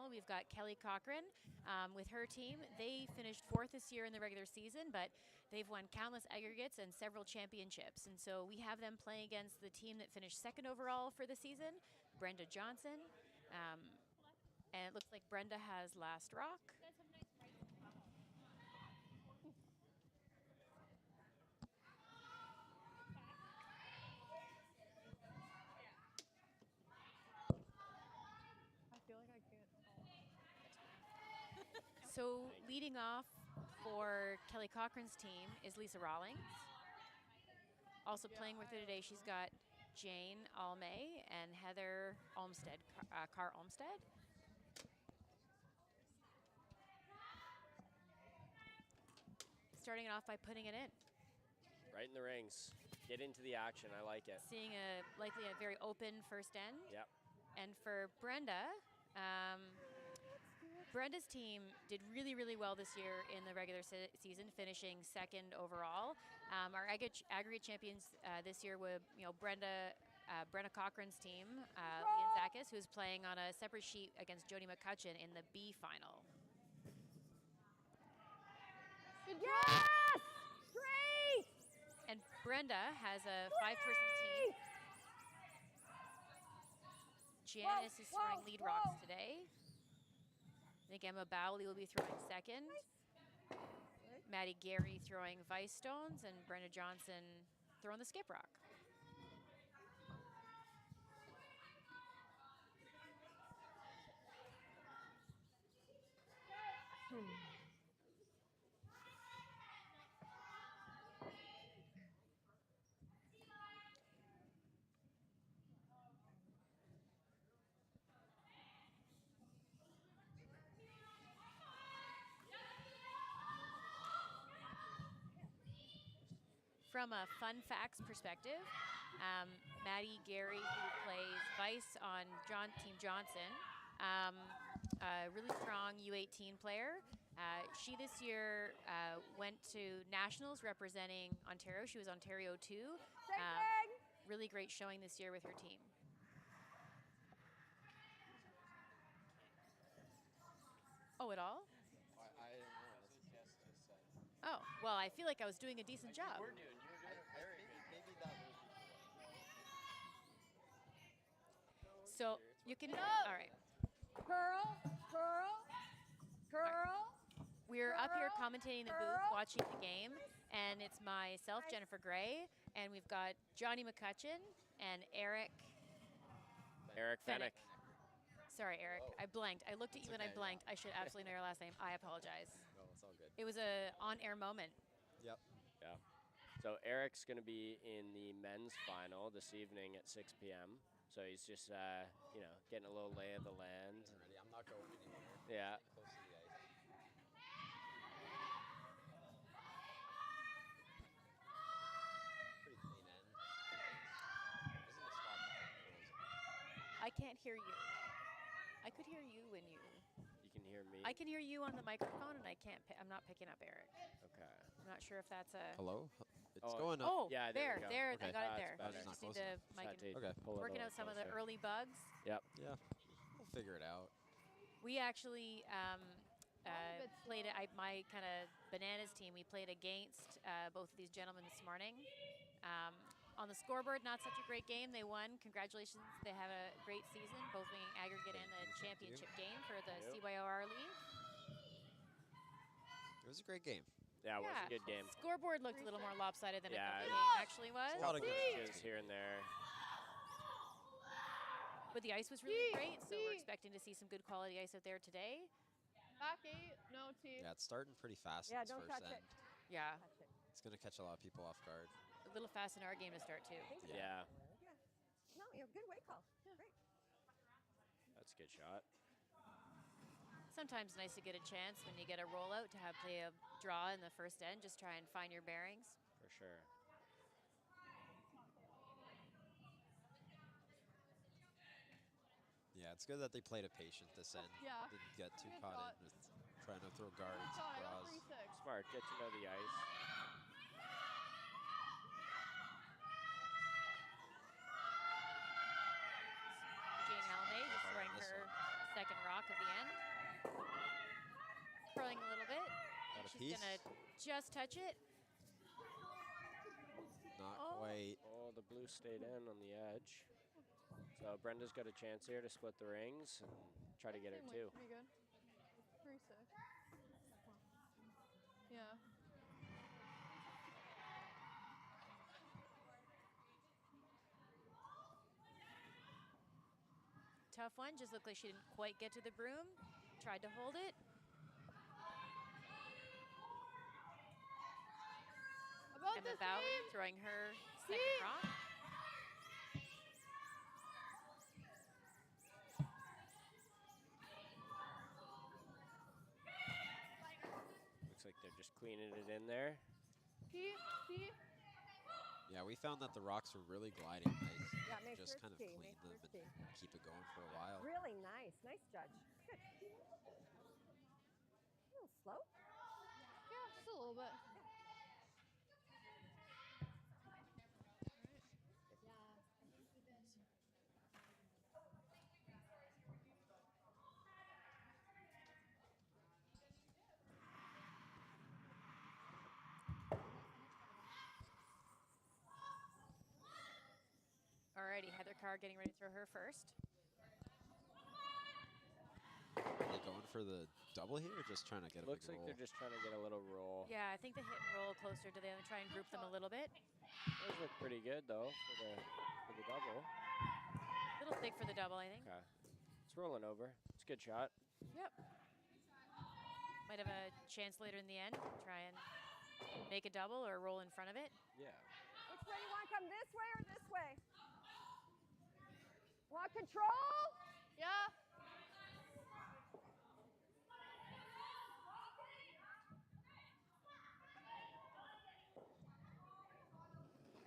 final, we've got Kelly Cochrane with her team. They finished 4th this year in the regular season, but they've won countless aggregates and several championships. And so we have them playing against the team that finished 2nd overall for the season, Brenda Johnston. And it looks like Brenda has last rock. I feel like I can't. So leading off for Kelly Cochrane's team is Lisa Rawlings. Also playing with her today, she's got Jane Almay and Heather Olmstead, Carr Olmstead. Starting it off by putting it in. Right in the rings. Get into the action. I like it. Seeing likely a very open first end. Yep. And for Brenda, Brenda's team did really, really well this year in the regular season, finishing 2nd overall. Our aggregate champions this year were, Brenda Cochrane's team, Liantzakis, who's playing on a separate sheet against Jody McCutcheon in the B final. Yes! Straight! And Brenda has a 5-person team. Janice is throwing lead rocks today. I think Emma Bowley will be throwing 2nd. Maddie Gary throwing vice stones, and Brenda Johnson throwing the skip rock. From a fun facts perspective, Maddie Gary, who plays vice on Team Johnson, a really strong U18 player. She this year went to nationals representing Ontario. She was Ontario 2. Really great showing this year with her team. Oh, at all? I don't know. That's a test just said. Oh, well, I feel like I was doing a decent job. You were doing very good. Maybe that was. So you can, all right. Girl. We're up here commentating the booth, watching the game, and it's myself, Jennifer Gray, and we've got Johnny McCutcheon and Eric Fennick. Sorry, Eric, I blanked. I looked at you and I blanked. I should absolutely know your last name. I apologize. No, it's all good. It was a on-air moment. Yep. Yeah. So Eric's going to be in the men's final this evening at 6 p.m. So he's just, getting a little lay of the land. I'm not going anywhere. Yeah. Close to the ice. Pretty clean end. Isn't the spot I can't hear you. I could hear you when you. You can hear me? I can hear you on the microphone, and I'm not picking up Eric. Okay. I'm not sure if that's a. Hello? It's going up. Oh, yeah, there, we go. I Okay. got it there. That's You better. just need to mic and Okay. working out some of the early bugs. Yep. Yeah. We'll figure it out. We actually played my kind of bananas team. We played against both of these gentlemen this morning. On the scoreboard, not such a great game. They won. Congratulations. They have a great season, both winning aggregate and the championship game for the CYOR league. It was a great game. Yeah, it was a good game. Scoreboard looked a little more lopsided than I thought the game actually was. A lot of glitches here and there. But the ice was really great, so we're expecting to see some good quality ice out there today. Back 8, no T. Yeah, it's starting pretty fast Yeah, in this don't first touch end. it. Yeah. It's going to catch a lot of people off guard. A little fast in our game to start, too. Yeah. No, you have a good weight call. Yeah. Great. That's a good shot. Sometimes nice to get a chance when you get a rollout to have play a draw in the first end. Just try and find your bearings. For sure. Yeah, it's good that they played it patient this end. Yeah. Didn't get too Good caught shot. in with trying to throw guards, Sorry, I got draws. 3-6. Smart. Get to know the ice. Jane Almay just throwing This her one. second rock of the end. Curling a little bit. Got a She's piece. gonna just touch it. Not Oh. quite. Oh, the blue stayed in on the edge. So Brenda's got a chance here to split the rings and try to get her Same two. weight, pretty good. 3-6. Yeah. Tough one. Just looked like she didn't quite get to the broom. Tried to hold it. About Emma this Bowie game. throwing her second Team. rock. Looks like they're just cleaning it in there. T. Yeah, we found that the rocks were really gliding nice. Yeah, make Just sure kind it's of T. clean Make sure them it's and T. keep it going for a while. Really nice. Nice judge. Good. A little slow. Yeah, just a little bit. Alrighty, Heather Carr getting ready to throw her first. Are they going for the double here or just trying to get a Looks big like roll? they're just trying to get a little roll. Yeah, I think the hit and roll closer to them and try and group them a little bit. Those look pretty good though for the double. Little thick for the double, I think. Okay. It's rolling over. It's a good shot. Yep. Might have a chance later in the end. Try and make a double or roll in front of it. Yeah. Which way you want to come? This way or this way? Want control? Yeah.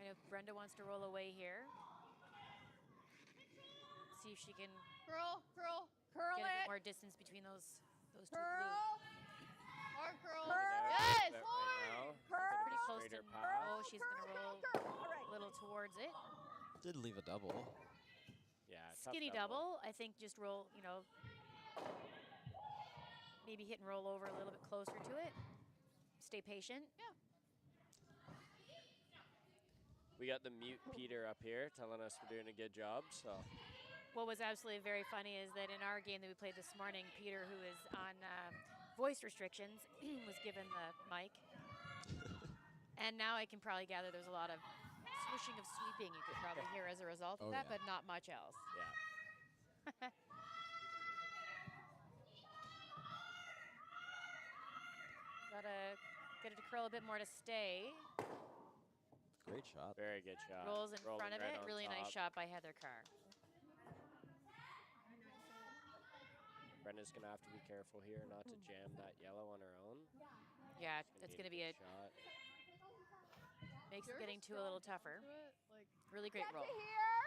I know Brenda wants to roll away here. See if she can Curl. Curl get a bit it. more distance between those two blues. Curl. Hard curl. Curl. Yes. Bit Hard. right now. Curl. Pretty close to Straighter path. oh, she's gonna roll All right. a little towards it. Did leave a double. Yeah. Tough Skinny double. I think just roll, you know, maybe hit and roll over a little bit closer to it. Stay patient. Yeah. We got the mute Peter up here telling us we're doing a good job. So What was absolutely very funny is that in our game that we played this morning, Peter, who is on voice restrictions, was given the mic. And now I can probably gather there's a lot of swishing of sweeping you could probably hear as a result of Oh, that, yeah. but not much else. yeah. Gotta get it to curl a bit more to stay. Great shot. Very good shot. Rolls in Rolling front of right it. on Really nice top. shot by Heather Carr. Brenda's gonna have to be careful here not to jam that yellow on her own. Yeah, She's that's need gonna be good a shot. makes You're getting just two a little throwing tougher. to it, like, Really great Get roll. to here.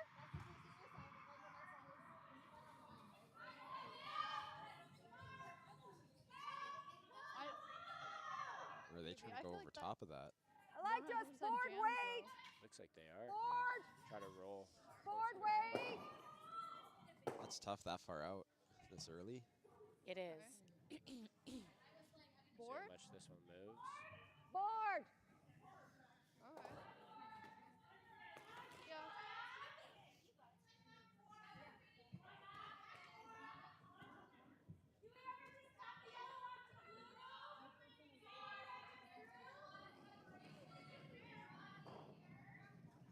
I, Or are they Maybe. trying I to go feel over like that- top of that? I like just 100% forward jam, weight. Looks like they are. Forward. Try to roll. Forward weight. That's tough that far out this early. It is. See Board? how much this one moves. Board. Okay. Yeah.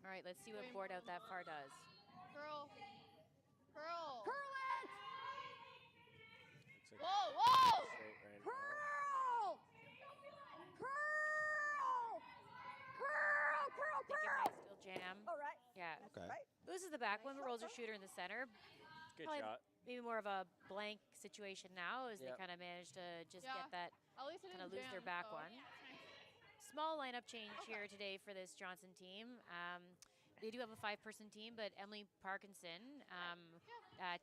All right, let's see what Same. board out that far does. Curl. Curl. Curl it. Looks like Whoa, whoa! straight right now. Curl. Curl. Curl. Curl. I think it Curl. might still jam. All right. Yeah. Okay. Right. Loses the back one, but rolls her shooter in the center. Good Probably shot. maybe more of a blank situation now as Yep. they kind of manage to just Yeah. get that, At least it kind of didn't lose their jam, back so. one. Small lineup change Okay. here today for this Johnston team. They do have a 5-person team, but Emily Parkinson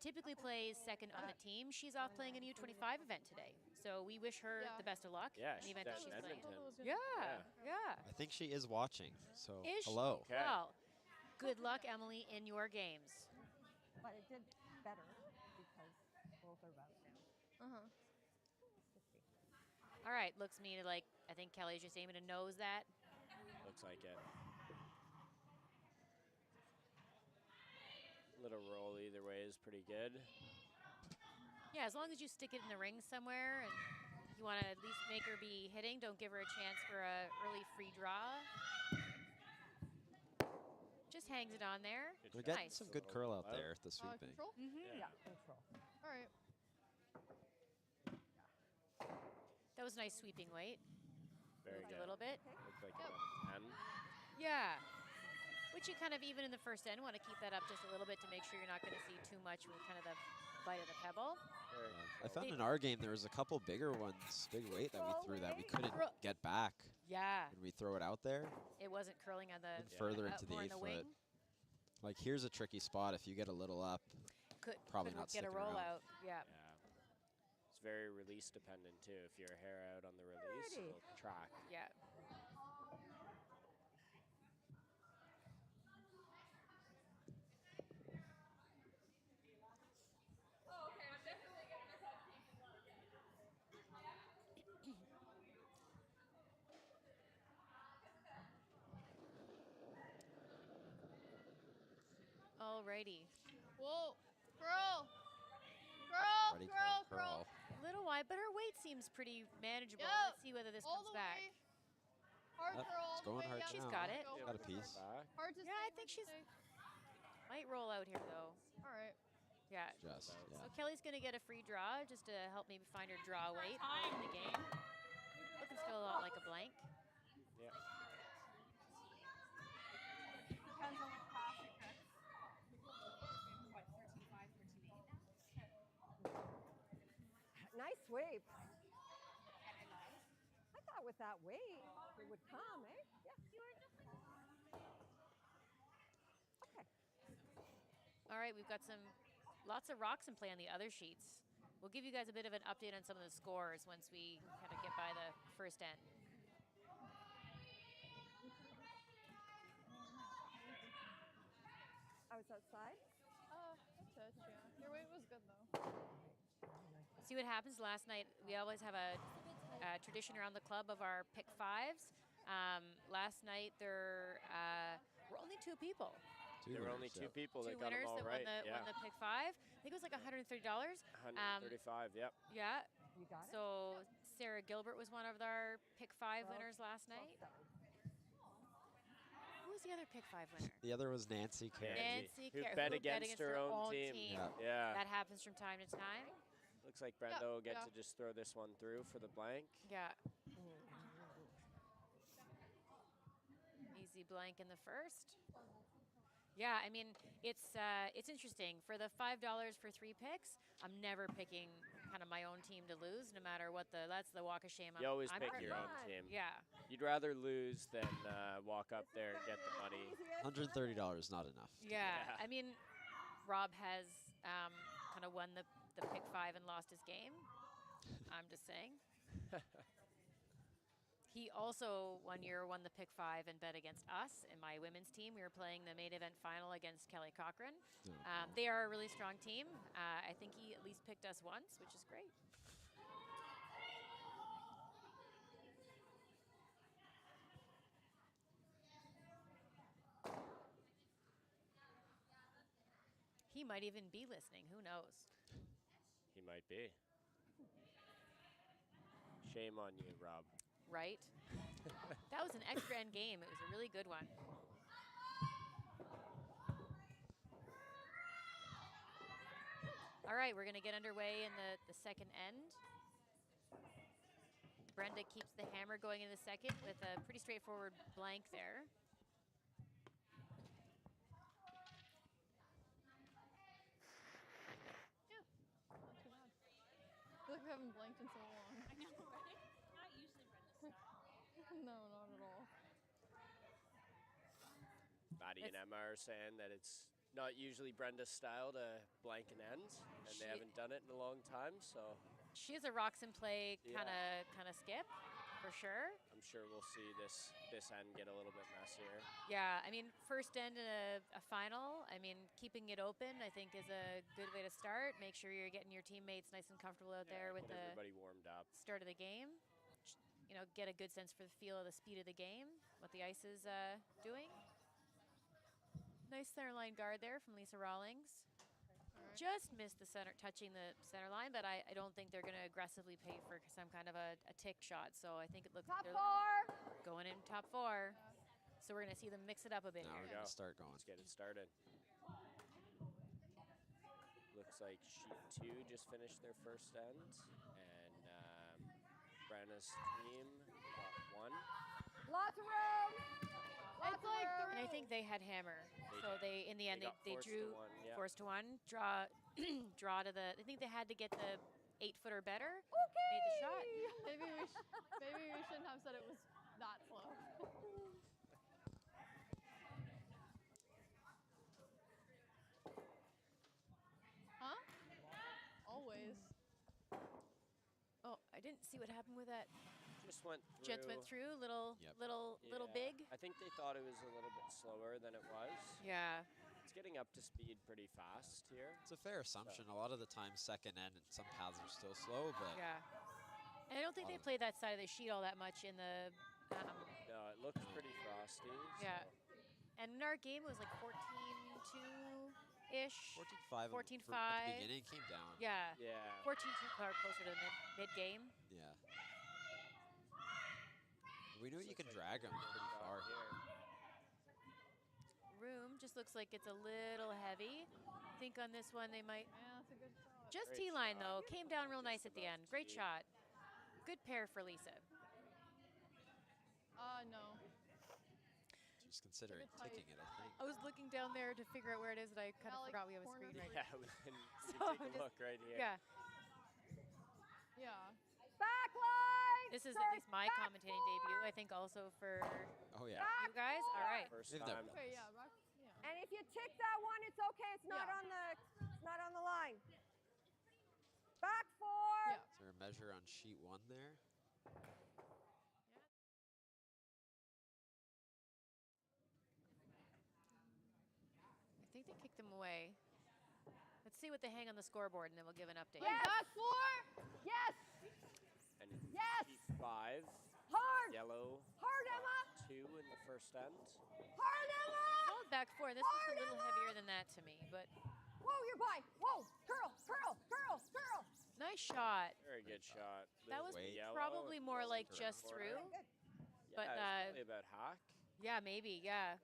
typically plays second on the team. She's off playing a U25 event today. So we wish her Yeah. the best of luck Yeah, in the she's event down that in she's playing. Edmonton. Yeah. I think she is watching. So Is she? hello. Okay. Well, good luck, Emily, in your games. But it did better because both are about now. All right, looks to me like I think Kelly's just aiming to nose that. Looks like it. Little roll either way is pretty good. Yeah, as long as you stick it in the ring somewhere and you want to at least make her be hitting, don't give her a chance for a early free draw. Just hangs it on there. We're getting Nice. some good curl out there at the sweeping. Control? Yeah, control. All right. That was nice sweeping weight. Very Moved good. a little bit. Looked like Yep. about 10. Yeah. Which you kind of, even in the first end, want to keep that up just a little bit to make sure you're not going to see too much with kind of the bite of the pebble. Very I found controlled. in our game there was a couple bigger ones, big weight that we threw that we couldn't get back Yeah. when we throw it out there It wasn't curling on the and further into the more in 8 the foot. wing. Like here's a tricky spot if you get a little up. Probably Could not get a sticking around. rollout. Yeah. Yeah. It's very release dependent too. If your hair out on the release, Alrighty. it'll track. Yeah. Alrighty. Whoa. Curl. Curl. Ready, Curl. curl. Little wide, but her weight seems pretty manageable. Yep. Let's see whether this All comes the back. way. Hard Yep, curl. it's going hard She's now. got it. Go. Got a piece. Back. Hard to Yeah, stay, I think hard to she's- stay. Might roll out here though. All right. Yeah. Just, yeah. So Kelly's gonna get a free draw just to help maybe find her draw weight early in the game. Looking still a lot like a blank. Yeah. Depends on what class you pick. What, 13.5, 13.8 now? Nice sweep. I thought with that weight, it would come, eh? Yeah. Okay. All right, we've got lots of rocks in play on the other sheets. We'll give you guys a bit of an update on some of the scores once we kind of get by the first end. I was outside. That's it, yeah. Your weight was good, though. See what happens last night. We always have a tradition around the club of our pick fives. Last night there were only 2 people. There were only 2 people that Two got them winners all that right. won the pick 5. I think it was like $130. 135. Yep. Yeah. You got it? So Sarah Gilbert was one of our pick 5 winners last night. 12-7. Who was the other pick 5 winner? The other was Nancy Carey. Nancy who Carey, bet who against her own team. Yeah. Yeah. That happens from time to time. Looks like Brenda will get yeah. to just throw this one through for the blank. Yeah. Easy blank in the first. Yeah, I mean, it's interesting. For the $5 for 3 picks, I'm never picking kind of my own team to lose, no matter what that's the walk of shame. You always I'm pick pretty- your own fun. team. Yeah. You'd rather lose than walk up there and get the money. $130 not enough. Yeah. Yeah. I mean, Rob has kind of won the pick 5 and lost his game. I'm just saying. He also one year won the pick 5 and bet against us in my women's team. We were playing the main event final against Kelly Cochrane. They are a really strong team. I think he at least picked us once, which is great. He might even be listening. Who knows? He might be. Shame on you, Rob. Right? That was an extra end game. It was a really good one. All right, we're going to get underway in the second end. Brenda keeps the hammer going in the second with a pretty straightforward blank there. Not too bad. I feel like we haven't blanked in so long. I know, right? Not usually Brenda's style. No, not at all. Maddie and Emma are saying that it's not usually Brenda's style to blank an end, and they haven't done it in a long time, so She is a rocks and play Yeah. kind of skip, for sure. I'm I'm sure we'll see this end get a little bit messier. Yeah, I mean, first end in a final, I mean, keeping it open, I think, is a good way to start. Make sure you're getting your teammates nice and comfortable out there with Get the everybody warmed up. start of the game. You know, get a good sense for the feel of the speed of the game, what the ice is doing. Nice center line guard there from Lisa Rawlings. Just missed the center, touching the center line, but I don't think they're going to aggressively pay for some kind of a tick shot. So I think it looks Top they're four. going in top 4. So we're going to see them mix it up a bit Now here. we're going to start going. Let's get it started. Looks like sheet 2 just finished their first end, and Brenna's team got 1. Lots of room. Lots of like room. And I think they had hammer. So they, in the end, got they forced to drew 1, yeah. forced to 1, draw, draw to the. I think they had to get the 8-foot or better. Okay. Made the shot. Maybe we shouldn't have said it was that slow. Huh? Always. Oh, I didn't see what happened with that. Just went through. Jets went through, little Yeah, big. I think they thought it was a little bit slower than it was. Yeah. It's getting up to speed pretty fast here. It's a fair assumption. A lot of the time, second end, and some paths are still slow, but Yeah. And I don't think they played that side of the sheet all that much in the. No, it looks pretty frosty. Yeah. And in our game, it was like 14-2-ish. 14-5 at 14-5. the beginning came down. Yeah. Yeah. 14-2 closer to the mid game. Yeah. We know you can drag them pretty far. Room just looks like it's a little heavy. I think on this one they might. Yeah, that's a good shot. Just Great T-line shot. though. Came down real nice Just at the end. above Great tee. shot. Good pair for Lisa. No. Just considering tight. ticking it, I think. I was looking down there to figure out where it is, and I kind of like forgot we have a corner screen right. Yeah, we can So take a just- look right here. Yeah. Yeah. Back line. This is at Start least my back commentating four. debut. I think also for Oh, yeah. you guys. All right. First They've time. done Okay, yeah, back. Yeah. And if you tick that one, it's okay. It's not Yeah. on the. It's not on the line. Back 4. Yeah. Is there a measure on sheet 1 there? I think they kicked them away. Let's see what they hang on the scoreboard, and then we'll give an update. Yes. Back 4. Yes. And Yes. sheet 5, Hard. yellow. Hard, Emma. 2 in the first end. Hard, Emma. Solid back 4. This was a little heavier than that to me, but Whoa, you're by. Whoa. Curl, curl, curl, curl. nice shot. Very good shot. That There's was the yellow, probably it more goes like into the just corner. through. Good. Yeah, but, it's probably about hack. Yeah, maybe. Yeah.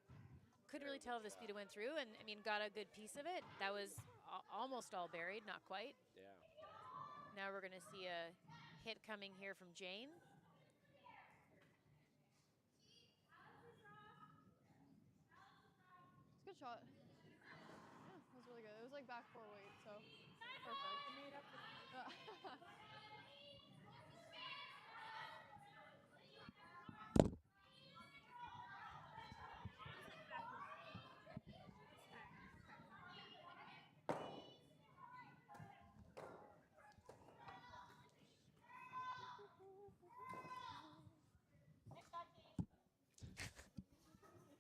Couldn't really tell if the speed it went through, and I mean, got a good piece of it. That was almost all buried, not quite. Yeah. Now we're going to see a hit coming here from Jane. It's a good shot. Yeah, that was really good. It was like back 4 weight, so perfect.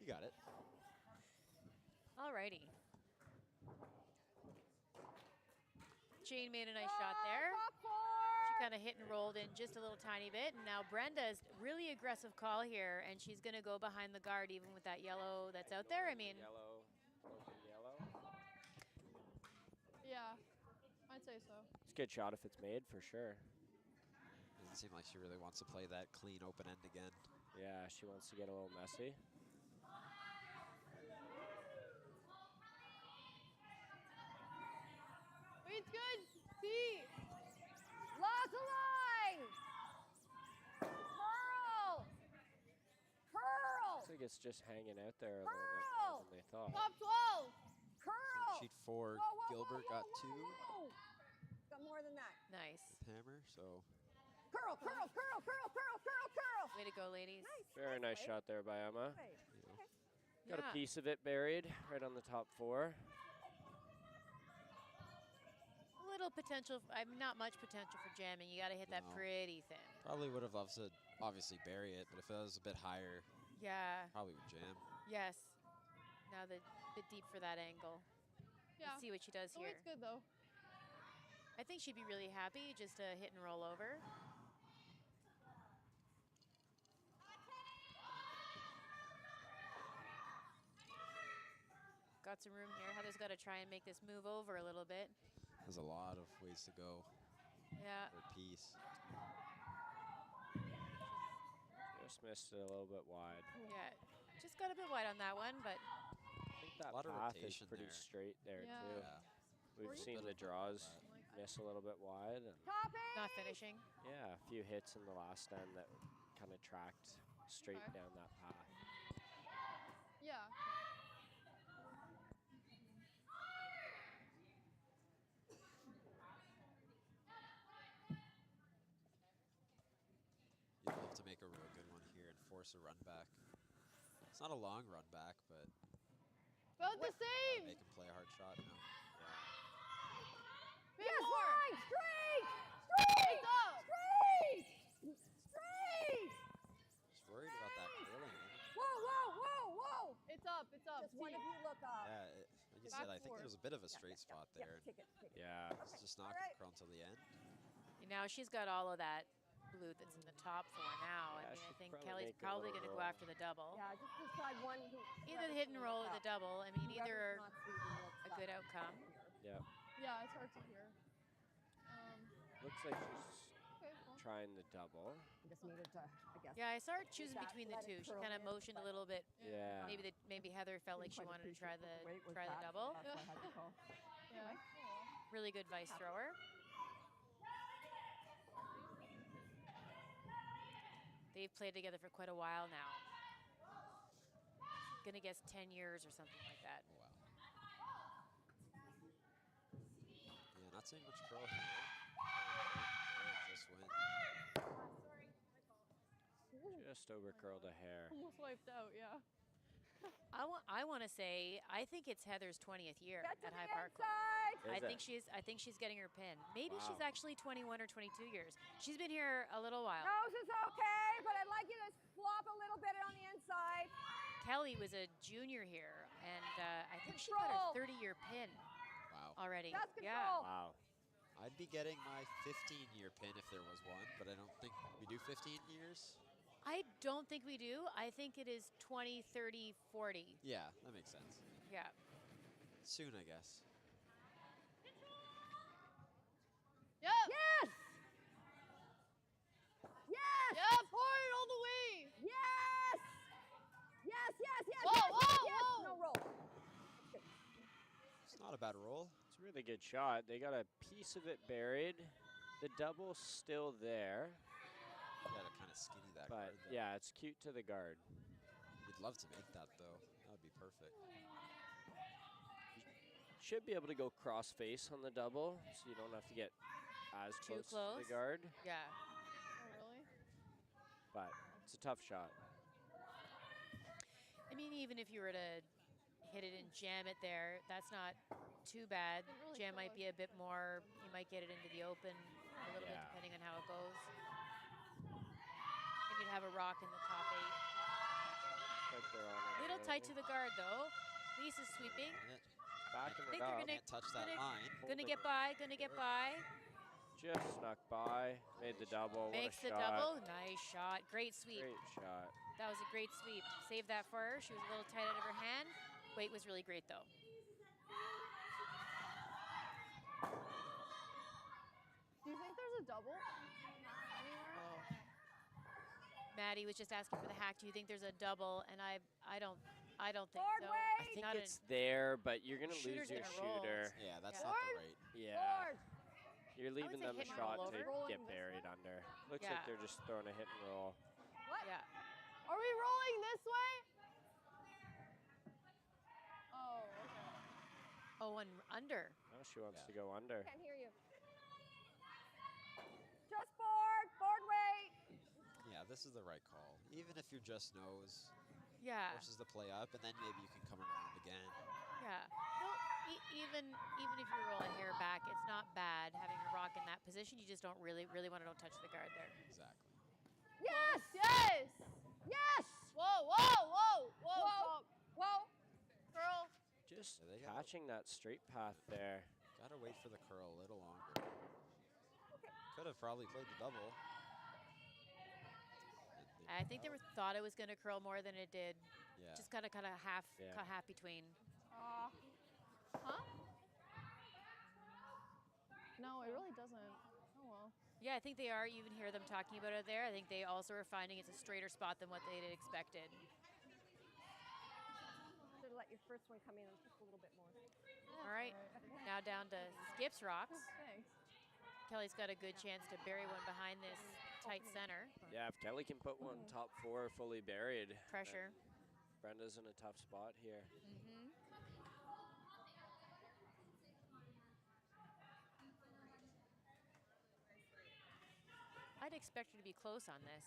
You got it. Alrighty. Jane made a nice shot there. Top 4. She kind of hit and rolled in just a little tiny bit. And now Brenda's really aggressive call here, and she's going to go behind the guard even with that yellow that's out there. I mean, Yellow, open yellow. Yeah, I'd say so. It's a good shot if it's made, for sure. Doesn't seem like she really wants to play that clean open end again. Yeah, she wants to get a little messy. It's good. See. Lots of line. Curl. Curl. Looks like it's just hanging out there a little bit Curl. more than they thought. Top 12. Curl. Sheet 4, Whoa, whoa, Gilbert whoa, got whoa, 2 whoa. Got more than that. nice. with hammer, so Curl, curl, curl, curl, curl, curl, curl. Way to go, ladies. Nice. Very nice shot there by Emma. Wait. Got Yeah. a piece of it buried right on the top 4. Little potential, not much potential for jamming. You got to hit that No. pretty thin. probably would have loved to obviously bury it, but if it was a bit higher, Yeah. probably would jam. Yes. Now the bit deep for that angle. Yeah. Let's see what she does The here. weight's good though. I think she'd be really happy just to hit and roll over. Got some room here. Heather's got to try and make this move over a little bit. There's a lot of ways to go Yeah. for a piece. Just missed it a little bit wide. Yeah. Just got a bit wide on that one, but I think that A lot of path is rotation pretty there. straight there Yeah. too. Yeah. We've Or you seen could the have draws that. miss a little bit wide, and Copy. not finishing. yeah, a few hits in the last end that kind of tracked straight Okay. down that path. Yeah. You'd love to make a real good one here and force a run back. It's not a long run back, but About the same. make him play a hard shot. No. Bit Yes, more. line. Straight. Straight. It's up. Straight. Straight. Just worried about that curling. Whoa, whoa, whoa, whoa. It's up. It's up. Just one Deep. of you look up. Yeah, like you Back said, I think four. there was a bit of a Yeah, straight yeah, spot yeah, there. Take it, take it. Yeah. It's just not All going right. to curl until the end. And now she's got all of that blue that's in the top four now. Yeah, I mean, I she'd think probably Kelly's make a probably little going to go roll. after the double. Yeah, just decide one. Either the hit and roll or the double. I mean, either are a good outcome. Yeah. Yeah, it's hard to hear. Looks like she's Okay. Well. trying the double. Just needed to, I guess. Yeah, I saw her choosing that, between the let it two. She curl kind of in, motioned a but- little bit. Yeah. Maybe Heather felt like she Didn't quite wanted to try appreciate what the weight was try the that, double. That's why I had to call. Yeah. Oh. Really good vice thrower. They've played together for quite a while now. Gonna guess 10 years or something like that. Oh, wow. Yeah, not seeing much curl here. Just went. Just over curled a hair. Almost wiped out. Yeah. I want to say I think it's Heather's 20th year Get to at the High Park. inside. Is I think she's getting her pin. Maybe she's Wow. actually 21 or 22 years. She's been here a little while. Nose is okay, but I'd like you to flop a little bit on the inside. Kelly was a junior here, and I think she got her Control. 30-year pin Wow. already. That's Yeah. control. Wow. I'd be getting my 15-year pin if there was one, but I don't think we do 15 years. I don't think we do. I think it is 20, 30, 40. Yeah, that makes sense. Yeah. Soon, I guess. Yep. Yes. Yes. Yep. Hard all the way. Yes. Yes, yes, yes, Whoa, yes, whoa, yes. whoa. No roll. It's not a bad roll. It's a really good shot. They got a piece of it buried. The double's still there, You gotta kind of skinny that but guard, though. yeah, it's cute to the guard. You'd love to make that, though. That would be perfect. Should be able to go cross face on the double, so you don't have to get as Too close to close? the guard. Yeah. Oh really? But it's a tough shot. I mean, even if you were to hit it and jam it there, that's not too bad. Didn't really Jam feel might like- be a bit more. You might get it into the open a little bit, Yeah. depending on how it goes. And you'd have a rock in the top 8. Like they're on it Little tight already. to the guard though. Lisa's sweeping. And Backing think it they're up. gonna- can't touch that gonna- line. Gonna get by. Gonna get by. Just snuck by. Made the double. Makes what the a shot. double. Nice shot. Great sweep. Great shot. That was a great sweep. Saved that for her. She was a little tight out of her hand. Weight was really great though. Do you think there's a double anywhere? Oh. Maddie was just asking for the hack. Do you think there's a double? And I don't think Forward so. way. I think Not it's there, but you're gonna lose Shooter's your gonna roll. shooter. Yeah, that's Yeah. not the Forward. right. Yeah. Forward. You're leaving say them a hit and shot roll to over. Rolling get this buried way? under. Looks Yeah. like they're just throwing a hit and roll. Yeah. Are we rolling this way? Oh, okay. Oh, and under. Now she wants Yeah. to go under. Can't hear you. Just board. Board weight. Yeah, this is the right call. Even if you're just nose, Yeah. forces the play up, and then maybe you can come around again. Yeah. No, even if you roll a hair back, it's not bad having a rock in that position. You just don't really want to don't touch the guard there. Exactly. Yes! Yes! Yes! Whoa, whoa, whoa, whoa, Whoa. stop. Whoa! Girl. Just Yeah, they gotta- catching that straight path there. Gotta wait for the curl a little longer. Could have probably played the double. I think they thought it was going to curl more than it did. Yeah. Just kind of half, Yeah. half between. Huh? No, it really doesn't. Oh, well. Yeah, I think they are. You even hear them talking about it there. I think they also are finding it's a straighter spot than what they had expected. Should have let your first one come in just a little bit more. All right, now down to Skips Rocks. Thanks. Kelly's got a good chance to bury one behind this tight center. Yeah, if Kelly can put one top 4 fully buried. then Pressure. Brenda's in a tough spot here. Mm-hmm. I'd expect her to be close on this.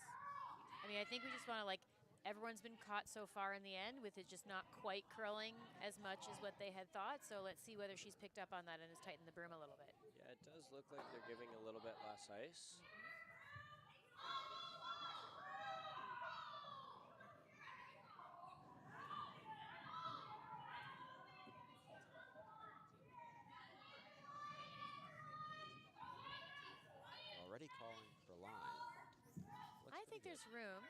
I mean, I think we just want to, like, everyone's been caught so far in the end with it just not quite curling as much as what they had thought. So let's see whether she's picked up on that and has tightened the broom a little bit. Yeah, it does look like they're giving a little bit less ice. Already calling for line. Looks I pretty think good. there's room.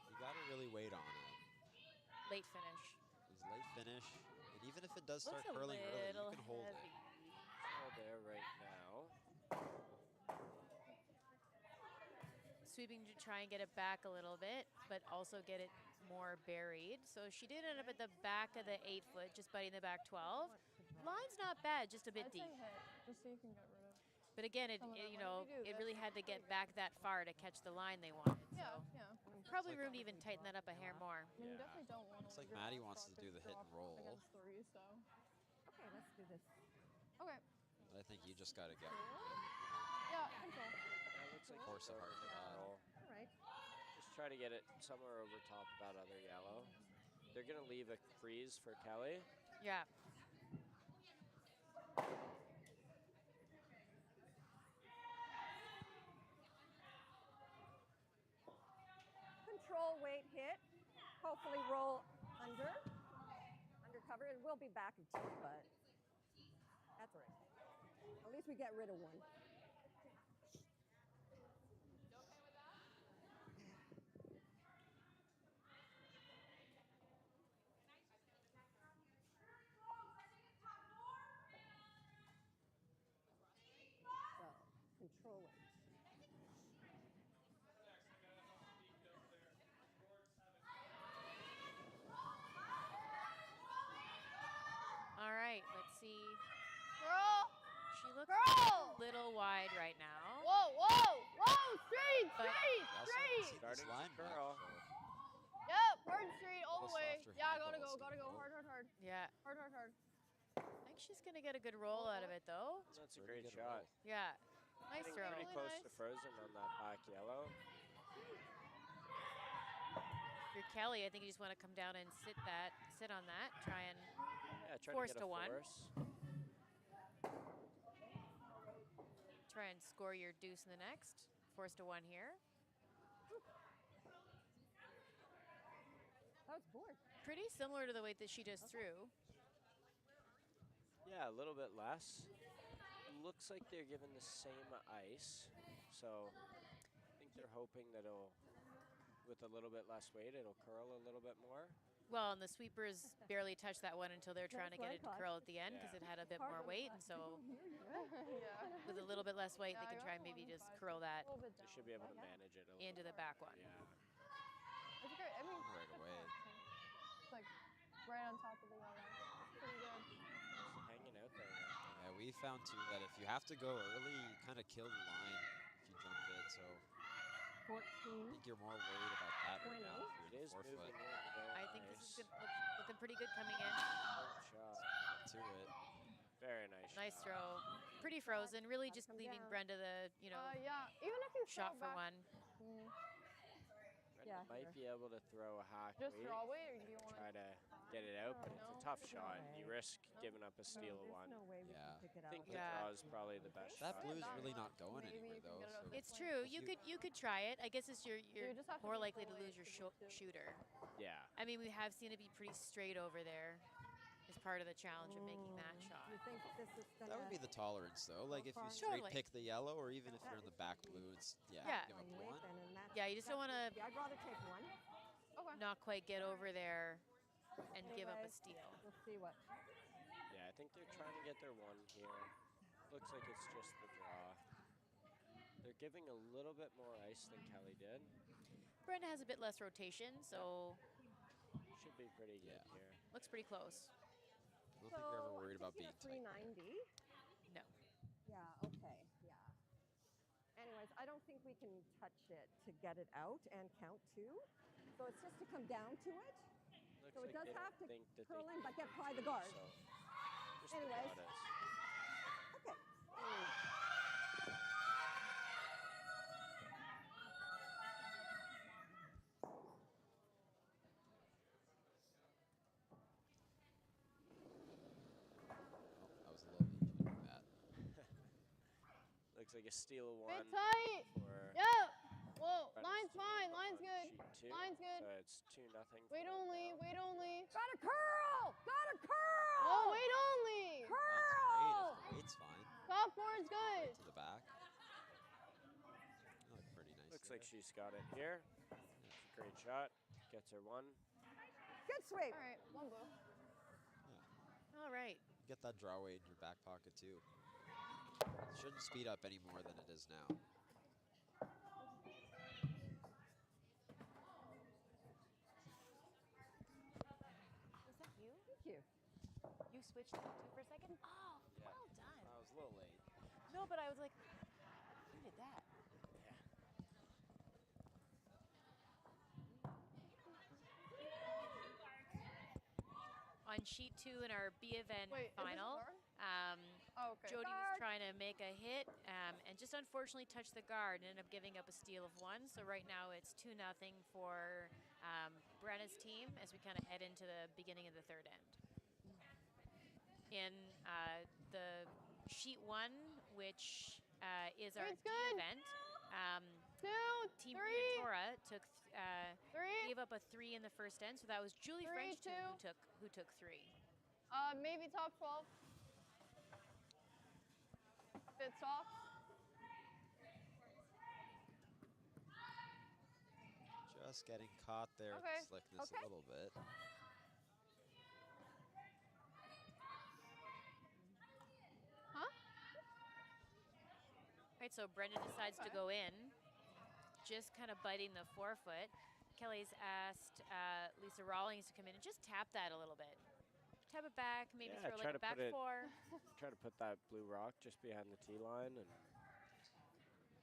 You gotta really wait on it. Late finish. It's late finish, and even if it does start Looks a curling early, little you can hold heavy. it. All there right now. Sweeping to try and get it back a little bit, but also get it more buried. So she did end up at the back of the 8-foot, just biting the back 12. Line's not bad, just a bit I'd say deep. hit, just so you can get rid of. But again, Some of that. you What know, did we do? it That's really had to get great. back that far to catch the line they wanted. Yeah, So yeah. probably room to even tighten that up a hair more. I mean, you Yeah. definitely don't want to. Looks like Maddie wants to do the hit and roll. Against 3, so. Okay, let's do this. Okay. But I think you just gotta get Yeah, control. That looks like Force they're it hard starting for to that. roll. All right. Just try to get it somewhere over top of that other yellow. They're gonna leave a freeze for Kelly. Yeah. Control weight hit. Hopefully roll under. Undercover. It will be back of 2, but that's all right. At least we get rid of one. So, control weight. All right, let's see. Girl! She looks Girl! a little wide right now. Whoa, whoa, whoa! Straight, But- straight, also straight! see this Starting to line back, curl. so Yep, hard straight all the Little way. softer Yeah, handle gotta is go, gotta gonna go. go. Hard, hard, hard. Yeah. Hard, hard, hard. I think she's going to get a good roll out of it, though. That's a Pretty great good shot. roll. Yeah. Nice Getting throw. pretty Really close nice. to frozen on that back yellow. If you're Kelly, I think you just want to come down and sit on that, try and Yeah, try Force to get to a one. force. try and score your deuce in the next. Forced to 1 here. That was bored. Pretty similar to the weight that she just threw. Yeah, a little bit less. Looks like they're given the same ice. So I think they're hoping that it'll, with a little bit less weight, it'll curl a little bit more. Well, and the sweepers barely touched that one until they're trying to That's get what I it to curl at the end because Yeah. it had a bit Hard more on the weight. back. And so Yeah. with a little bit less weight, Yeah, they I can got try and the maybe one just five. curl that A little bit They down. should be able to Yeah. manage it a little into the bit. back one. Yeah. It's great. I mean, Right good away. pass. It's like right on top of the yellow. Pretty good. Just hanging out there. Right Yeah, we found too that if you have to go early, you kind of kill the line if you jump it. So I 14. think you're more worried about that right now. 20. If It you're is in moving 4 in foot. very I think this nice. is good, looking pretty good coming in. Great shot. Get to it. Very nice. Nice shot. throw. Pretty frozen. Really just come leaving down. Brenda the, Yeah. Even if you shot fall for back, one. Mm. Brenda Yeah, might be here. able to throw a hack Just weight draw weight, or do you and want try to? to get it out, but it's No. a tough No shot. You way. risk giving up a steal of There's one. no way we Yeah. can pick it I out. think the Yeah. draw is probably the best That shot. blue's that really much. not going Maybe anywhere you can though. get it out So this It's way. true. if You you- could try it. I guess it's you're just have to more be likely to full lose weight your to do it. shooter. Yeah. I mean, we have seen it be pretty straight over there as part of the challenge of making that Do shot. you think this is gonna? that would be the tolerance though. Like if you far. straight Totally. pick the yellow, or even if That you're in the is back the blue, it's Yeah. give up fine weight one. then, and that's- Yeah, you just don't want to Yeah, I'd rather take one. Okay. not quite get over there and give up a Anyways, steal. We'll see what. Yeah, I think they're trying to get their one here. Looks like it's just the draw. They're giving a little bit more ice than Kelly did. Brenda has a bit less rotation, so Should be pretty good Yeah. here. looks pretty close. I don't think they're ever So, worried I'm about thinking being a tight. 390. No. Yeah. Okay. Yeah. Anyways, I don't think we can touch it to get it out and count two. So it's just to come down to it. Looks So like it does they have don't to think that curl they in, but can get do by the two, guard. so just Anyways. the draw does. Okay. Oh, that was a little easy to do that. Looks like a steal of Bit one tight. for Yep. Whoa. Brenna's Line's team fine. Line's on good. sheet two. Line's good. So it's 2-0. Wait only. Wait only. Got a curl. Got a curl. Oh, wait only. That's Curl. great if the weight's fine. Top board's good. Right to the back. That looked pretty nice. Looks there. like she's got it here. That's a great shot. Gets her one. Good sweep. All right. One blue. All right. Get that draw weight in your back pocket too. It shouldn't speed up any more than it is now. Was that you? Thank you. You switched it for a second? Oh, Yeah. well done. I was a little late. No, but I was like, who did that? Yeah. On sheet 2 in our B event Wait, is this a final, guard? um, Oh, okay. Jody was Guard. trying to make a hit and just unfortunately touched the guard and ended up giving up a steal of one. So right now it's 2-0 for Brenna's team as we kind of head into the beginning of the third end. In the sheet 1, which is our It's D good. event, 2, Team 3, Tora took 3. gave up a 3 in the first end, so that was Julie 3, French team 2. who took 3. Maybe top 12. Bit soft. Just getting caught there with Okay, the slickness okay. a little bit. Huh? Right, so Brendan decides to Okay. go in, just kind of biting the forefoot. Kelly's asked Lisa Rawlings to come in and just tap that a little bit. Tap it back, maybe Yeah, throw try like to a back put it- four. Try to put that blue rock just behind the tee line and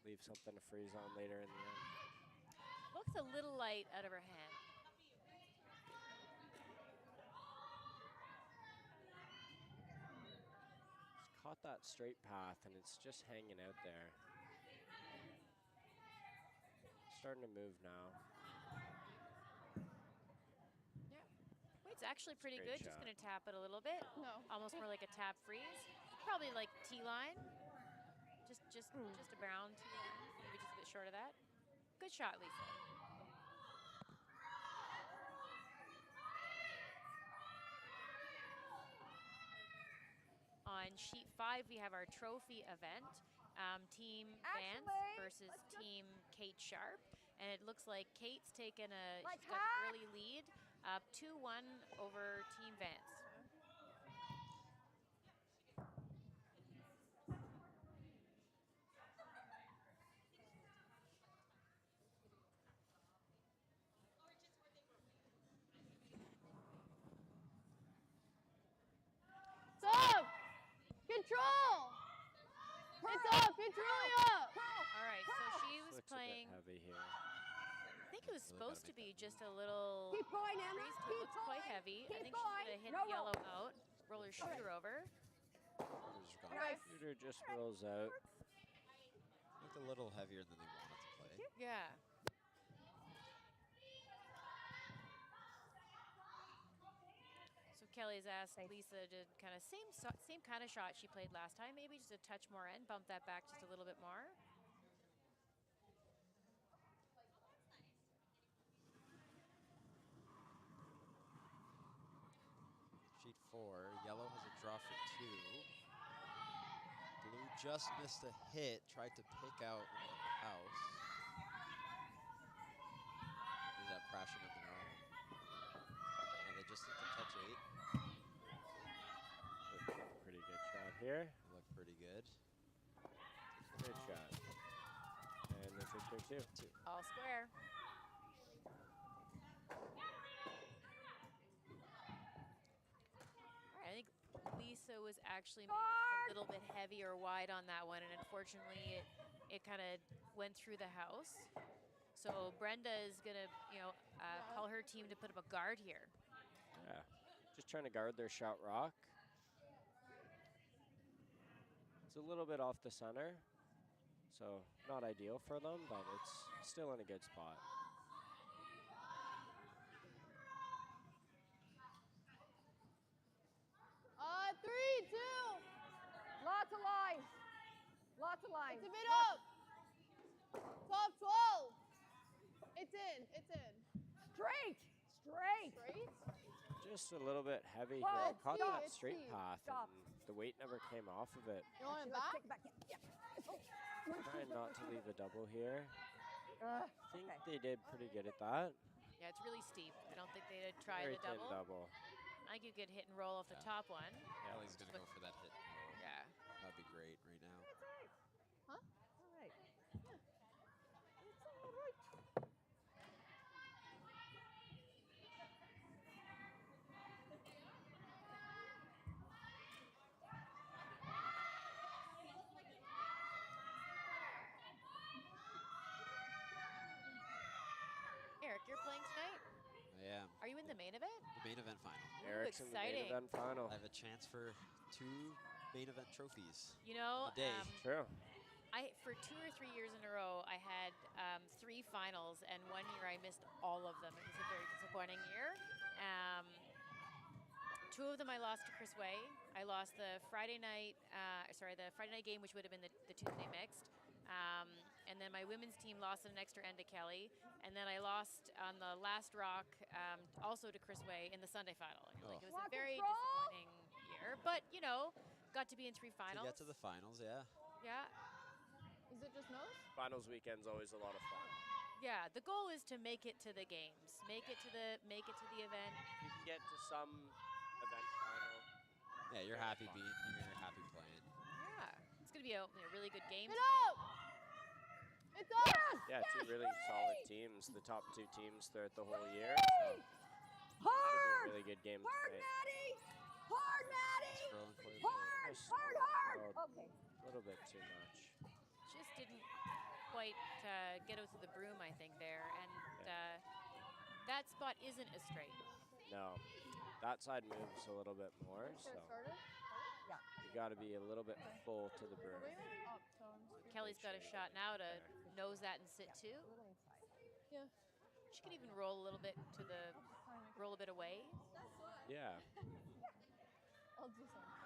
leave something to freeze on later in the end. Looks a little light out of her hand. She's caught that straight path and it's just hanging out there. Starting to move now. Yeah. Weight's actually pretty great good. Just shot. gonna tap it a little bit. No. Almost more like a tap freeze. Probably like tee line. Just a brown tee line. Maybe just a bit short of that. Good shot, Lisa. On sheet 5, we have our trophy event. Team Vance Actually, versus let's just- Team Kate Sharp. And it looks like Kate's taken Like she's got half? an early lead, 2-1 over Team Vance. It's up. Control. It's up. It's really up. All right, so she was Looks playing, a bit heavy here. I think it was Really gotta supposed to make be just a little Keep going, Emma. freeze, but it Keep looks quite going. heavy. I Keep think she's going. gonna hit Roll, yellow roll. out, roll her shooter over. Shoulders are gone. Nice. Shooter just rolls out. Looked a little heavier than they wanted to play. Yeah. Kelly's asked Thanks. Lisa to kind of same kind of shot she played last time, maybe just a touch more in, bump that back just a little bit more. Sheet 4. Yellow has a draw for 2. Blue just missed a hit. Tried to pick out one of the house. Ended up crashing on their own. And they just hit the touch 8. Pretty good shot here. They look pretty good. Good shot. And this is their 2. All square. All right, I think Lisa was actually maybe a little bit heavy or wide on that one, and unfortunately it kind of went through the house. So Brenda is gonna, call her team to put up a guard here. Yeah. Just trying to guard their shot rock. It's a little bit off the center, so not ideal for them, but it's still in a good spot. Three, two. Lots of lines. Lots of lines. It's a bit up. Top 12. It's in. It's in. Straight. Straight. Straight. Just a little bit heavy Whoa, here. Caught stop. that straight Steve, path, stop. and the weight never came off of it. You want it Let's back? take it back. Yeah. Trying not to leave a double here. Uh, I think okay. they did pretty good at that. Yeah, it's really steep. I don't think they'd try Very the thin double. double. I think you could hit and roll off the Yeah. top one. Kelly's going to go for that hit. and roll. Yeah. That'd be great right now. Huh? All right. Yeah. It's all right. Eric, you're playing tonight? I am. Are you in the main event? The main event final. Eric's in the main exciting. event final. I have a chance for 2 main event trophies. You know, A day. True. for 2 or 3 years in a row, I had 3 finals, and one year I missed all of them. It was a very disappointing year. 2 of them I lost to Chris Way. I lost the Friday night game, which would have been the Tuesday mixed. And then my women's team lost an extra end to Kelly. And then I lost on the last rock also to Chris Way in the Sunday final. Like, it was a Rock very and roll. disappointing year. But, got to be in 3 finals. To get to the finals, yeah. Yeah. Is it just nose? Finals weekend's always a lot of fun. Yeah, the goal is to make it to the games. Make it to the event. You can get to some event final. Yeah, you're happy being here, you're happy playing. Yeah. It's going to be a really good game. Get up! It's up! Yeah, 2 really solid teams. The top 2 teams throughout the whole year. So Hard. really good game Hard, tonight. Maddie. Hard, Maddie. Scrolling for you. Hard, Nice. hard, hard. Oh, Okay. A little bit too much. Just didn't quite get out to the broom, I think, there. And that spot isn't as straight. No, that side moves a little bit more, so Starter? you got to be a little bit full to the broom. Wait, up, so I'm just Kelly's got a shot now to nose that and sit too. A little inside. Yeah. She can even roll a little bit roll a bit away. Yeah. I'll do something.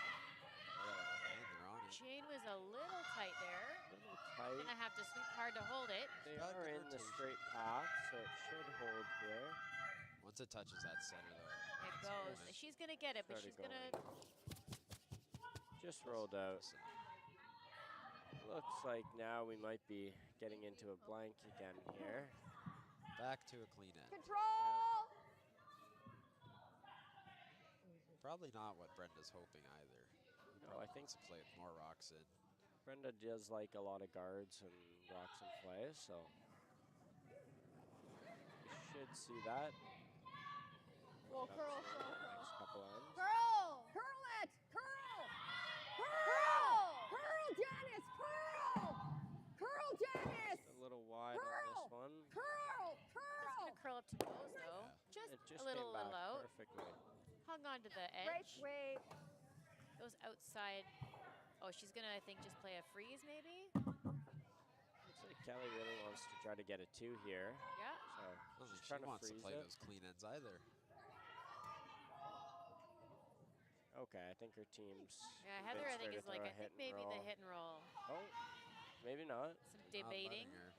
And they're on it. Jane was a little tight there. A little tight. Gonna have to sweep hard to hold it. They Got are good in the rotation. straight path, so it should hold here. Once it touches that center, though. It it's goes. going. She's gonna get it, but Started she's gonna. Just rolled out. Looks like now we might be getting into a blank again here. Back to a clean end. Control. Probably not what Brenda's hoping either. No, I think To play with more rocks in. Brenda does like a lot of guards and rocks in play, so you should see that. Well, That's curl, the curl, curl. next couple ends. Curl! Curl it. Curl. Curl! Curl, Janice. Curl. Curl, Janice. A little wide on this one. Curl. It's Curl. gonna curl up to nose though. It Just just a little came back out. perfectly. Hung on to the Great edge. sweep. Goes outside. Oh, she's gonna, I think, just play a freeze maybe. Looks like Kelly really wants to try to get a 2 here. Yeah. She So I don't think just she trying to wants to freeze play it. those clean ends either. Okay, I think her team's Yeah, Heather, I convinced her think, to is like, throw I a hit think maybe and the roll. hit and roll. Oh, maybe not. Some Not letting debating. her.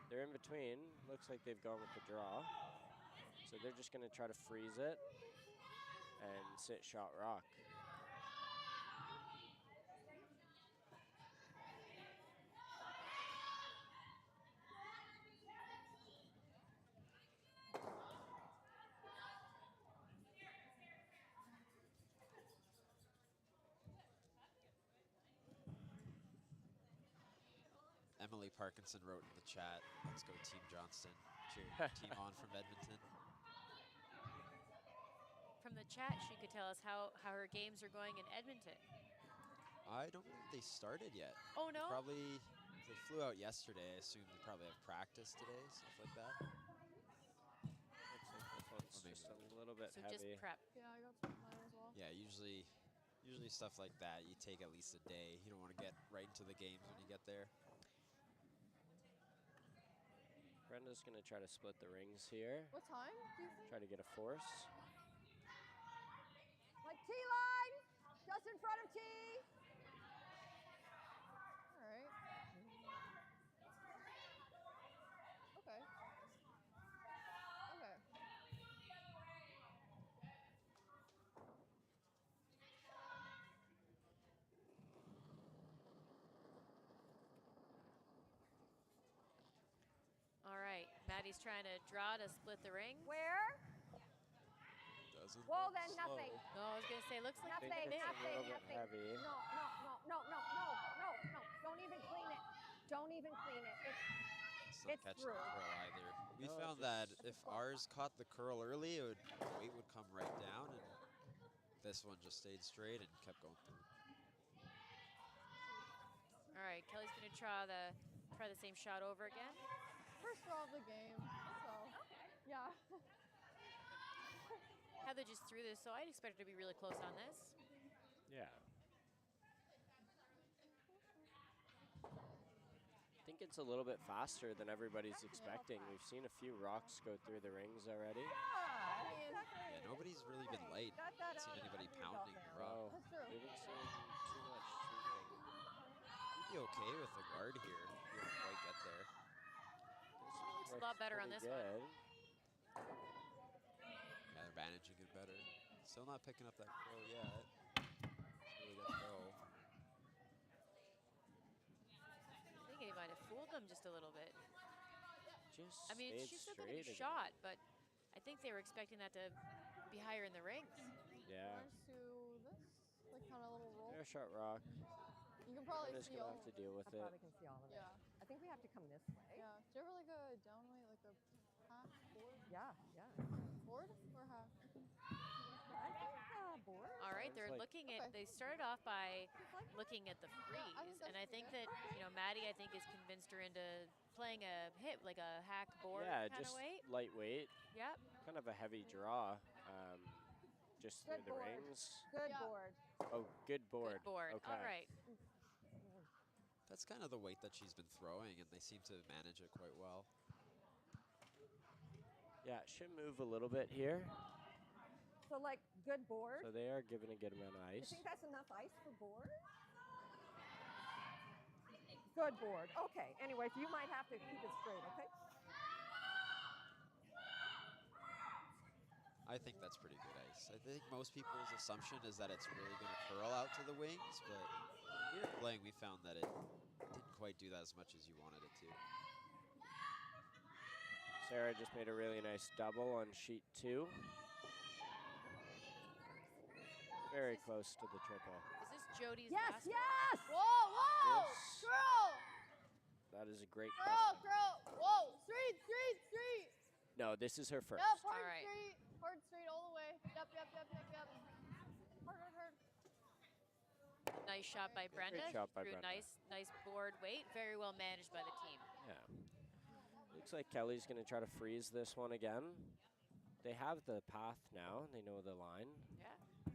They're in between. Looks like they've gone with the draw. So they're just going to try to freeze it and sit shot rock. Emily Parkinson wrote in the chat, "Let's go Team Johnston." Cheer team on from Edmonton. From the chat, she could tell us how her games are going in Edmonton. I don't believe they started yet. Oh, no? Probably, if they flew out yesterday, I assume they probably have practice today, stuff like that. Looks like this one's Or maybe just a not. little bit So heavy. just prep. Yeah, I got some of mine as well. Yeah, usually stuff like that, you take at least a day. You don't want to get right into the games when you get there. Brenda's going to try to split the rings here. What time do you think? Try to get a force. Like T-line, just in front of T. All right. Okay. Okay. All right, Maddie's trying to draw to split the ring. Where? Doesn't Whoa, look then slow. nothing. No, I was gonna say, looks like I think Nothing, it's a nothing, little bit nothing. heavy. No. Don't even clean it. Don't even clean it. It's not It's catching through. the curl either. We No, found just- that if ours caught the curl early, the weight would come right down, and this one just stayed straight and kept going through. All right, Kelly's gonna try the same shot over again. First draw of the game. So, yeah. Heather just threw this, so I'd expect her to be really close on this. Yeah. I think it's a little bit faster than everybody's expecting. We've seen a few rocks go through the rings already. Yeah, mean, exactly. Yeah, nobody's really been Okay, late. got that Haven't seen out anybody under your belt pounding there. the rock. Oh, That's true. we haven't seen too much shooting. You'd be okay with the guard here. You don't quite get there. Looks a lot better on pretty this one. good. Yeah, they're managing it better. Still not picking up that curl yet. It's really got to go. I think he might have fooled them just a little bit. Just I mean, stayed she's still got a straight good again. shot, but I think they were expecting that to be higher in the rings. Yeah. Orange to this, like kind of little roll. Fair shot rock. You can probably Brenda's see going to all have of to it. deal with I it. probably can see all of it. Yeah. I think we have to come this way. Yeah. Do you ever like a down weight, like a half board? Yeah. Board or half? I think board. All right, Sounds they're like- looking at. Okay. They started off by looking at the freeze, I think and I that's think good. that Maddie, I think, has convinced her into playing a hit, like a hack board Yeah, kind of just weight. lightweight. Yep. Kind of a heavy draw. Just through Good the board. rings. Good Yeah. board. Oh, good board. Good board. Okay. All right. That's kind of the weight that she's been throwing, and they seem to manage it quite well. Yeah, it should move a little bit here. So like good board. So they are giving a good amount of You ice. think that's enough ice for board? Good board. Okay. Anyways, you might have to keep it straight. Okay. I think that's pretty good ice. I think most people's assumption is that it's really going to curl out to the wings, but when we were playing, we found that it didn't quite do that as much as you wanted it to. Sarah just made a really nice double on sheet 2. Very close to the triple. Is this Jody's Yes. last? Yes. Whoa! This- Girl! That is a great Girl! question. Whoa! Street! No, this is her first. Yep, hard All right. street. Hard street all the way. Yep. Hard. Nice shot by Brenda. shot by Threw a Brenda. nice board weight. Very well managed by the team. Yeah. Looks like Kelly's going to try to freeze this one again. They have the path now. They know the line. Yeah.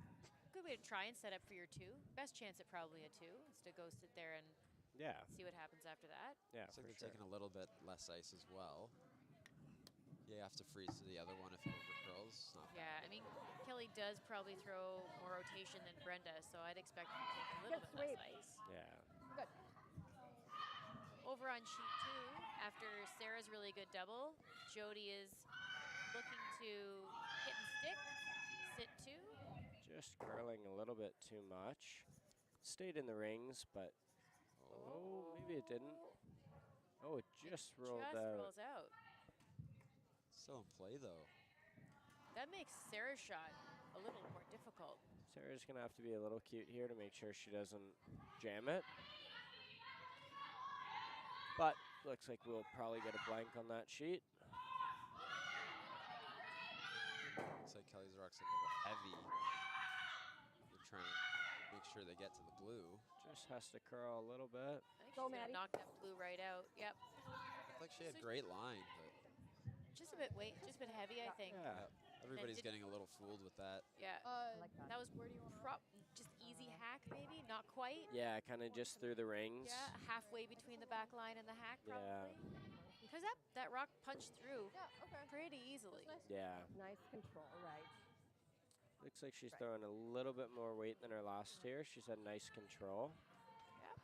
Good way to try and set up for your 2. Best chance at probably a 2 is to go sit there and Yeah. see what happens after that. Yeah, Looks like for they're sure. taking a little bit less ice as well. Yeah, you have to freeze to the other one if it overcurls. It's not Yeah, I mean, Kelly does probably throw more rotation than Brenda, so I'd expect her to take a little Good bit less sweep. ice. Yeah. Good. Over on sheet 2, after Sarah's really good double, Jody is looking to hit and stick, sit 2. Just curling a little bit too much. Stayed in the rings, but oh, maybe it didn't. Oh, it just rolled Just out. rolls out. still in play though. That makes Sarah's shot a little more difficult. Sarah's gonna have to be a little cute here to make sure she doesn't jam it. But looks like we'll probably get a blank on that sheet. Looks like Kelly's rock's a little heavy. They're trying to make sure they get to the blue. Just has to curl a little bit. I think Go, she's gonna Maddie. knock that blue right out. Yep. Looked like she had So- great line, but Just a bit weight, just a bit heavy, I think. Yeah. everybody's did- getting a little fooled with that. Yeah. I like that. That was just easy hack, maybe, not quite. Yeah, kind of just through the rings. Yeah, halfway between the back line and the hack, Yeah. probably. Because that rock punched through Yeah, okay. pretty easily. That's nice. Yeah. Nice control, right? Looks like she's throwing a little bit more weight than her last here. She's had nice control. Yep.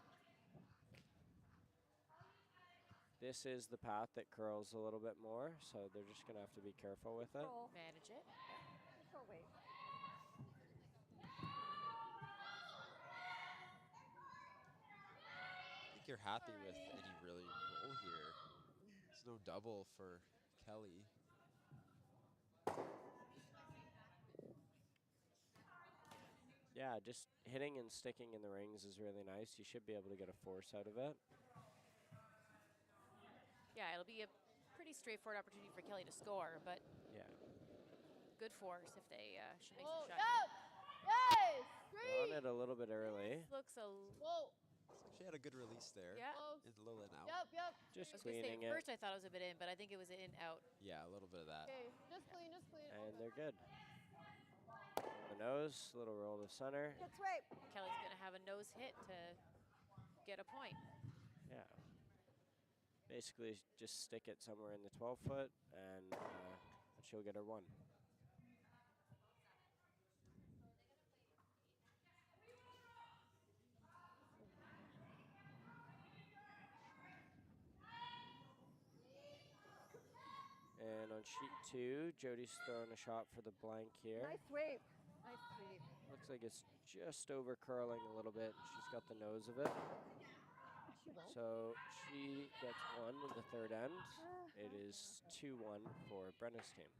This is the path that curls a little bit more, so they're just gonna have to be careful with it. Control. Manage it. Control weight. I think you're happy with any really roll here. There's no double for Kelly. Yeah, just hitting and sticking in the rings is really nice. You should be able to get a force out of it. Yeah, it'll be a pretty straightforward opportunity for Kelly to score, but Yeah. good force if they should make Whoa, some shots. yep. Yes. On Three. it a little bit early. This looks a Whoa. Looks like she had a good release there. yeah. Close. It's a little in out. Yep, yep. Just I was gonna say cleaning at it, first I thought it was a bit in, but I think it was in out. Yeah, a little bit of that. Okay, just clean, just clean. and they're good. On the nose, little roll to center. Good sweep. Kelly's gonna have a nose hit to get a point. Yeah. Basically, just stick it somewhere in the 12 foot, and she'll get her 1. And on sheet 2, Jody's throwing a shot for the blank here. Nice sweep. Nice sweep. Looks like it's just over curling a little bit. She's got the nose of it. She won't. So she gets 1 in the third end. It is 2-1 for Brenna's team.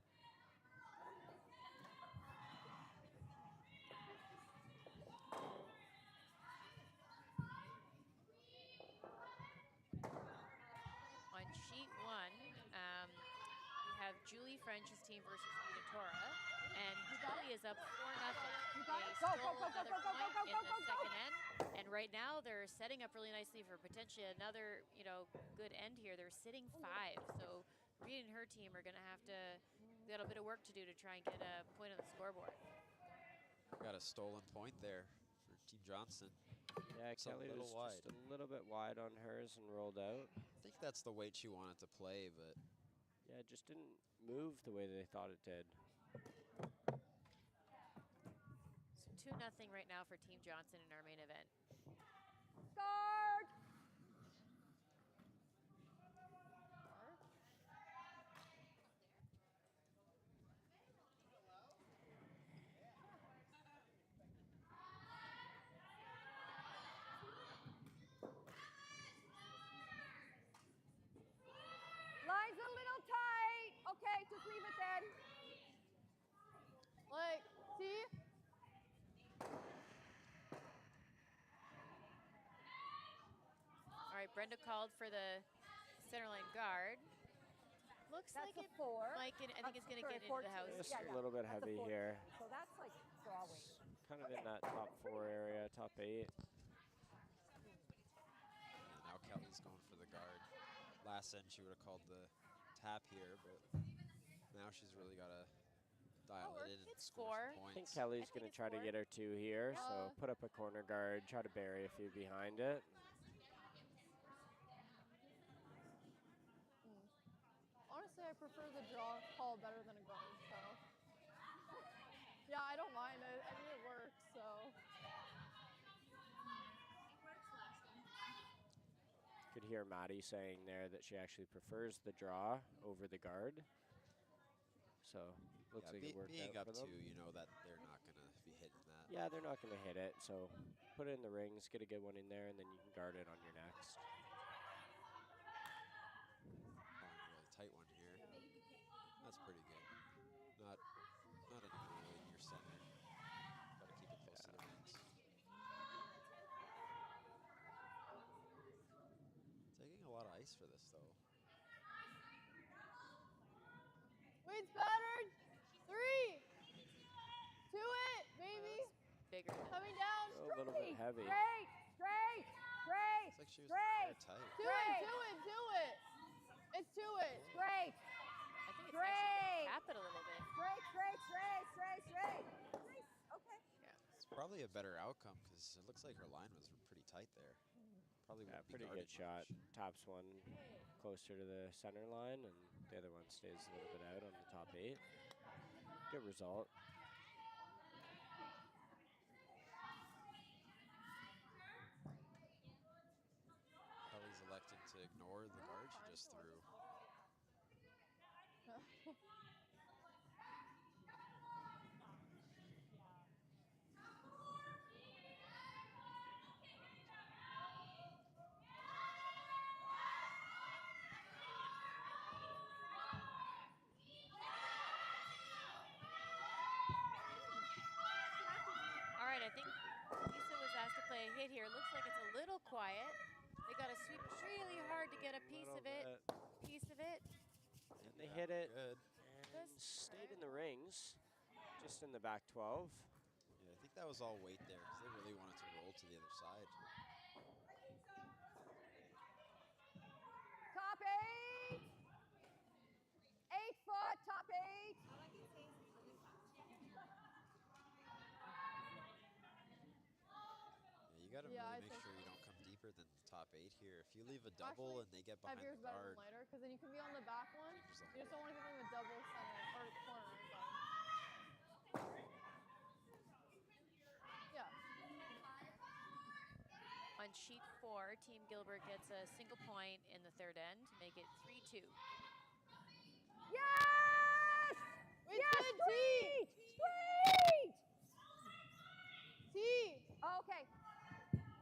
On sheet 1, we have Julie French's team versus Tora, and Julie is up 4-0. You They got it. Go, stole go, go, go, another go, go, point go, in go, the go, go. second end, and right now they're setting up really nicely for potentially another, good end here. They're sitting 5, so Reed and her team are going to have to got a bit of work to do to try and get a point on the scoreboard. Got a stolen point there for Team Johnston. Yeah, It's a Kelly little was wide. just a little bit wide on hers and rolled out. I think that's the weight she wanted to play, but Yeah, it just didn't move the way they thought it did. So 2-0 right now for Team Johnston in our main event. Guard. Line's a little tight. Okay, just leave it then. Like, see? All right, Brenda called for the center line guard. Looks That's like a it 4. might get, I think it's going to Sorry, get into the 14. house. Just Yeah, a little bit That's a heavy 14. here. So that's like drawing. Kind of in that top 4 area, top 8. yeah, now Kelly's going for the guard. Last end she would have called the tap here, but now she's really got to dial Oh, it in and it's score 4. some I think points. Kelly's think going to it's try to 4. get her 2 here, Yeah. so put up a corner guard, try to bury a few behind it. Honestly, I prefer prefer the draw call better than a guard, so. Yeah, I don't mind it. I mean, it works, so. Could hear Maddie saying there that she actually prefers the draw over the guard. So looks like it worked being out up for them. two, you know that they're not going to be hitting that. Yeah, they're not going to hit it. So put it in the rings, get a good one in there, and then you can guard it on your next. Oh, really tight one here. That's pretty good. Not really near center. Got to keep it close to the rings. Taking a lot of ice for this, though. Weights battered. 3. To it, baby. Bigger than Coming down. A little bit heavy. Straight, straight, straight, It's like she was straight, very tight. Do it, do it, do it. It's to it. straight, I think it's Straight. actually tap it a little bit. straight, straight, straight, straight, straight. Nice. Okay. It's probably a better outcome because it looks like her line was pretty tight there. Probably Yeah, won't be pretty guarded good shot. much. Tops one closer to the center line, and the other one stays a little bit out on the top 8. Good result. Kelly's electing to ignore the guard she just threw. All right, I think Lisa was asked to play a hit here. Looks like it's a little quiet. They got to sweep really hard to get a piece of it. And they hit it Good. and stayed in the rings, just in the back 12. Yeah, I think that was all weight there because they really wanted to roll to the other side. Top 8. 8 foot, top 8. Yeah, you got to Yeah, really I make think sure so. you don't come deeper than the top 8 here. If you leave a double Actually, and they get behind heavier the is better guard, than lighter, because then you can be on the back one. changes the You just don't want to give them a double center or corner. Sorry. Yeah. On sheet 4, Team Gilbert gets a single point in the third end to make it 3-2. Yes! Wait, Yes, good, T. straight! Straight! T. Okay.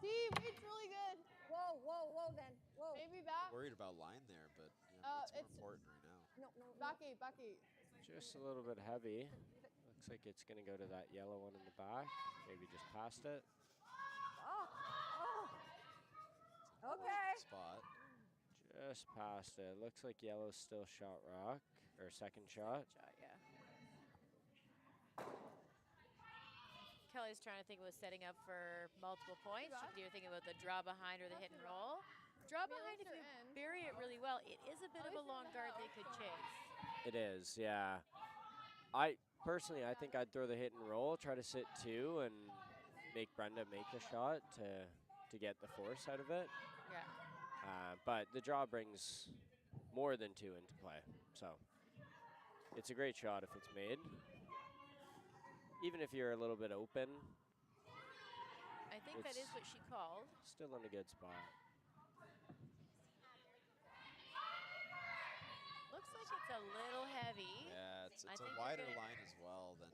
T. Weight's really good. Whoa, whoa, whoa then. Whoa. Maybe back. worried about line there, but yeah, it's more it's- important right now. No, no, no. Back 8, back 8. Just a little bit heavy. Looks like it's going to go to that yellow one in the back. Maybe just past it. Oh, oh. Okay. Spot. Just past it. Looks like yellow's still shot rock, or second shot. Shot, yeah. Kelly's trying to think it was setting up for multiple points. bad. You're thinking about the draw behind or the hit and roll. Draw I mean, behind, if at least you they're in. bury it really well, it is a bit At of a least they're long in the guard they house, could so. chase. It is, yeah. I personally, I think I'd throw the hit and roll, try to sit 2, and make Brenda make the shot to get the force out of it. Yeah. But the draw brings more than 2 into play, so it's a great shot if it's made. Even if you're a little bit open, I think that is what she called. still in a good spot. Looks like it's a little heavy. Yeah, it's I a think they're wider gonna- line as well than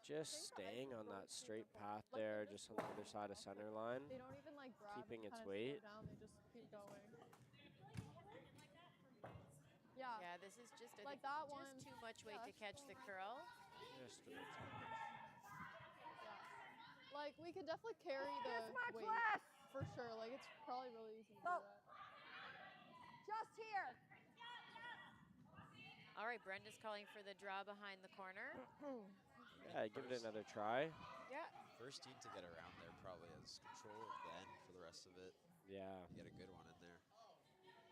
Just staying on that straight path there, just on the other side of center line. They don't even like grab Keeping and its kinda weight. slow down. They just keep going. Yeah. Yeah, this is just Like that one. just too much weight Yeah, to that's catch the curl. Just a bit too much. Yeah. Like we could definitely carry This the much weight less. for sure. Like it's probably really easy to do Go. that. Just here. All right, Brenda's calling for the draw behind the corner. Yeah, give it another try. Yeah. first team to get around there probably has control of the end for the rest of it. Yeah. You get a good one in there.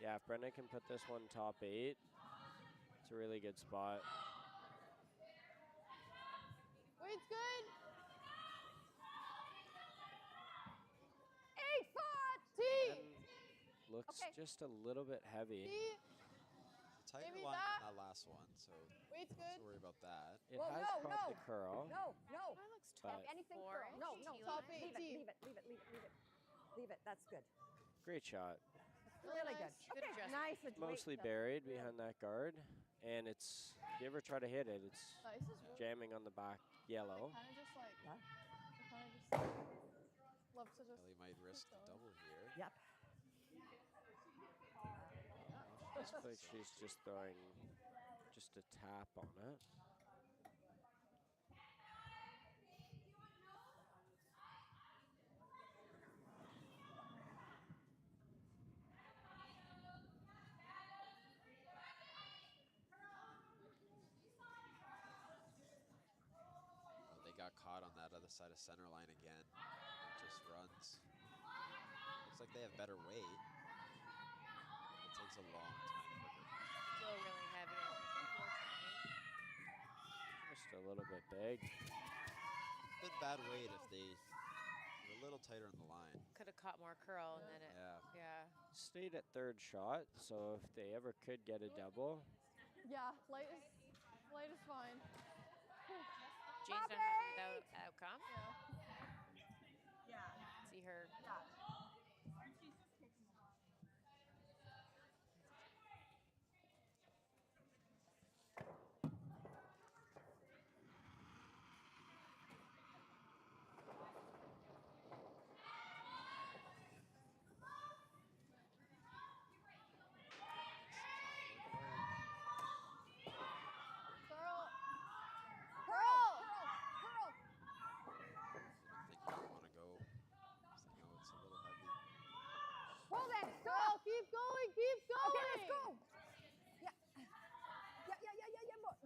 Yeah, if Brenda can put this one top 8, it's a really good spot. Weight's good. 8 foot. T. And looks Okay. just a little bit heavy. T. The tighter Maybe line that. than that last last one, so Weight's don't good. worry about that. It Whoa, has no, caught no. the curl. No, no. That looks But- Anything Four curl. No, inch no. T Top line. Leave it, 18. leave it, leave it, leave it, leave it. Leave it. That's good. Great shot. Really good. nice. Good Okay, adjustment. nice. Weight Mostly stuff. buried behind that guard. And it's, if you ever try to hit it, it's Ice is really jamming on the back yellow. kind of just like, Yeah. I kind of just love to just. Kelly might risk the going. double here. Yep. Looks like she's just throwing just a tap on it. Oh, they got caught on that other side of center line again. It just runs. Looks like they have better weight. It takes a long time for her. Still really heavy, I think, unfortunately. Just a little bit big. Been bad weight if they were a little tighter on the line. Could have caught more curl, and then it, Yeah. yeah. Stayed at third shot, so if they ever could get a double, Yeah, light is fine. Jane's not happy with that outcome. Yeah. Yeah. See her. Yeah. And she's just taking a while. Curl. Curl. I think they want to go. I know it's a little heavy. Hold it. Curl. Stop. Keep going. Keep going. Okay, let's go. Yeah. Yeah.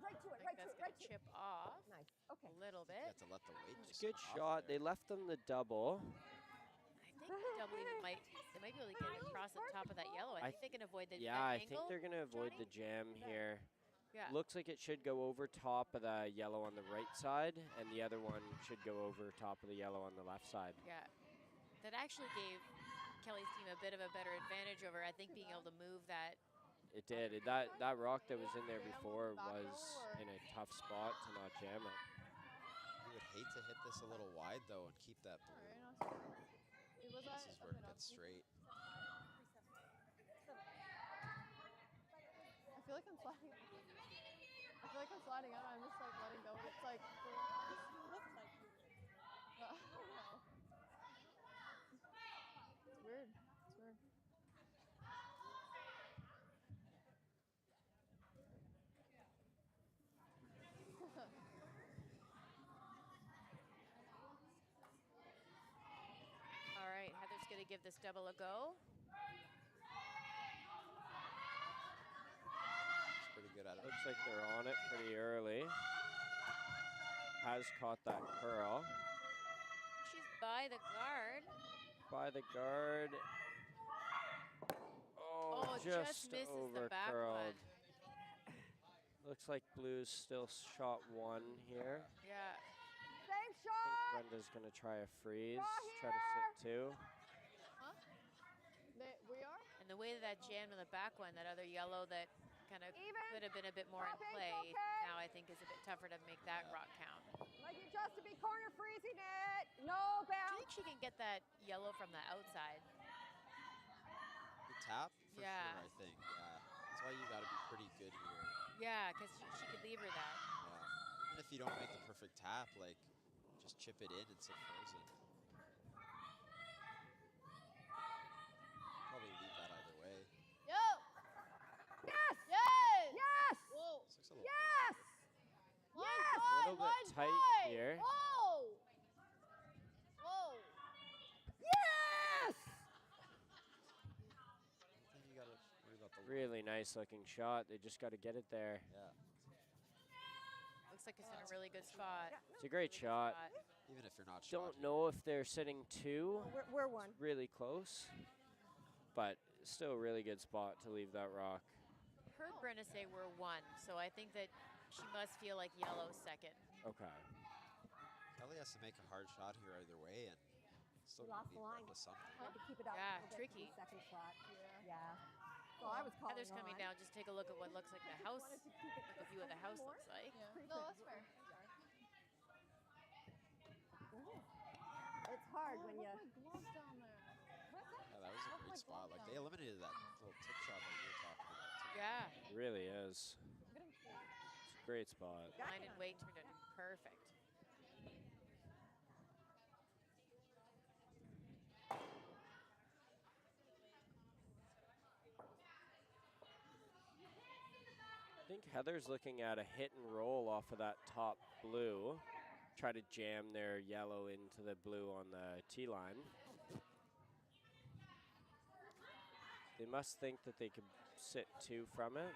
Right to it. I Right think to that's it. Right to going to it. chip off Nice. Okay. a little You bit. have to let the weight it's just a good come off shot. there. They left them the double. I think the double even might, they might be able to get it across the top of that yellow. I think they can avoid the Yeah, that I think angle. they're going to avoid the jam here. Yeah. Looks like it should go over top of the yellow on the right side, and the other one should go over top of the yellow on the left side. Yeah. That actually gave Kelly's team a bit of a better advantage over, I think, being able to move that. It did. That rock that was in there Jam on the before back was row, or- in a tough spot to not jam it. You would hate to hit this a little wide though and keep that blue. Alright, nice. It was This is where it gets straight. I feel like I'm sliding. I feel like I'm sliding out. I'm just like letting go. It's like. You look like you would. I don't know. It's weird. It's weird. All right, Heather's going to give this double a go. It's pretty good at it. Looks like they're on it pretty early. Has caught that curl. She's by the guard. By the guard. Oh, Oh, just misses over the back curled. one. Looks like Blue's still shot one here. Yeah. Same I think shot. Brenda's gonna try a freeze, Draw try to sit two. Huh? We are? And the way that that jammed on the back one, that other yellow that kind of Even. could have been a bit more in Stopping, play, okay. now I think is a bit tougher to make that rock count. Like you just to be corner freezing it. No Do you bounce. think she can get that yellow from the outside? The tap for Yeah. sure, I think. Yeah. That's why you got to be pretty good here. Yeah, because she could lever that. Yeah. Even if you don't make the perfect tap, like just chip it in and sit frozen. Probably leave that either way. Yo! Yes. Yes! Yes. Whoa! This looks a little Yes. Line Yes! side, Little bit line tight side. here. Whoa! Whoa! Yes. I think you got to worry about the Really nice looking shot. They just got to get it there. Yeah. Looks like it's in a really good spot. Yeah, It's a great shot. Even if you're not Don't shot know if they're sitting two. We're one. Really close, but still a really good spot to leave that rock. Heard Brenna say we're one, so I think that she must feel like yellow second. Okay. here. Kelly has to make a hard shot here either way, and still We lost need the line. Brenda something. Had to keep it up. Yeah, a little bit for tricky. the second shot. Yeah. Yeah. So Oh, I was calling Heather's coming on. down. Just take a look at what looks like the house, Wanted to keep it what the view of the just house more. looks like. Yeah. Pretty No, good. that's fair. Sorry. It's hard when look you. my gloves down there. Yeah, that was a great spot. Like they eliminated that little tip shot that you were talking about too. Yeah. It really is. I'm getting cold. It's a great spot. Line and weight turned out to be perfect. I think Heather's looking at a hit and roll off of that top blue. Try to jam their yellow into the blue on the tee line. They must think that they could sit 2 from it.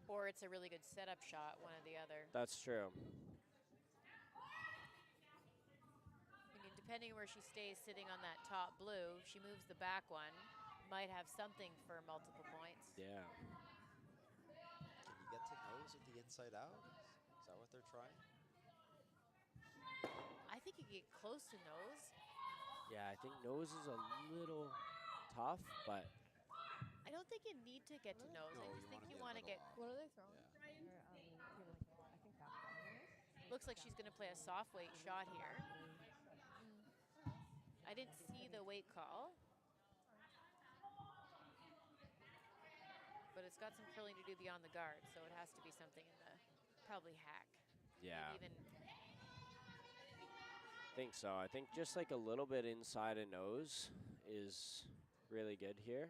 Or it's a really good setup shot, one or the other. That's true. I mean, depending where she stays sitting on that top blue, she moves the back one, might have something for multiple points. Yeah. Can you get to nose with the inside out? Is that what they're trying? I think you get close to nose. Yeah, I think nose is a little tough, but I don't think you need to get to nose. No, I you just think wanna you be a want to little get. off. What are they throwing? Yeah. I think that's what Looks like she's going to play a soft weight shot here. I didn't see the weight call. But it's got some curling to do beyond the guard, so it has to be something in the probably hack. yeah, Maybe even I think so. I think just like a little bit inside a nose is really good here.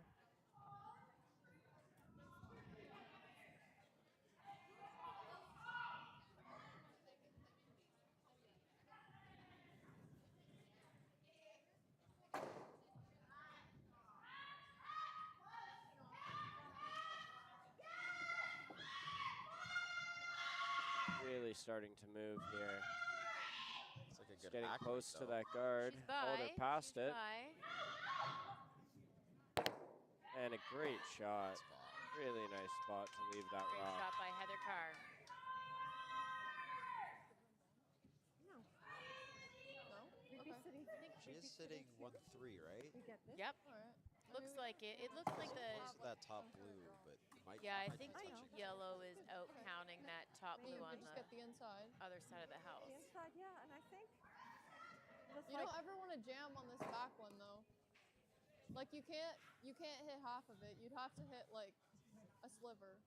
Really starting to move here. It's like a It's good getting hack close weight, to though. that guard. she's by. Oh, they're past she's it. by. And a great shot. Spot. Really nice spot to leave that Great rock. shot by Heather Carr. No? We'd Okay. be sitting. She is sitting 1-3, right? We get this. Yep. All right. Looks like it. It looks like the. Close to that top blue, but it might. Yeah, I might think be the touching. yellow is out counting that top Maybe blue you on could just the get the inside. other side of the house. The inside, yeah, and I think. Just You like, don't ever want to jam on this back one though. Like you can't hit half of it. You'd have to hit like a sliver.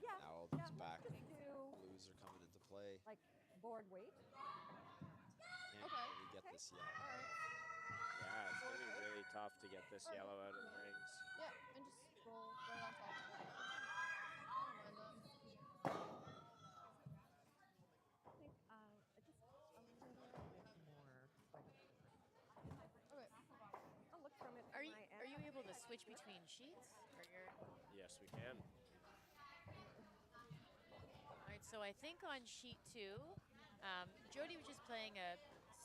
yeah, Now all yeah, these back let's just do blues are coming into play. like board weight. Can't Okay. really get this yet. All right. Yeah, it's going to be really tough to get this yellow out of the rings. Yeah, and just roll right on top of it. I don't mind that. I think just a little bit more. Okay. I'll look from it. Are from you my are you end. able to switch between sheets? Or you're, Yes, we can. all right, so I think on sheet 2, Jody was just playing a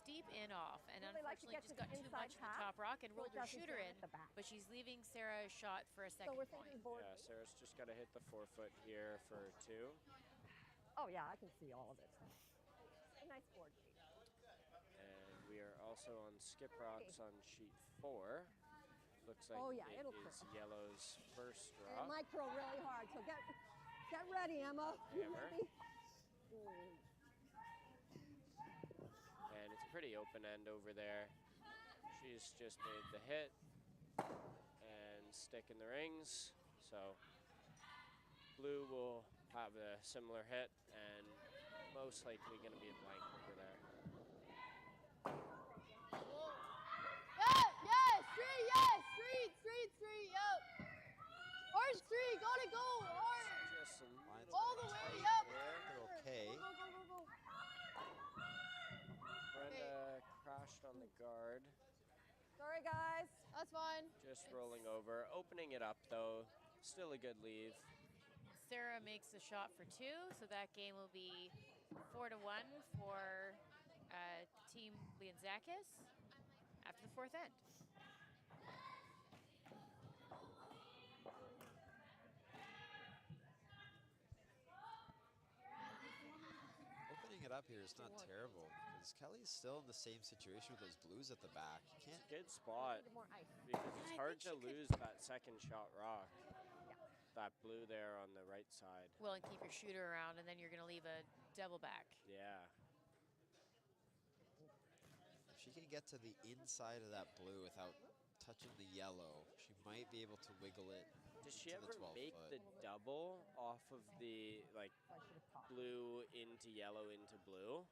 steep in off, and Really like to unfortunately get just to got the too inside much of the half top rock and so rolled it her doesn't shooter jam in, at the back. but she's leaving Sarah a shot for a So second we're point. thinking board Yeah, weight. Sarah's just got to hit the 4-foot here for 2. Oh yeah, I can see all of it. A nice board weight. And we are also on skip rocks on sheet 4. Looks like Oh, yeah, it it'll is curl. yellow's first And it rock. might curl really hard, so get ready, Emma. You Hammer. ready? And it's pretty open end over there. She's just made the hit and stick in the rings. So blue will have a similar hit and most likely going to be a blank over there. Yes, street, yes, street, yep. Orange street, gotta go, orange. Just a Lions All are the way tight up. there. They're okay. Go. Brenda crashed on the guard. Sorry, guys. That's fine. Just rolling over. Opening it up, though. Still a good leave. Sarah makes the shot for 2, so that game will be 4-1 for Team Liantzakis after the 4th end. Opening it setup here is not terrible because Kelly's still in the same situation with those blues at the back. You can't. Good spot Need more ice. because I it's think hard she to could- lose that second shot rock. That blue there on the right side. Well, and keep your shooter around, and then you're going to leave a double back. Yeah. If she can get to the inside of that blue without touching the yellow, she might be able to wiggle it. Does she to the ever 12 make foot. the double off of the like I should have talked. blue into yellow into blue?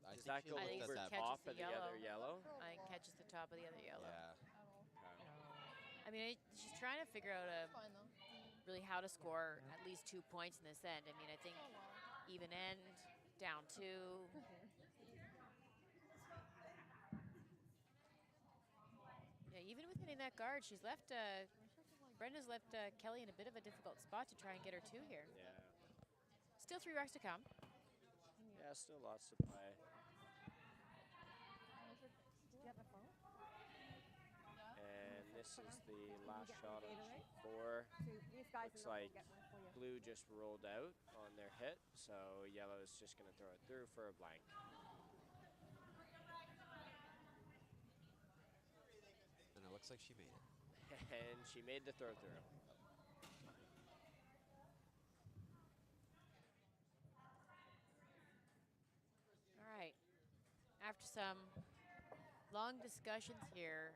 I Does think that she go I looked think at over that. catches top the of the other yellow? I think catches the top of the other yellow. Yeah. At all. I mean, she's trying to figure out It's fine though. really how to score Yeah. at least 2 points in this end. I mean, I think Oh, well. even end, down 2. Yeah, even with hitting that guard, she's left. Brenda's left Kelly in a bit of a difficult spot to try and get her 2 here. Yeah. Still 3 rocks to come. Yeah, still lots to play. Do you have a phone? And this is the last get shot me on Gatorade? sheet 4. So these guys Looks are not like gonna get one for you. Blue just rolled out on their hit, so yellow is just going to throw it through for a blank. And it looks like she made it. And she made the throw through. All right. After some long discussions here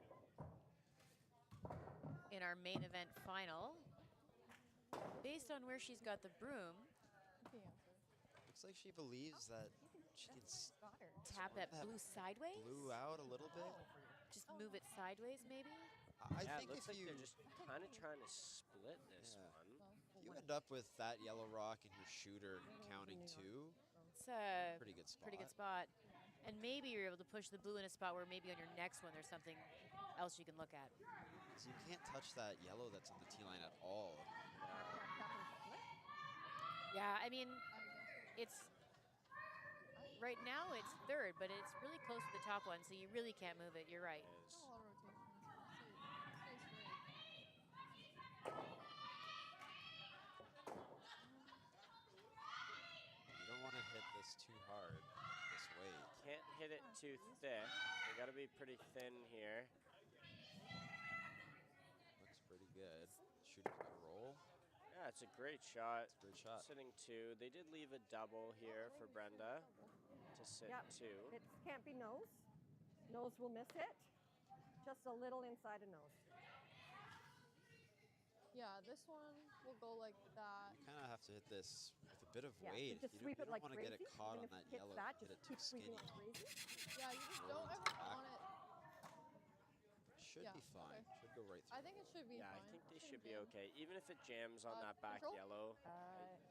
in our main event final, based on where she's got the broom, You can answer. Looks like she believes that she can Got her. tap that that blue sideways, blue out a little bit. just move it sideways maybe. I Yeah, think it looks if like you they're just kind of trying to split this Yeah. one. if you end up with that yellow rock and your shooter counting 2, It's a pretty good spot. pretty good spot. And maybe you're able to push the blue in a spot where maybe on your next one there's something else you can look at. So you can't touch that yellow that's on the tee line at all. Yeah, I mean, I guess. it's right now it's third, but it's really close to the top one, so you really can't move it. You're right. Is Not a lot of rotation. Stay straight. You don't want to hit this too hard this way. can't hit it too thick. They got to be pretty thin here. Looks pretty good. Shooter's got a roll. Yeah, it's a great shot. It's a great shot. Sitting 2. They did leave a double here for Brenda to sit Yep. 2. It can't be nose. Nose will miss it. Just a little inside a nose. Yeah, this one will go like that. You kind of have to hit this with a bit of Yeah, weight. you just You sweep don't it like want to get crazy. it caught Even on if that it hits yellow. that, Hit just it too keep sweeping skinny. like crazy. Yeah, you just Roll don't it ever back. want it. Should Yeah, be fine. okay. Should go right I through. think it should be Yeah, fine. I think they Shouldn't should be jam. okay. Even if it jams on that back control? yellow,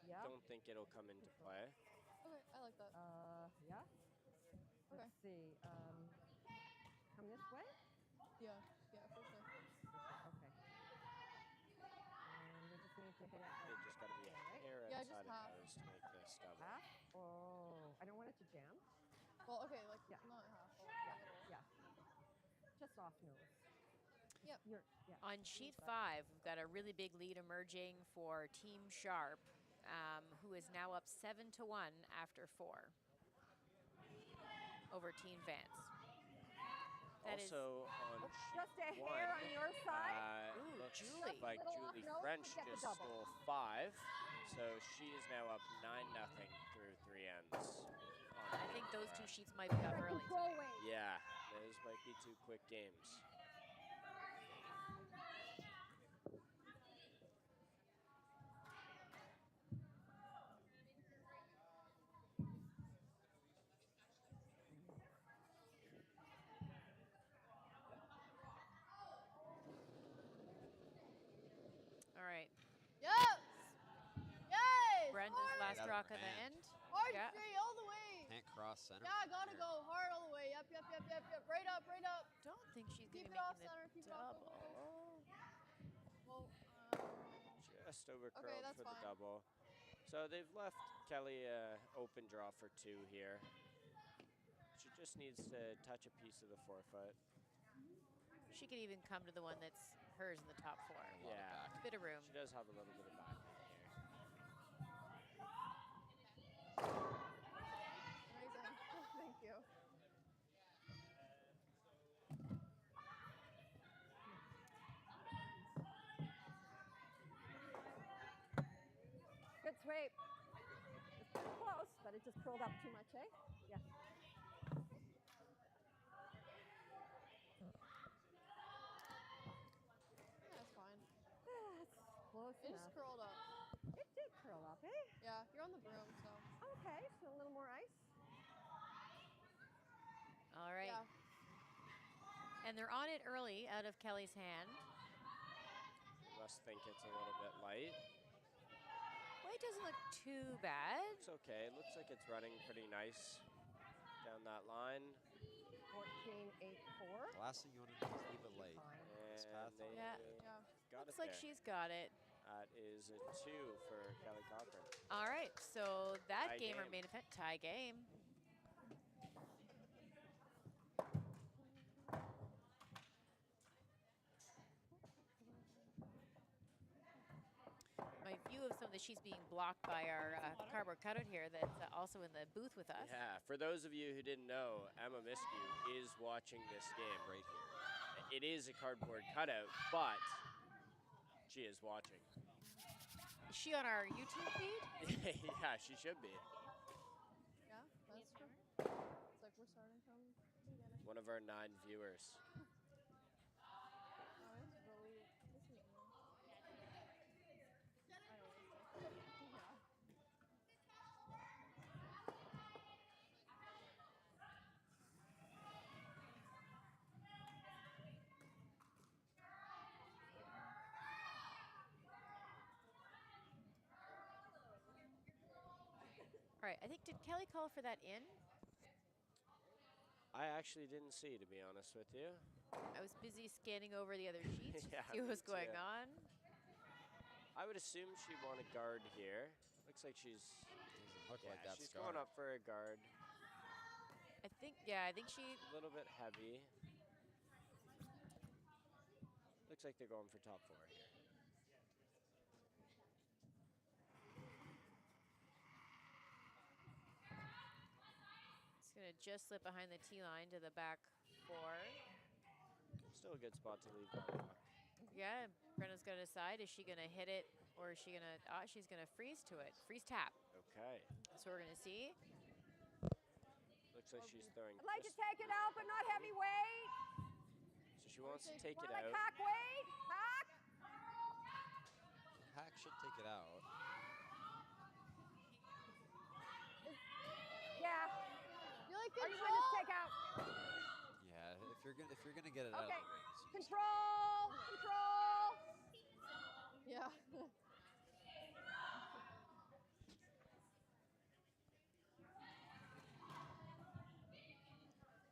Yeah. don't think it'll come into play. Okay, I like that. Yeah. Okay. Let's see. Come this way. Yeah, for sure. Okay. And we just need to hit it. They just got to be a hair Yeah, outside just of half. those to make this double. Half. Oh, I don't want it to jam. Well, okay, like Yeah. not half. But a little. Yeah. Just off nose. Yep. Yeah. On sheet 5, we've got a really big lead emerging for Team Sharp, who is now up 7-1 after 4 over Team Vance. That is Also on Just a sheet hair 1, on your side. Ooh, looks Julie. like Little off Julie nose to French get the just double. stole 5, so she is now up 9-0 through 3 ends. I think those 2 sheets might be up early Control today. weight. Yeah, those might be 2 quick games. All right. Yes! Yes! Brenda's Hard! last Get out of rock the of the man. end. Hard Yeah. straight all the way. Can't cross center. Yeah, gotta here. go hard all the way. Yep. Right up. Don't think she's going Keep to it off be making center. the Keep it off. Go, double. go, go. Well, Just over curled that's for the fine. double. So they've left Kelly open draw for 2 here. She just needs to touch a piece of the forefoot. She could even come to the one that's hers in the top 4. A lot of Yeah. back. Bit of room. She does have a little bit of backhand here. nice sweep. It's pretty close, but it just curled up too much, eh? Yeah. Yeah, it's fine. That's close It just enough. curled up. It did curl up, eh? Yeah, you're on the broom, so. Okay, so a little more ice. All right. Yeah. And they're on it early out of Kelly's hand. Must think it's a little bit light. Weight doesn't look too bad. It's okay. It looks like it's running pretty nice down that line. 14.84. The last thing you want to do is leave it late. Fine. This And path. they Yeah. Yeah. got Looks it like there. she's got it. That is a 2 for Kelly Cochrane. All right, so that Tie game or game. main event, tie game. My view of some of the sheets being blocked by our cardboard cutout here that's also in the booth with us. Yeah, for those of you who didn't know, Emma Miskew is watching this game. Right here. It is a cardboard cutout, but she is watching. Is she on our YouTube feed? Yeah, she should be. Yeah, that's true. It's like we're starting from the beginning. One of our 9 viewers. Oh, it's really, this is new. I always do. Yeah. All right, I think, did Kelly call for that in? I actually didn't see, to be honest with you. I was busy scanning over the other sheets to Yeah, see what was me going too. on. I would assume she'd want a guard here. Looks like she's, Doesn't look like that she's scar. going up for a guard. I think, yeah, I think she, A little bit heavy. Looks like they're going for top 4 here. it's going to just slip behind the tee line to the back 4. Still a good spot to leave that rock. Yeah, Brenna's going to decide, is she going to hit it or is she going to, she's going to freeze to it. Freeze tap. Okay. That's what we're going to see. Looks like she's throwing. I'd like to just- take it out, but not heavy weight. So she wants to take it Want like out. hack weight? Hack? Hack should take it out. Yeah. You like Are you control? going to take out? Yeah, if you're gonna get it out of Okay. the rings, you just- Control. Control. Yeah.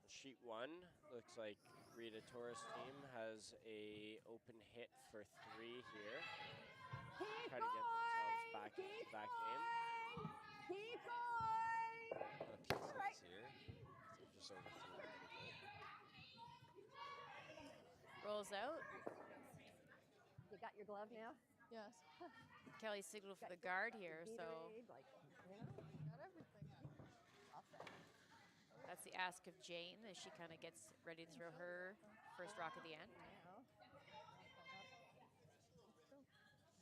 Sheet 1 looks like Rita Tora's team has a open hit for 3 here. Keep Try to get themselves back Keep into that game. Keep going. got a piece of Right. this here. So just overthrew it a little bit. Rolls out. You got your glove now? Yes. Kelly signaled for Got the guard your here, so Gatorade, like, you know, Got everything. I'll say. that's the ask of Jane as she kind of gets ready to throw her first rock at the end. Now.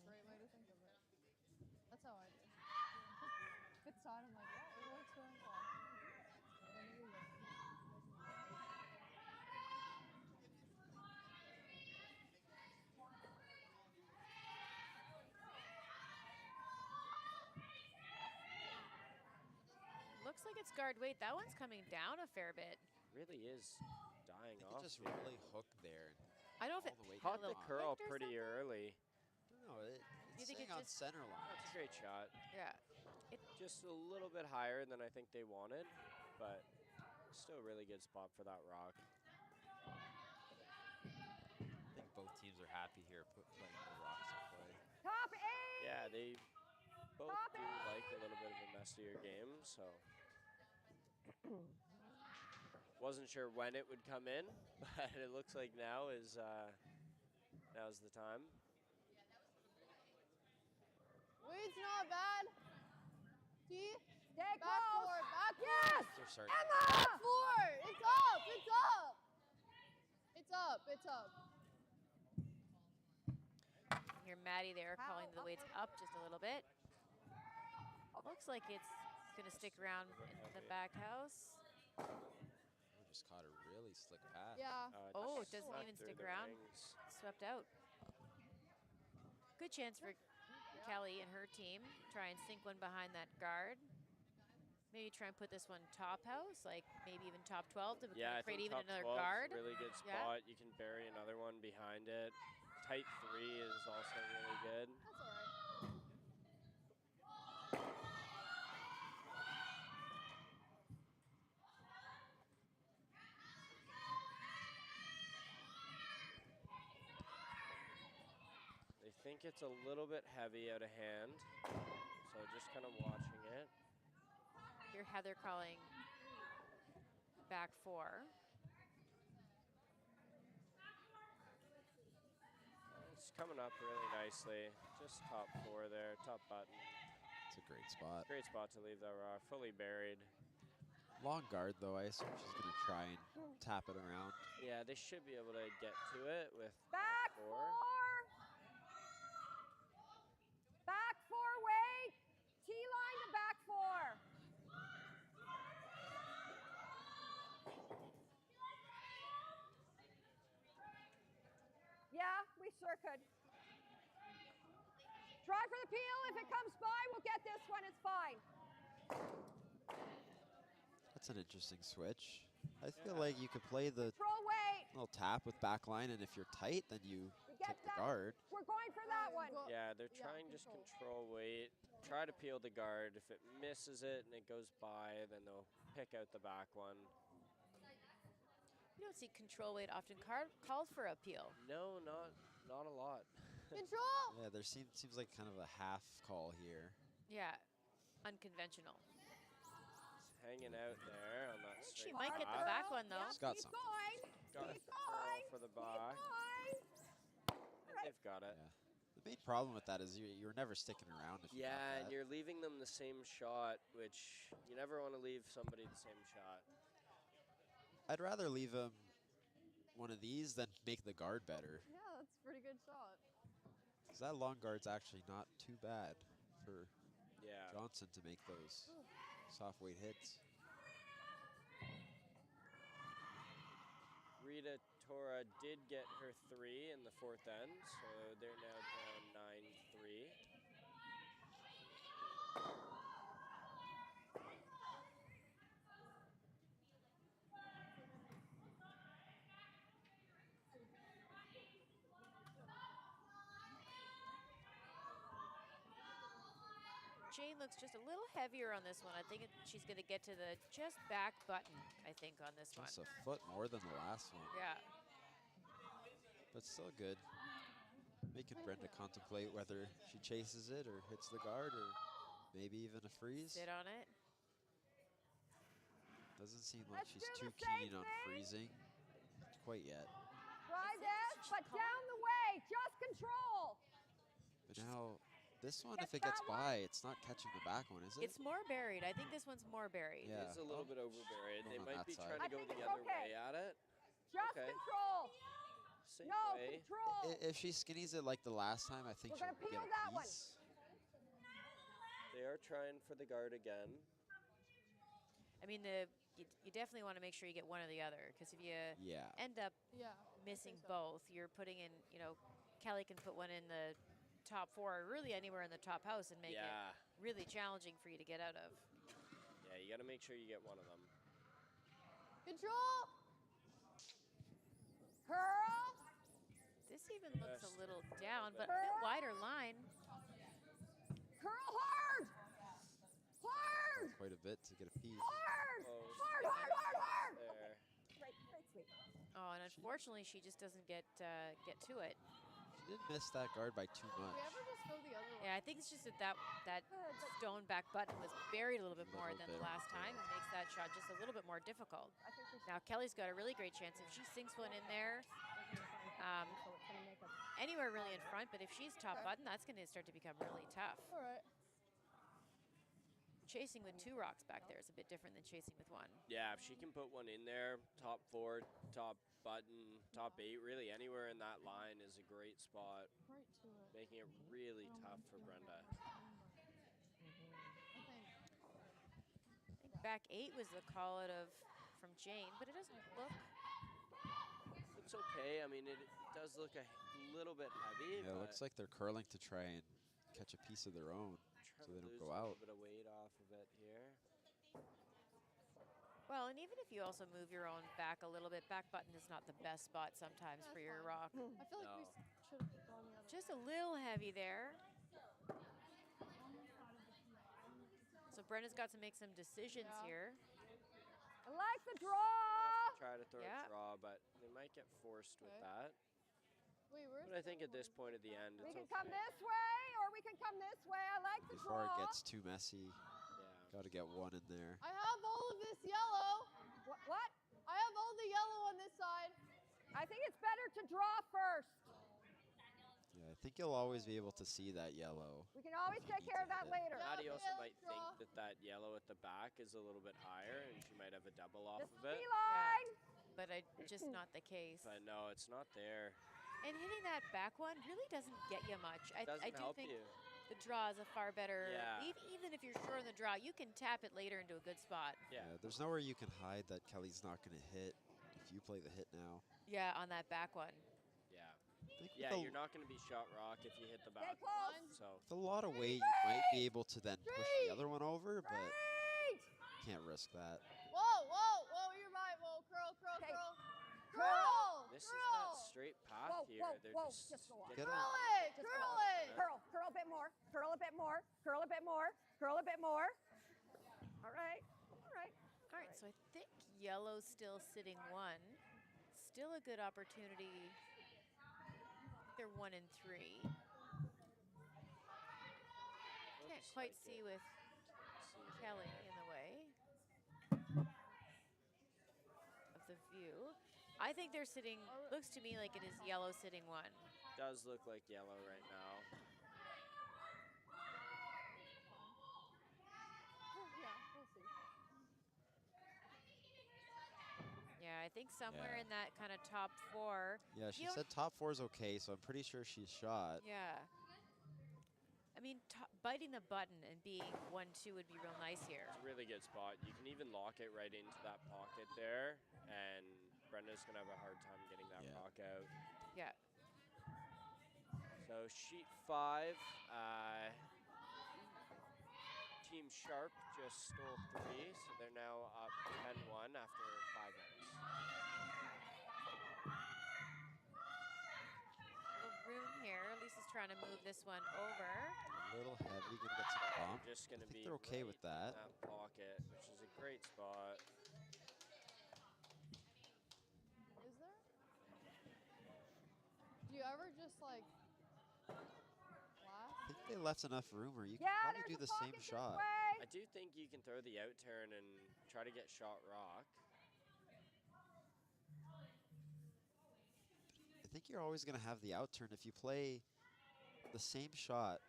Great way to think of it. That's how I do. If it's hot, I'm like, yeah, it works really well. And then you go. Looks like it's guard weight. That one's coming down a fair bit. Really is dying I think off. it just here. really hooked there. I don't know if All it the way Caught a the little curl clipped or pretty something? early. No, you it's think it staying on just- center line. That's a great shot. Yeah. Just a little bit higher than I think they wanted, but still a really good spot for that rock. I think both teams are happy here, letting the rocks in play. Top 8. Yeah, they both Stop do it! like a little bit of a messier game, so. Wasn't sure when it would come in, but it looks like now's the time. Weight's not bad. T. Stay Back close. 4. Back 4. Yes. They're starting. Emma. Back 4. It's up. It's up. It's up. It's up. Hear Maddie there calling the weights up just a little bit. looks like it's going to stick around a bit in the heavy. back house. Oh, just caught a really slick pass. Yeah. Oh, it just doesn't snuck even through stick the around. rings. Swept out. Good chance for Kelly and her team. Try and sink one behind that guard. Maybe try and put this one top house, like maybe even top 12 to Yeah, I create think even top another 12 's guard. a really good Yeah. spot. You can bury another one behind it. Tight 3 is also really good. That's all right. They think it's a little bit heavy out of hand, so just kind of watching it. Here Heather calling back 4. It's coming up really nicely. Just top 4 there, top button. It's a great spot. Great spot to leave that rock, fully buried. Long guard, though. I assume she's going to try and tap it around. Yeah, they should be able to get to it with Back 4. 4. Back 4, wait. T-line to back 4. Yeah, we sure could. Try for the peel. If it comes by, we'll get this one. It's fine. That's an interesting switch. I feel like you could play the Control weight. little tap with back line, and if you're tight, then you We get take the that. guard. We're going for that one. Go- Yeah, they're Yeah, trying just control. control weight. Try to peel the guard. If it misses it and it goes by, then they'll pick out the back one. You don't see control weight often called for appeal. No, not a lot. Control. Yeah, there seems like kind of a half call here. Yeah, unconventional. Just hanging out there on that She straight might get the path. back one though. It's got Keep something. going. Got a Keep curl going. for the Keep back. going. They've got it. Yeah. The main problem with that is you're never sticking around if you got Yeah, and that. you're leaving them the same shot, which you never want to leave somebody the same shot. I'd rather leave him one of these than make the guard better. Yeah, that's a pretty good shot. Because that long guard's actually not too bad for Yeah. Johnston to make those soft weight hits. Rita Tora did get her 3 in the 4th end, so they're now down 9-3. Jane looks just a little heavier on this one. I think she's going to get to the just back button, I think, on this one. Just a foot more than the last one, Yeah. but still good. Making Brenda contemplate whether she chases it or hits the guard or maybe even a freeze. Sit on it. Doesn't seem like Let's she's do too the same keen on thing. freezing quite yet. Try It's this, she's but calm. down the way. Just control. But now, this one, Get if it gets that one. by, it's not catching the back one, is it? It's more buried. I think this one's more buried. Yeah. It's a little bit overburied. They on might that be side. trying I to go think the it's other okay. way at it. Just Okay. control. Same No, way. control. If she skinnies it like the last time, I think We're she'll gonna get peel a that one. piece. They are trying for the guard again. I mean, you definitely want to make sure you get one or the other, because if you Yeah. end up Yeah. missing so. both, you're putting in, Kelly can put one in the top 4 or really anywhere in the top house and make Yeah. it really challenging for you to get out of. Yeah, you got to make sure you get one of them. Control. Curl. This even looks Yes. a little down, but a Curl. bit wider line. Curl hard. Hard. Quite a bit to get a piece. Hard. Close. Hard, hard, hard, hard. There. Great, great sweep. Oh, and unfortunately, she just doesn't get to it. She didn't miss that guard by too Do much. we ever just go the other way? Yeah, I think it's just that Good, but stone back button was buried a little bit more Little than the bit, last time. yeah. It makes that shot just a little bit more difficult. I think we should Now, Kelly's got a really great chance. If she sinks one in there, so it's gonna make us. anywhere really in front, but if she's top button, that's going to start to become really tough. All right. Chasing with 2 rocks back there is a bit different than chasing with 1. Yeah, if she can put one in there, top 4, top button, top 8, really anywhere in that line is a great spot, Right to it. making it really tough for Brenda. I think. back 8 was the call out of from Jane, but it doesn't look. It's okay. I mean, it does look a little bit heavy. Yeah, it but looks like they're curling to try and catch a piece of their own trying so they to don't lose go a little out. bit of weight off of it here. Well, and even if you also move your own back a little bit, back button is not the best spot sometimes for That's your fine. rock. I feel like No. we should have gone the other Just way. a little heavy there. So Brenda's got to make some decisions Yeah. here. I like the Have draw. to try to throw Yeah. a draw, but they might get forced with Okay. that. Wait, where's But I think the at this one? point at the end, We it's can okay. come this way, or we can come this way. I like the Before draw. it gets too messy, Yeah. got to get one in there. I have all of this yellow. What? I have all the yellow on this side. I think it's better to draw first. Yeah, I think you'll always be able to see that yellow. We can always if you take need care to of that hit. later. Yeah. Maddie also yeah, might draw. think that that yellow at the back is a little bit higher, and she might have a double off This of it. line. But just not the case. But no, it's not there. And hitting that back one really doesn't get you much. I Doesn't do help think you. the draw is a far better. Yeah. Even if you're sure on the draw, you can tap it later into a good spot. Yeah. There's nowhere you can hide that Kelly's not going to hit if you play the hit now. Yeah, on that back one. Yeah. I think with Yeah, a- you're not going to be shot rock if you hit the Stay back. close. So With a lot of weight, you might be able to then push the other one over, but Great. can't risk that. Whoa, whoa, whoa, you're right. Whoa, curl, curl, Okay. curl. Curl. Curl! this is curl! that straight path Whoa, here. whoa, They're whoa, just just go up. getting- Get Curl it! Just Curl go. it! Curl a bit more. Curl a bit more. Curl a bit more. Curl a bit more. All right. All right. All right, so I think yellow's still sitting 1. Still a good opportunity. They're 1 and 3. Can't Looks quite like see it. with See Kelly there. in the way of the view. I think they're sitting, looks to me like it is yellow sitting 1. Does look like yellow right now. Yeah, we'll see. Yeah, I think somewhere Yeah. in that kind of top 4. Yeah, she You know- said top 4 is okay, so I'm pretty sure she's shot. Yeah. I mean, biting the button and being 1-2 would be real nice here. It's a really good spot. You can even lock it right into that pocket there, and Brenda's going to have a hard time getting that Yeah. rock out. Yeah. So sheet 5, Team Sharp just stole 3, so they're now up 10-1 after 5 ends. Little room here. Lisa's trying to move this one over. A little heavy, gonna get some bump. Just going to think be they're okay with right in that. that pocket, which is a great spot. Is there? Do you ever just like laugh? I think they left enough room where you can Yeah, probably there's do a the pocket same this shot. way. I do think you can throw the out turn and try to get shot rock. I think you're always going to have the out turn if you play the same shot.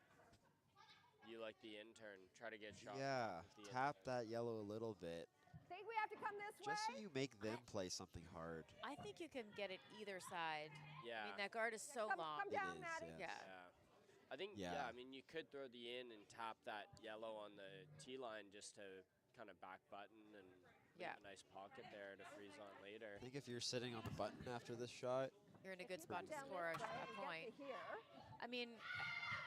You like the in turn, try to get shot Yeah, rock with the tap in turn. that yellow a little bit, Think we have to come this just so way? you make them play something hard. I think you can get it either side. Yeah. I mean, that guard is so come, long. Come down, is, Maddie. yeah. Yeah. Yeah. I think, Yeah. yeah, I mean, you could throw the in and tap that yellow on the tee line just to kind of back button and leave Yeah. a nice pocket there to freeze on later. I think if you're sitting on the button after this shot, You're in a If good you spot come to down score a, this way a and get point. to here. I mean,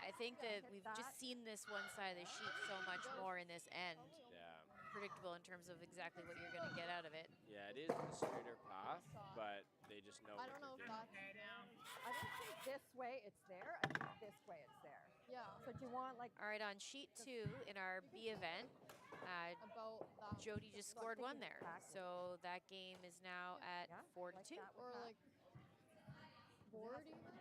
I think Yeah, that hit we've that. just seen this one side of the sheet so much more in this end. Yeah. Predictable in terms of exactly what you're going to get out of it. Yeah, it is the straighter path, but they just know I what don't know they're if doing. that's I don't think this way it's there. I think this way it's there. yeah So do you want like All right, on sheet 2 in our B event, about that Jody just scored 1 there. So that game is now at yeah, 4-2. like that or with that? like board even.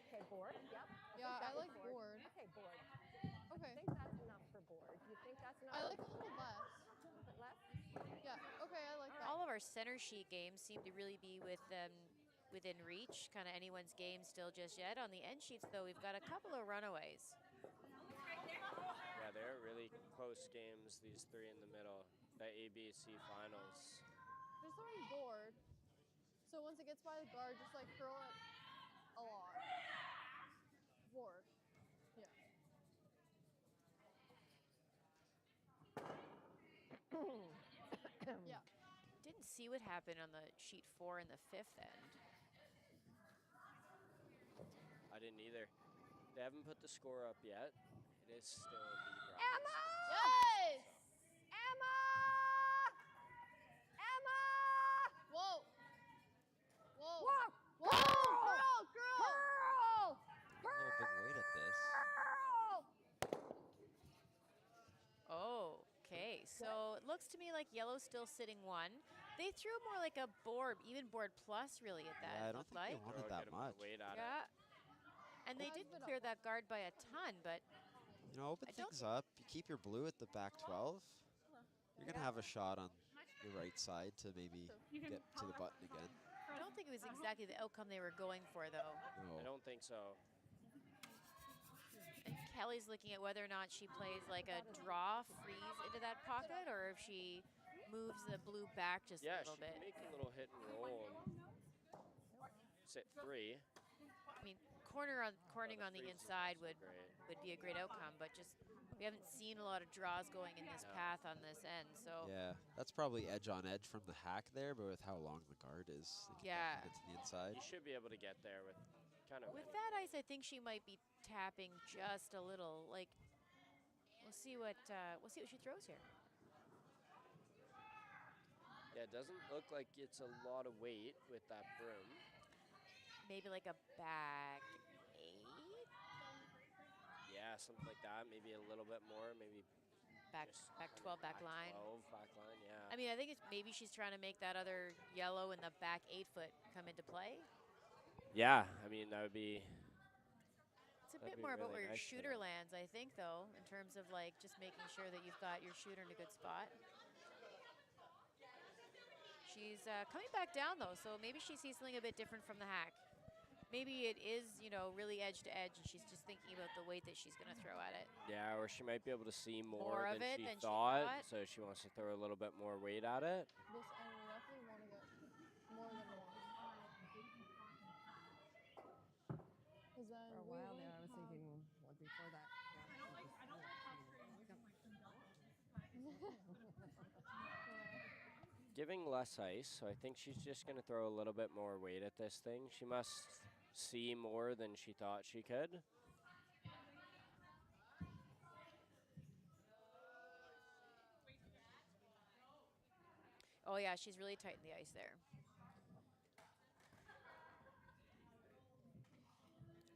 Okay, board. Yep. Yeah, think that I was like board. Okay, board. I Okay, think that's enough for board. Do you think that's enough? I like a little less. a little bit less. Yeah. Okay, I like that. All of our center sheet games seem to really be within reach, kind of anyone's game still just yet. On the end sheets, though, we've got a couple of runaways. Yeah, they're really close games, these 3 in the middle. The ABC finals. Just throwing board. So once it gets by the guard, just like curl it a lot. Board. Yeah. Yeah. Didn't see what happened on the sheet 4 in the 5th end. I didn't either. They haven't put the score up yet. It is still lead rise. Emma! Yes! Emma! Emma! Whoa! Whoa! Whoa! Whoa! Girl! Girl! Girl! A little big weight at this. Girl! Oh, okay. So it looks to me like yellow's still sitting 1. They threw more like a board, even board plus, really, at that. Yeah, I don't looked think like. they wanted Throw, that get 'em the much. weight at it. Yeah. And they That's didn't been clear up. that guard by a ton, but You know, open I don't things up. You keep your blue at the back 12. You're going to have a shot on the right side to maybe get to the button again. I don't think it was exactly the outcome they were going for, though. I No. don't think so. And Kelly's looking at whether or not she plays like a draw freeze into that pocket, or if she moves the blue back just Yeah, a little she bit. can make a little hit and roll and sit 3. I mean, cornering on the freeze is inside also would great. be a great outcome, but just we haven't seen a lot of draws going in this No. path on this end. So Yeah, that's probably edge on edge from the hack there, but with how long the guard is, they can Yeah. definitely get to the inside. You should be able to get there with kind of. with that ice, I think she might be tapping just a little. Like we'll see what she throws here. Yeah, it doesn't look like it's a lot of weight with that broom. Maybe like a back 8, Yeah, something like that. Maybe a little bit more. Maybe back just 12, back line. 12, back line, yeah. I mean, I think it's maybe she's trying to make that other yellow in the back 8-foot come into play. Yeah, I mean, that would be. It's a That'd bit be more about really where your nice for shooter them. lands, I think, though, in terms of like just making sure that you've got your shooter in a good spot. She's coming back down, though, so maybe she sees something a bit different from the hack. Maybe it is, really edge to edge, and she's just thinking about the weight that she's going to throw at it. Yeah, or she might be able to see More more of than it she than she thought, thought. so she wants to throw a little bit more weight at it. This end, we definitely want to get more than 1. Because then For a we while won't there, I was have- thinking, well, before that. Giving less ice, so I think she's just going to throw a little bit more weight at this thing. She must see more than she thought she could. Oh, yeah, she's really tightened the ice there.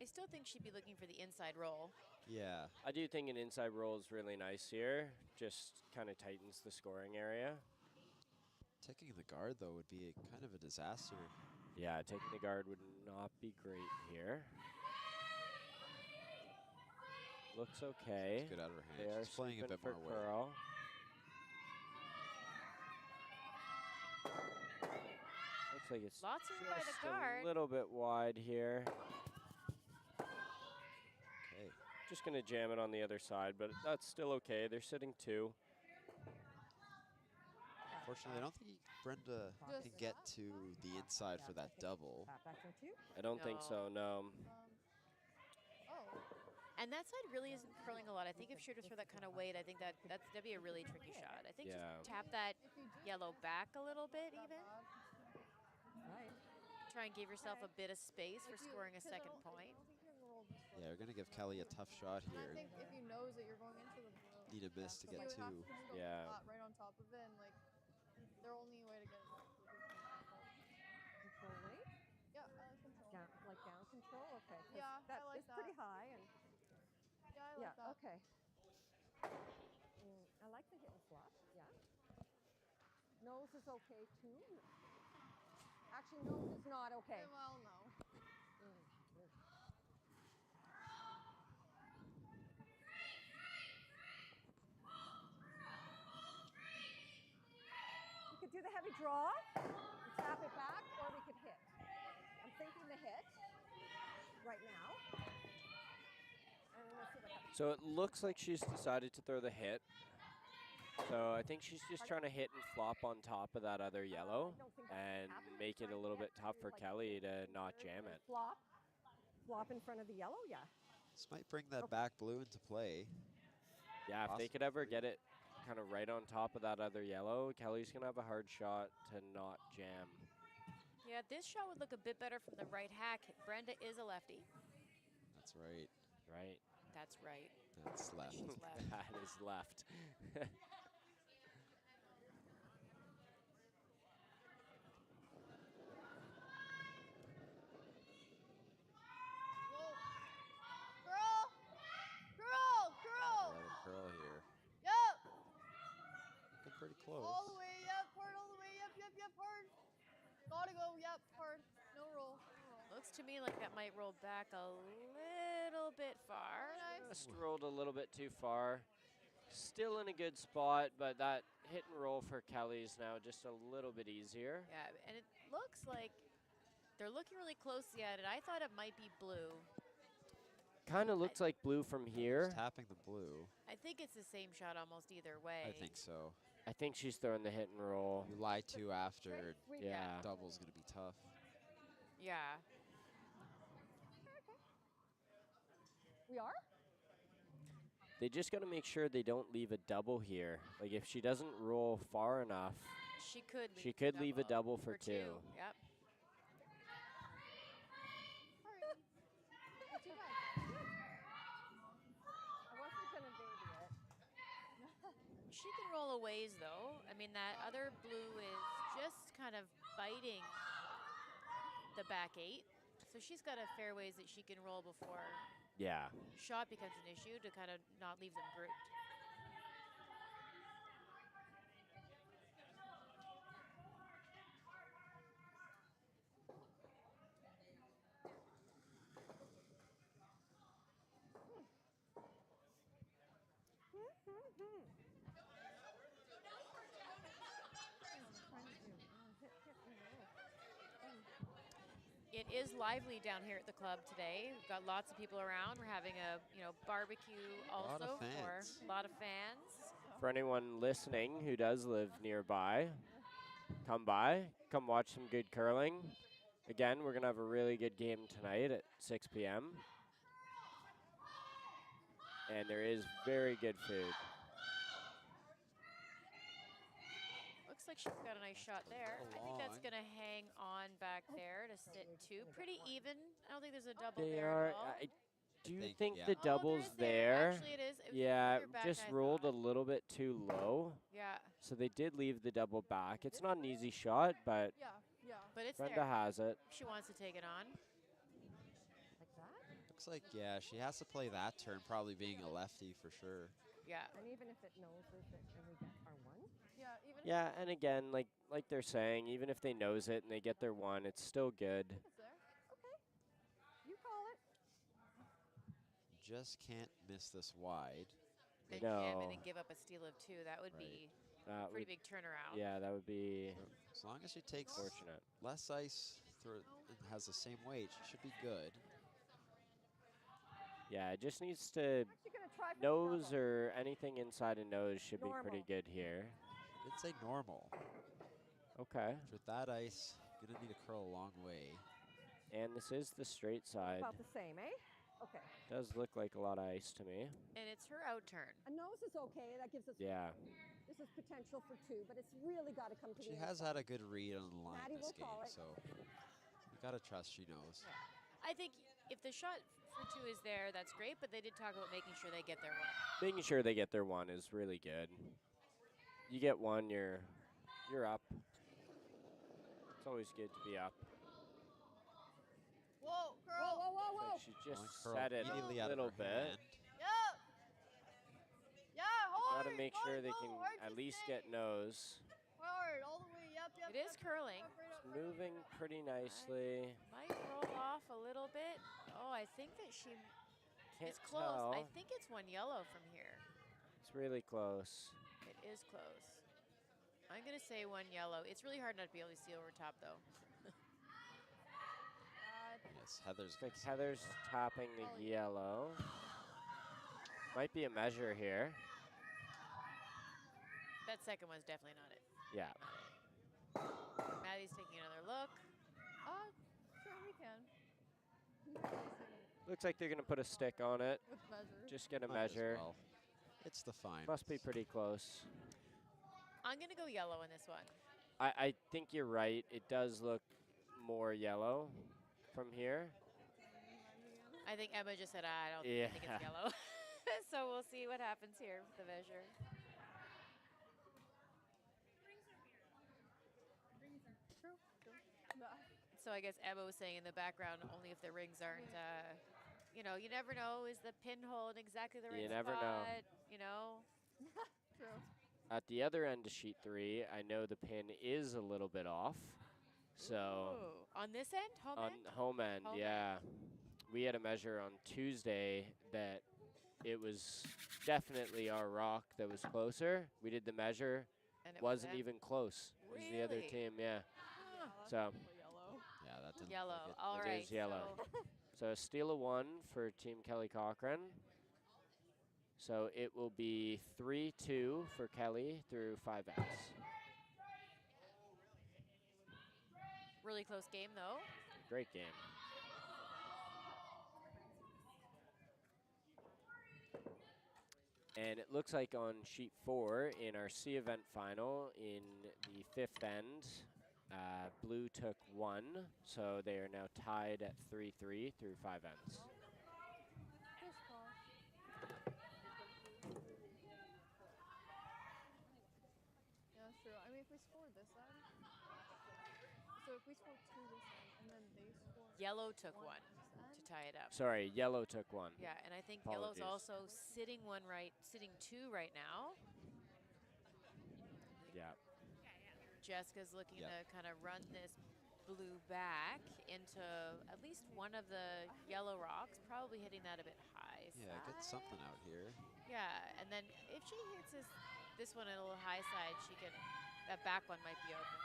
I still think she'd be looking for the inside roll. Yeah. I do think an inside roll is really nice here. Just kind of tightens the scoring area. Taking the guard, though, would be kind of a disaster. Yeah, taking the guard would not be great here. Looks okay. It's good out of her They hand. are She's playing a sweeping bit for more weight. curl. Looks like it's Lots of room by the just guard. a little bit wide here. Okay. Just going to jam it on the other side, but that's still okay. They're sitting 2. Unfortunately, I don't think Brenda Just can get to the inside for that double. Back there too. I don't think so, no. Oh, And that side really isn't curling a lot. I think if she were to throw that kind of weight, I think that'd be a really tricky shot. I think Yeah. just tap that if you do yellow back a little bit that even. bad, Right. Try and give yourself a bit of space for like you- scoring a 'cause I second don't- point. I don't think you can roll this Yeah, way. we're going to give Kelly a tough shot And I here. think if he knows that you're going into the blue, Need a miss to you get would have 2. to just go Yeah. flat right on top of it, and like their only way to get it back would be from the top. Control weight. Yeah, I like control. Down, like down control. Okay. 'cause Yeah, I that like is pretty that. high and. Yeah, I like Yeah, that. okay. I like the hit and flop, yeah. Nose is okay too. Actually, nose is not okay. Well, no. We could do the heavy draw and tap it back, or we could hit. I'm thinking the hit right now. And then we'll see what happens. So it looks like she's decided to throw the hit. So I think she's just trying to hit and flop on top of that other yellow I don't think that's and happening. make it a Trying little to bit get tough for like, Kelly to in not there jam and it. Flop in front of the yellow, yeah. This might bring that back blue into play. Yeah, if they could ever get it kind of right on top of that other yellow, Kelly's going to have a hard shot to not jam. Yeah, this shot would look a bit better from the right hack. Brenda is a lefty. That's right. Right. That's right. That's left. It's left. That is left. Whoa. Girl! Girl! Girl! Another curl here. Yep! Looking pretty close. All the way, yep, hard, all the way, yep, yep, yep, hard. Gotta go, yep, hard. No roll. No roll. Looks to me like that might roll back a little bit far. Nice. Just rolled a little bit too far. Still in a good spot, but that hit and roll for Kelly's now just a little bit easier. Yeah, and it looks like they're looking really closely at it. I thought it might be blue. Kind of looks like blue from here. Just tapping the blue. I think it's the same shot almost either way. I think so. I think she's throwing the hit and roll. You lie to after. Sweet. Yeah. Double's going to be tough. Yeah. We are? They just got to make sure they don't leave a double here. Like if she doesn't roll far enough, She could leave a double for two. Yep. Alright. Not too bad. I wasn't going to baby it. She can roll a ways though. I mean, that other blue is just kind of biting the back eight. So she's got a fair ways that she can roll before Yeah. shot becomes an issue to kind of not leave them grouped. It is lively down here at the club today. We've got lots of people around. We're having a barbecue Lot also of fans. for a lot of fans. For anyone listening who does live nearby, come by, come watch some good curling. Again, we're going to have a really good game tonight at 6 p.m. And there is very good food. Looks like she's got a nice shot there. I think that's going to hang on back there to sit two. Pretty even. I don't think there's a double They there are. at all. I do Think, think yeah. the Oh, double's there is there. there. Actually, it is. It was Yeah, further back just than I rolled a thought. little bit too low. Yeah, So they did leave the double back. It's not an easy shot, but Yeah, yeah. but it's Brenda there. has it. She wants to take it on. Like that? Looks like, yeah, she has to play that turn, probably being a lefty for sure. Yeah. And even if it knows it, and we get our one? Yeah, even Yeah, and again, like they're saying, even if they nose it and they get their one, it's still good. if it's there. Okay. You call it. Just can't miss this wide. And jam No. it and give up a steal of two. That would Right. be That a pretty would, big turnaround. yeah, that would be As long as she takes fortunate. less ice and has the same weight, she should be good. Yeah, it just needs to Actually going to try for the nose double. or anything inside a nose should be pretty Normal. good here. I'd say normal. Okay, With that ice, gonna need to curl a long way. and this is the straight side. About the same, eh? Okay. Does look like a lot of ice to me. And it's her out turn. A nose is okay. That gives us. Yeah. This is potential for two, but it's really got to come to She the has inside. had a good read on the line Maddie this will game, call it. so you gotta trust she knows. I think if the shot for two is there, that's great, but they did talk about making sure they get their one. Making sure they get their one is really good. You get one, you're up. It's always good to be up. Whoa, Whoa, girl. whoa, whoa, It's whoa. like she just Only curl set it immediately a out of little her bit. hand. Yep. Yeah, hard. Got to make sure they hard, can go, hard at to least stay. get nose. Hard, all the way, yep, yep. It is yep. curling. Up, right up, It's right up. moving pretty nicely. Might roll off a little bit. Oh, I think that she Can't it's close. tell. I think it's one yellow from here. It's really close. It is close. I'm going to say one yellow. It's really hard not to be able to see over top, though. Yes, Heather's It's like good. Heather's tapping the Oh, yellow. Might be a measure here. That second one's definitely not it. Yeah. Maddie's taking another look. Sure, we can. Looks like they're going to put a stick on it. With measure. Just get a Might as measure. well. It's the fine. Must be pretty close. I'm going to go yellow in this one. I think you're right. It does look more yellow from here. I think Emma just said, I don't Yeah. think it's yellow. So we'll see what happens here with the measure. True. No. So I guess Emma was saying in the background, only if the rings aren't, you know, you never know. Is the pinhole in exactly the right You never know. spot? You know? True. At the other end of sheet 3, I know the pin is a little bit off. So Ooh. On this end? Home on end? home end, Home yeah. We had a measure on Tuesday that it was definitely our rock that was closer. We did the measure, And it was wasn't them? even close. It was the other Really? team, yeah. Yeah, that's So definitely yellow. Yeah, that doesn't Yellow. look like it. All It right. is yellow. So So a steal of 1 for Team Kelly Cochrane. So it will be 3-2 for Kelly through 5 outs. really close game, though. Great game. And it looks like on sheet 4 in our C event final in the 5th end, blue took 1, so they are now tied at 3-3 through 5 ends. Push call. Yeah, that's true. I mean, if we scored this end, so if we scored 2 this end, and then they scored Yellow took 1 this end, to tie it up. Sorry, yellow took 1. Yeah, and I think yellow's Apologies. also sitting 2 right now. Yeah. Jessica's looking Yep. to kind of run this blue back into at least one of the yellow rocks, probably hitting that a bit high. Yeah, get side. something out here. Yeah, and then if she hits this one at a little high side, she can, that back one might be open.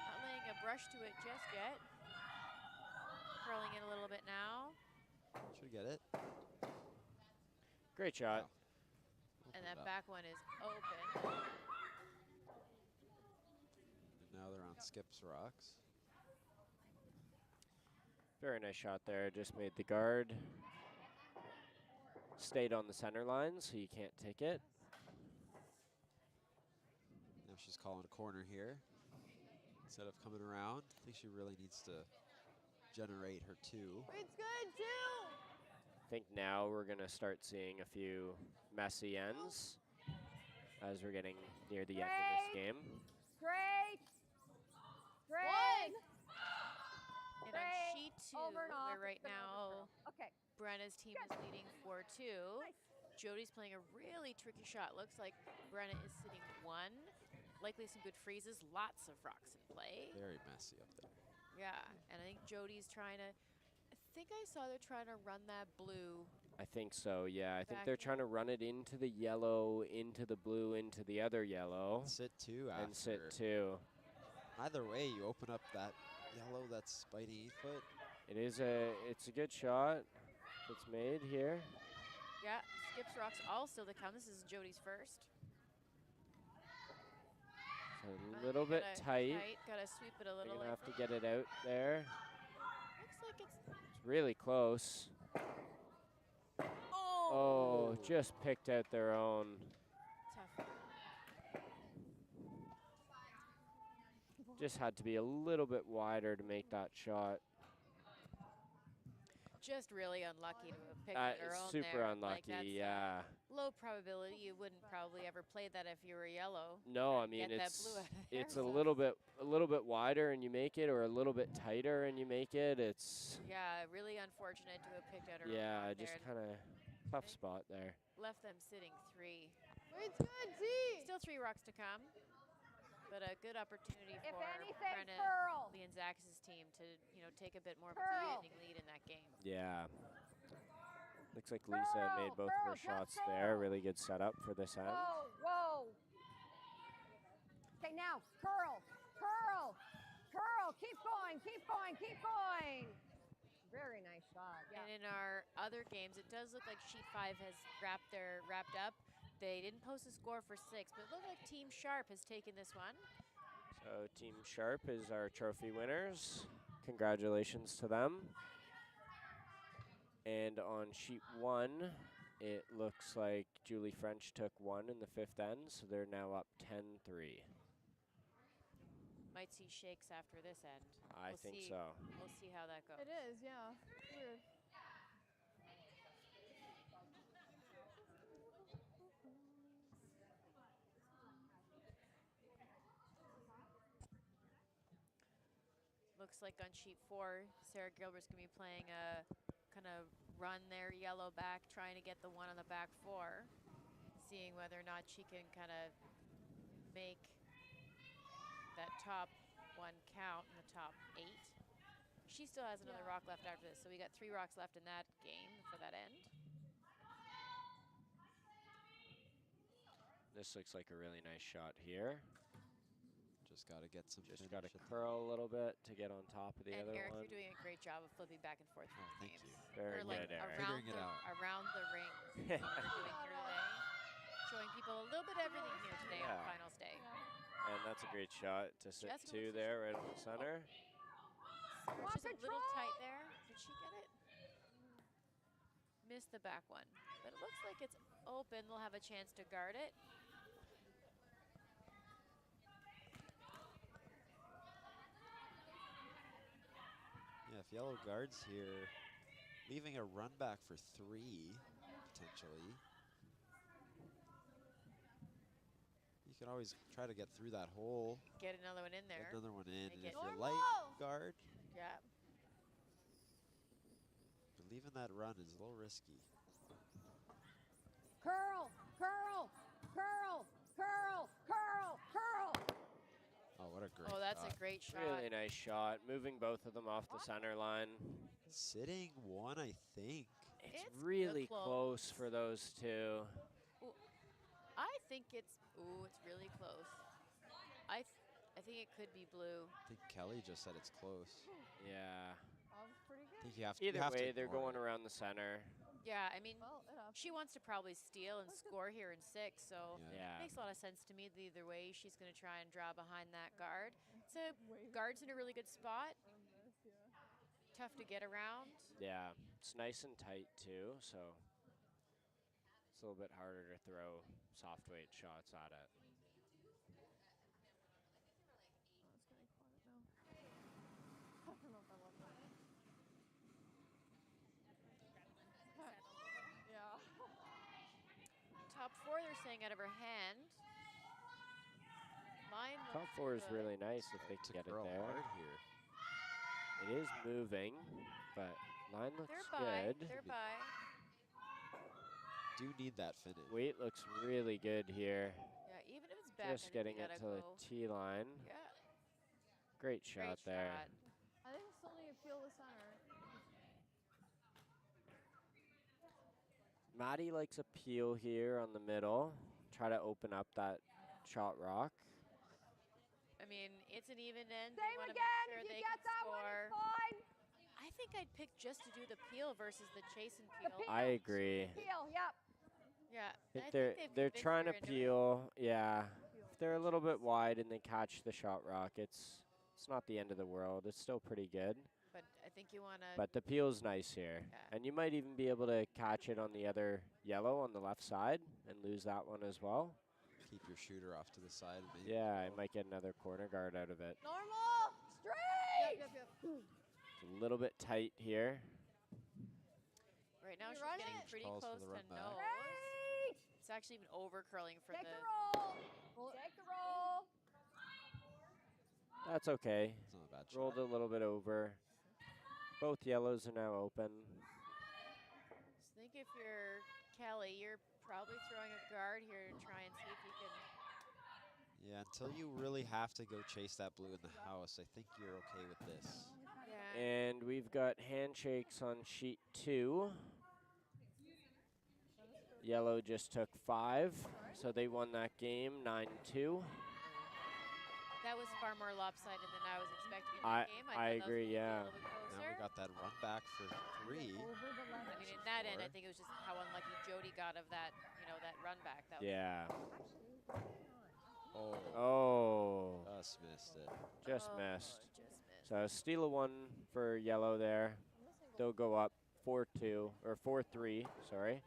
Not laying a brush to it just yet. Curling it a little bit now. Should get it. Great shot. Wow. And Open that it up. back one is open. And now they're on Skip's rocks. Very nice shot there. Just made the guard. Stayed on the center line, so you can't take it. Now she's calling a corner here. Instead of coming around, I think she really needs to generate her 2. it's good too. I think now we're going to start seeing a few messy ends as we're getting near the end of this game. Straight. Straight. One. And on Straight, sheet 2, over and off, where right it's been now overthrown. Okay. Brenna's team is leading 4-2. Nice. Jody's playing a really tricky shot. Looks like Brenna is sitting 1. Likely some good freezes, lots of rocks in play. Very messy up there. Yeah, and I think Jody's trying to, I think I saw they're trying to run that blue. I think so, yeah. I think Back they're in. trying to run it into the yellow, into the blue, into the other yellow, Sit 2 after. and sit 2. Either way, you open up that yellow that's biting foot. It's a good shot that's made here. Yeah, Skip's rocks all still to come. This is Jody's first. So a little bit tight. Gotta sweep it a They're little. gonna Like, have to get it out there. looks like it's, It's really close. Oh, just picked out their own. tough. Just had to be a little bit wider to make that shot. Just really unlucky to have picked their own Super there. unlucky, Like, that's, yeah. low probability. You wouldn't probably ever play that if you were yellow. No, I and mean get that it's blue out of there, it's so- a little bit wider and you make it, or a little bit tighter and you make it. It's Yeah, really unfortunate to have picked out her own yeah, rock just there and kind of tough spot there. left them sitting 3. It's good, T. Still 3 rocks to come, but a good opportunity If for anything, Brenna curl. Liantzakis' team to take a bit more of a Curl. commanding lead in that game. Yeah. Looks like Lisa made both of her shots there. Really good setup for this end. Whoa, whoa. Okay, now, curl, curl, curl. Keep going, keep going, keep going. Very nice shot. Yeah. And in our other games, it does look like sheet 5 has wrapped up. They didn't post a score for 6, but it looked like Team Sharp has taken this one. So Team Sharp is our trophy winners. Congratulations to them. And on sheet 1, it looks like Julie French took 1 in the 5th end, so they're now up 10-3. Might see shakes after this end. I We'll think see. so. We'll see how that goes. It is, yeah. It's weird. Looks like on sheet 4, Sarah Gilbert's going to be playing a kind of run there, yellow back, trying to get the 1 on the back 4, seeing whether or not she can kind of make that top 1 count in the top 8. She still has another rock left after this, so we got 3 rocks left in that game for that end. This looks like a really nice shot here. Just got to get some. Just finish got to at the- curl a little bit to get on top of the And other Eric, one. you're doing a great job of flipping back and forth Oh, through the thank games. you. Very Or like good, Eric. around Figuring it the, out. around the ring. We're doing here today. Showing people a little bit of everything here today on Yeah. finals day. And that's a great shot to sit Jessica 2 was there right on the center. Sarah's just a little tight there. Did she get it? Missed the back one. But it looks like it's open. They'll have a chance to guard it. Yeah, if yellow guards here, leaving a run back for 3, potentially. You can always try to get through that hole, Get another one in get there. another one in, and Make if it you're light guard, Yeah. but leaving that run is a little risky. Curl, curl, curl, curl, curl, curl. Oh, what a great Oh, that's shot. a great shot. Really nice shot. Moving both of them off the center line. Sitting 1, I think. It's It's really close. close for those 2. I think it's, ooh, it's really close. I think it could be blue. I think Kelly just said it's close. Yeah. That was pretty I good. think you have to. Either you have to way, they're ignore going it. around the center. Yeah, I mean, Well, it happened. she wants to probably steal and score here in 6, so Yeah. makes a lot of sense to me that either way. She's going to try and draw behind that guard. So guard's in a really good spot. Tough to get around. Yeah. It's nice and tight too, so it's a little bit harder to throw soft weight shots at it. Oh, it's getting quiet now. I don't know if I love that. Yeah. Top 4, they're saying out of her hand. Line Top looks 4 is good. really nice if they To can get it curl there. hard here. It is moving, but line looks They're by. good. They're by. Do need that finish. Weight looks really good here. Yeah, even if it's back, I Just think getting you it gotta to the go. T line. Yeah, Great great shot there. shot. I think still need to feel the center. Maddie likes a peel here on the middle. Try to open up that shot rock. I mean, it's an even end. They Same want to again. make sure If you they get can that one, score. it's fine. I think I'd pick just to do the peel versus the chase and The peel. peel. I agree. Peel, yep. Yeah, If I they're think they're they've trying to convinced her into it. peel, yeah. If they're a little bit wide and they catch the shot rock, it's not the end of the world. It's still pretty good. But I think you want to. But the peel's nice here. Yeah. And you might even be able to catch it on the other yellow on the left side and lose that one as well. Keep your shooter off to the side. Maybe Yeah, I go. might get another corner guard out of it. Normal! Straight. Yep, yep, yep. It's a little bit tight here. Right now, You she's run getting it. pretty Calls for close the to run back. nose. Straight. It's actually even over curling for Take the. the roll. Roll it. Take the roll. That's okay. It's not a bad shot. Rolled a little bit over. Both yellows are now open. Just think if you're Kelly, you're probably throwing a guard here to try and see if you can. Yeah, until you really have to go chase that blue in the house, I think you're okay with this. Yeah. And we've got handshakes on sheet 2. Yellow just took 5, so they won that game 9-2. That was far more lopsided than I was expecting in I- that game. I thought that was agree, gonna be a yeah. little bit Now closer. we got that run back for 3. Over the I left. mean, in that end, I Four. think it was just how unlucky Jody got of that, that run back. That was Yeah. Oh, Oh, just missed it. just Oh, missed. just missed. So steal a 1 for yellow there. I'm missing They'll go up 4-2 or 4-3, sorry,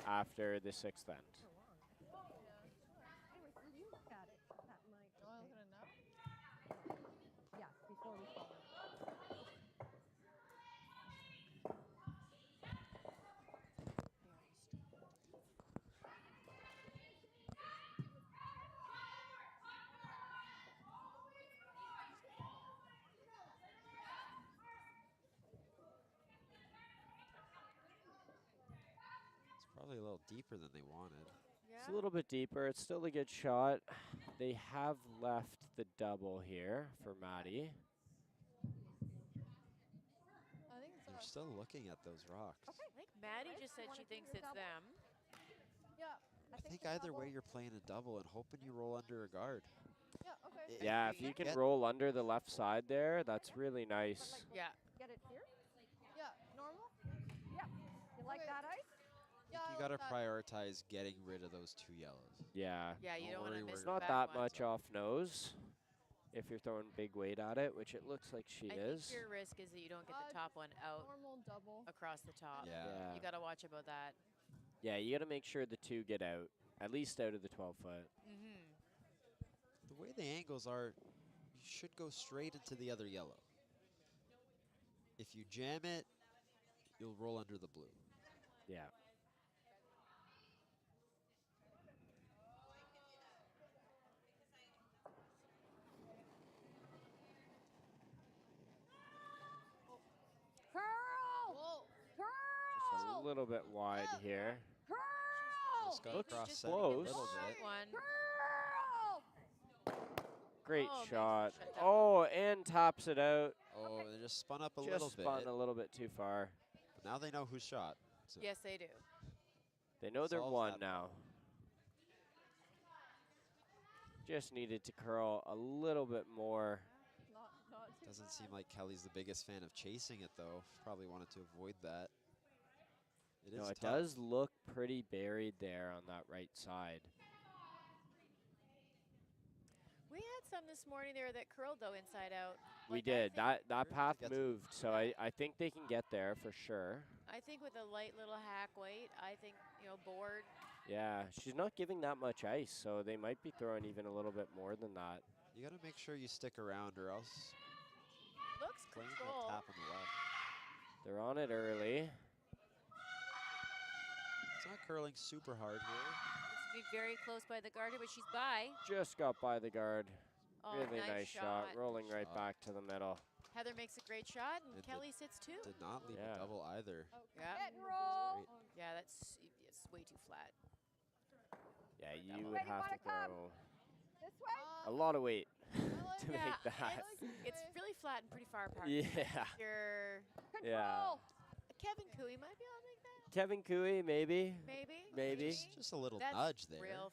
after the 6th end. Anyway, can you look at it? That might. Do I look at it now? Yes, before we call it. It's probably a little deeper than they wanted. It's a little bit deeper. It's still a good shot. They have left the double here for Maddie. I think it's They're us. still looking at those rocks. I think Maddie Right? just said You she wanna do thinks your it's double? them. Yeah. I think the either way double- you're playing a double and hoping you roll under a guard. Yeah. Okay. Yeah, If if you can get- roll under the left side there, that's really But nice. like, Yeah. get it here? Yeah. Normal. Yep. You like Okay. that ice? Yeah. You I got to like that. prioritize getting rid of those 2 yellows. Yeah. Yeah, you Don't don't want worry, to we're miss It's the not back that one. much off nose if you're throwing big weight at it, which it looks like she I is. think your risk is that you don't get the Uh, top one out Normal double. across the top. Yeah. Yeah. You got to watch about that. Yeah, you got to make sure the 2 get out, at least out of the 12-foot. Mm-hmm. The way the angles are, you should go straight into the other yellow. If you jam it, you'll roll under the blue. Yeah. Curl! Whoa. Just a Curl! little bit wide here. Curl! Just got Looks cross just set a close. little That bit. one. Curl! Great Oh, makes shot. it shut down. Oh, and tops it out. Oh, they just spun up a little Just spun bit. a little bit too far. But now they know who shot. So Yes, they do. They know they're Solves one that now. Just needed to curl a little bit more. Not too doesn't bad. seem like Kelly's the biggest fan of chasing it, though. Probably wanted to avoid that. It is No, it tough. does look pretty buried there on that right side. We had some this morning there that curled though inside out. We Like, I did. think- That Sure, path to get to- moved, so I think they can get there for sure. I think with a light little hack weight, I think board. Yeah, she's not giving that much ice, so they might be throwing even a little bit more than that. You got to make sure you stick around, or else Looks Flames will control. tap on the left. They're on it early. It's not curling super hard here. This would be very close by the guarder, but she's by. Just got by the guard. Oh, Really nice nice shot. Rolling right Shot. back to the middle. Heather makes a great shot, and It did- Kelly sits too. Did not leave Yeah. a double either. Okay. Yeah. Hit and roll! Great. Yeah, it's way too flat. Yeah, you Double. would Ready, have wanna to come? throw This way? a lot of weight I like to it. Yeah, make that. I like it. It's really flat and pretty far apart. Yeah. You're Control! Kevin Cooey might be able to make that. Kevin Cooey, maybe. Maybe. Maybe. Just a little That's nudge there. real.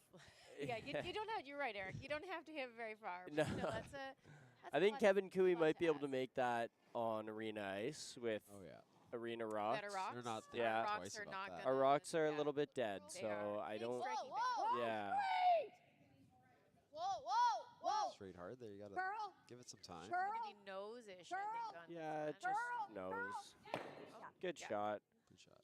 Yeah, you don't have. You're right, Eric. You don't have to hit very far. No. But still, that's a. That's I a think lot- Kevin Cooey lot might to be able to ask. make that on arena ice with Oh yeah. arena rocks. Better rocks. They're not Yeah. Our rocks twice are about not that. gonna. Our rocks are a yeah. little bit dead, They so are. I Big don't. striking Whoa, bit. whoa. Yeah. Wait! Whoa, whoa, whoa. Straight hard there. You got to Curl! give it some time. Curl! Maybe nose-ish. I Girl. think, on Yeah, this just one. Girl. nose. Oh, Good yeah. shot. Good shot.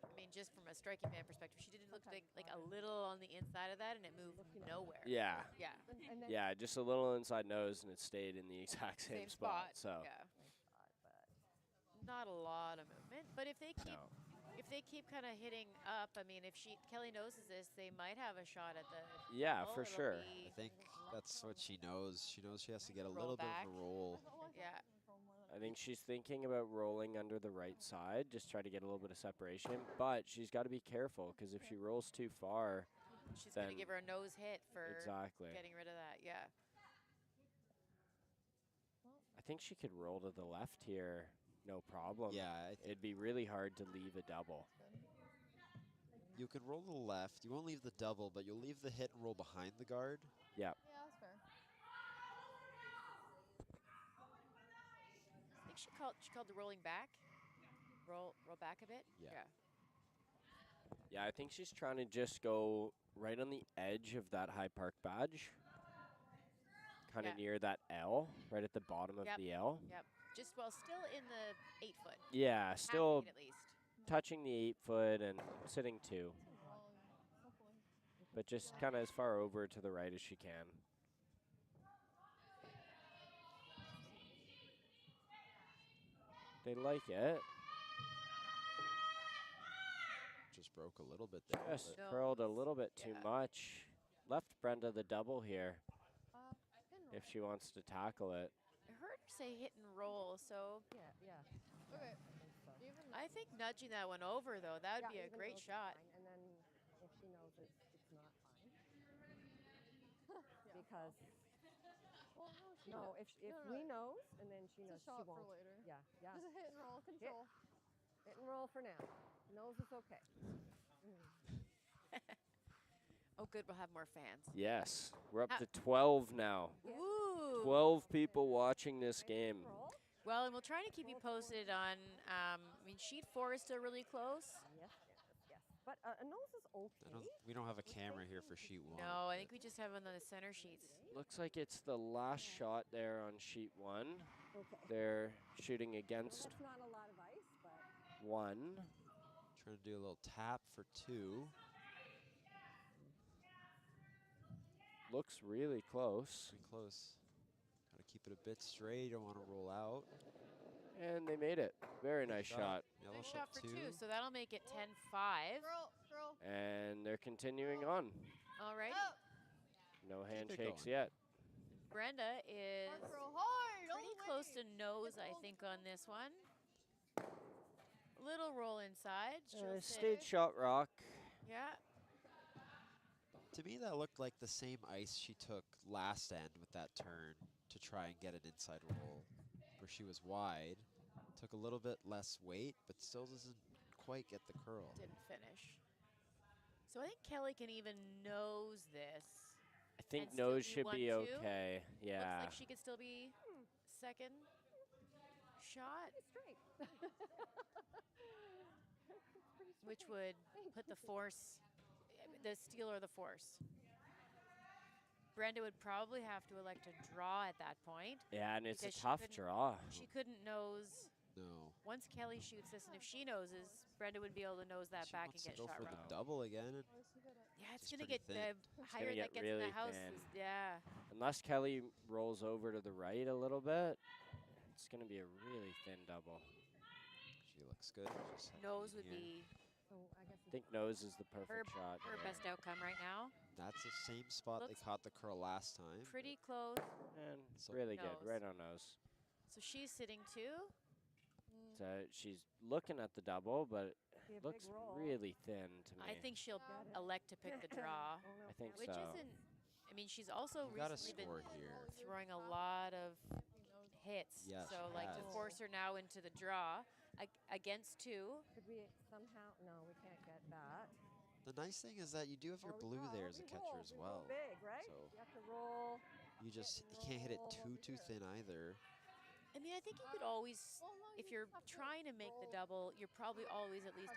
I mean, just from a striking man perspective, she did look like a little on the inside of that, and it moved nowhere. Yeah. Yeah. And then Yeah, just a little inside nose, and it stayed in the exact same, spot. So. Yeah. Not a lot of movement, but if they keep No. kind of hitting up, I mean, if Kelly knows this, they might have a shot at the. Yeah, goal. for It'll sure. be- I think that's what she knows. She knows she has to get a Roll little bit back. of a roll. Yeah. I think she's thinking about rolling under the right side, just try to get a little bit of separation. But she's got to be careful, because if she rolls too far, She's going to Then- give her a nose hit for exactly. getting rid of that. Yeah. I think she could roll to the left here, no problem. Yeah, I think It'd be really hard to leave a double. you can roll to the left. You won't leave the double, but you'll leave the hit and roll behind the guard. Yeah. Yeah, that's fair. I think she called the rolling back. Roll back a bit. Yeah. Yeah, I think she's trying to just go right on the edge of that High Park badge. Kind of Yeah. near that L, right at the bottom of Yep. the L. Yep. just well, still in the 8-foot. Yeah, Half still feet at least. touching the 8-foot and sitting 2, Well, hopefully. but just kind of as far over to the right as she can. They like it. Just broke a little bit there. Just but curled a little bit too Yeah. much. Left Brenda the double here Hit and if roll. she wants to tackle it. I heard her say hit and roll, so Yeah. Okay. think so. Even I think nudging that one over, though, that would Yeah, be a even great knows it's shot. fine, and then if she knows it's not fine, yeah. because Well, no, she no, did. if No, we knows and then she It's knows a shot she for won't. later. Yeah. Just a hit and roll control. Hit and roll for now. Knows it's okay. Oh, good, we'll have more fans. Yes, we're up Ah. to 12 now. Ooh. 12 people watching this game. Roll. Well, and we'll try to keep you posted on, I mean, sheet 4 is still really close. Yes. But a nose is okay. we don't have a camera here for sheet 1. No, I think we just have it on the center sheets. Looks like it's the last shot there on sheet 1. Okay. They're shooting Well, against that's not a lot of ice, but 1. Trying to do a little tap for 2. Looks really close. Pretty close. Got to keep it a bit straight. Don't want to roll out. And they made it. Very nice shot. Yellow Good shot for 2, 2. so that'll make it 10-5. Girl. And they're continuing on. All right. Oh, No it handshakes going. yet. Brenda is mark girl hard. all pretty the close way. to nose, I Hold. think, on this one. Little roll inside. She'll sit. Stage shot rock. Yeah. To me, that looked like the same ice she took last end with that turn to try and get an inside roll, where she was wide. Took a little bit less weight, but still doesn't quite get the curl. Didn't finish. So I think Kelly can even nose this. I think And still nose be should be 1-2? okay. Yeah. Looks like she could still be second shot, pretty straight. which would put the force, the steel or the force. Brenda would probably have to elect a draw at that point. Yeah, and it's a because she tough couldn't- draw. She couldn't nose. No. Once Kelly shoots this, and if she noses, Brenda would be able to nose that She back wants and to get go shot for rock. the double again. And Oh, she hit it. Yeah, it's Just gonna pretty get thin. the higher get that gets in really the house. thin. Yeah. Unless Kelly rolls over to the right a little bit, it's going to be a really thin double. she looks good. Just had Nose in would here. be So I guess I think nose is the perfect shot. her there. best outcome right now. That's the same spot they Looks caught the curl last time. Pretty close. And So- really good, Nose. right on nose. So she's sitting too. So she's looking at the double, but be a it looks big roll. really thin to me. I think she'll Got it. elect to pick the draw, Oh, no, I think which so. isn't. I mean, she's also You got to recently score been here. throwing a lot of hits. Yes, so she like to has. force her now into the draw against 2. Could we somehow? No, we can't get that. The nice thing is that you do have your Or we blue roll, there or as a we catcher roll, as we roll well. Big, right? So You have to roll. you can't hit it roll too here. thin either. I mean, I think you could always, if you're trying to make the double, you're probably always at least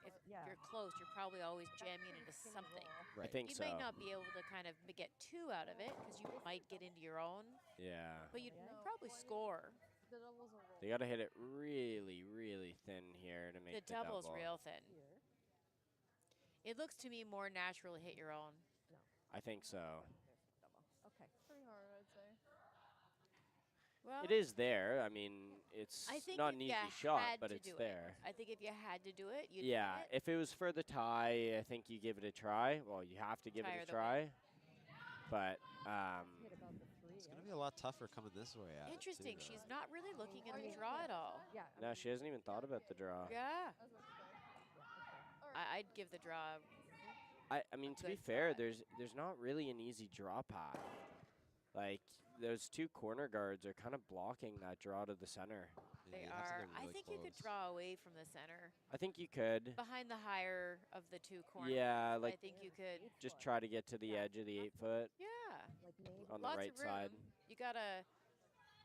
if Yeah. you're close, you're probably always jamming it into Skinny something. roll. I think You so. might not be able to kind of get 2 out of it because you might get into your own, Yeah. but you'd Yeah. probably score. The double's a roll. They got to hit it really, really thin here to make The the double's double. real thin. Here. It looks to me more natural to hit your own. I think so. There's the double. Okay. Pretty hard, I'd say. Well, It is there. I mean, it's I think not if an you easy shot, had but to it's do there. I think if you had to do it, you'd Yeah, hit it. if it was for the tie, I think you give it a try. Well, you have to give Tie it or a the try. But Hit about the 3. It's going to be a lot tougher coming this way. at it, too, Interesting. though. She's not really looking at Are the you draw gonna at all. Yeah. I no, mean, she hasn't even thought about the draw. Yeah. I was about to say. yeah, okay. I'd give the draw. I mean, to be Good fair, shot. there's not really an easy draw path. Like those 2 corner guards are kind of blocking that draw to the center. Yeah, They you have to are. get I really think you could close. draw away from the center, I think you could. behind the higher of the 2 corners. Yeah, I like think you could. just try to get to the Yeah. edge of the 8-foot Yeah. Like maybe, on the Lots right of room. side. You gotta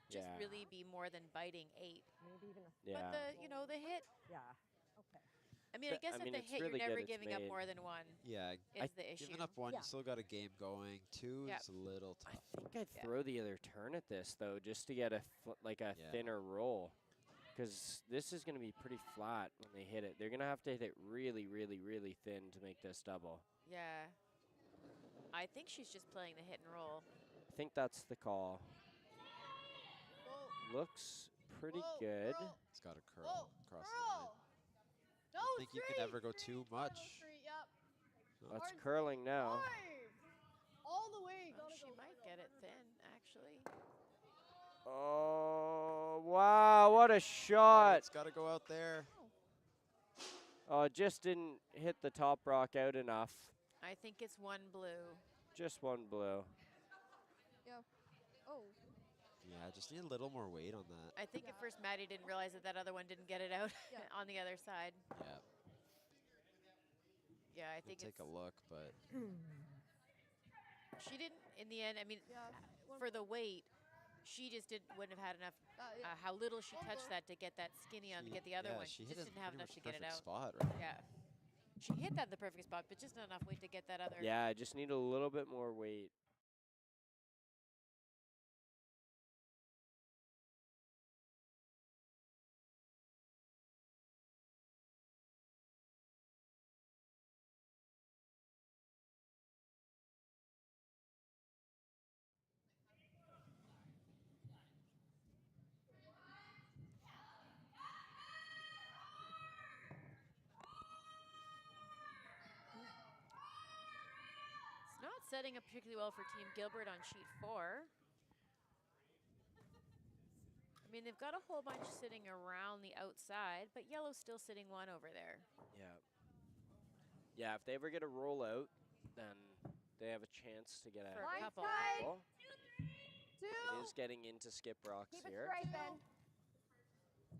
just Yeah. really be more than biting 8. maybe even a Yeah. But the the hit. Yeah. Okay. I mean, I guess if they it's hit, really you're never good it's giving up made. more than one. Yeah, Is the issue? giving up one, Yeah. you still got a game going. Two Yep. is a little I tough. think I'd Yeah. throw the other turn at this though, just to get a Yeah. thinner roll, because this is going to be pretty flat when they hit it. They're going to have to hit it really, really, really thin to make this double. Yeah. I think she's just playing the hit and roll. I think that's the call. Whoa. Looks pretty Whoa, good. girl. It's got to curl Whoa, across the line. girl. No, I don't think you can three. ever go too No, much. three, yep. That's Hard curling now. Five. All the way. Oh, Gotta she go, might gotta get go. it thin, actually. Oh, wow, what a shot. It's got to go out there. Oh, it just didn't hit the top rock out enough. I think it's one blue. Just one blue. Yeah. Oh. Yeah, just need a little more weight on that. I think at Yeah. first Maddie didn't realize that that other one didn't get it out Yeah. on the other side. Yeah, Yeah, I we'll think take it's. a look, but She didn't, in the end, I mean, Yeah. for the weight, she just wouldn't have had enough. Yeah. How little she One touched blue. that to get that skinny on to she- get the other yeah, one. she She hit just it didn't have pretty enough much to get it perfect out. spot right Yeah. She hit that in the perfect spot, but just not enough weight to get that other. Yeah, I just need a little bit more weight. It's not setting up particularly well for Team Gilbert on sheet 4. I mean, they've got a whole bunch sitting around the outside, but yellow's still sitting one over there. Yeah. Yeah, if they ever get a rollout, then they have a chance to get a For a couple. couple. Two. It is getting into skip rocks Keep it here. straight, Ben.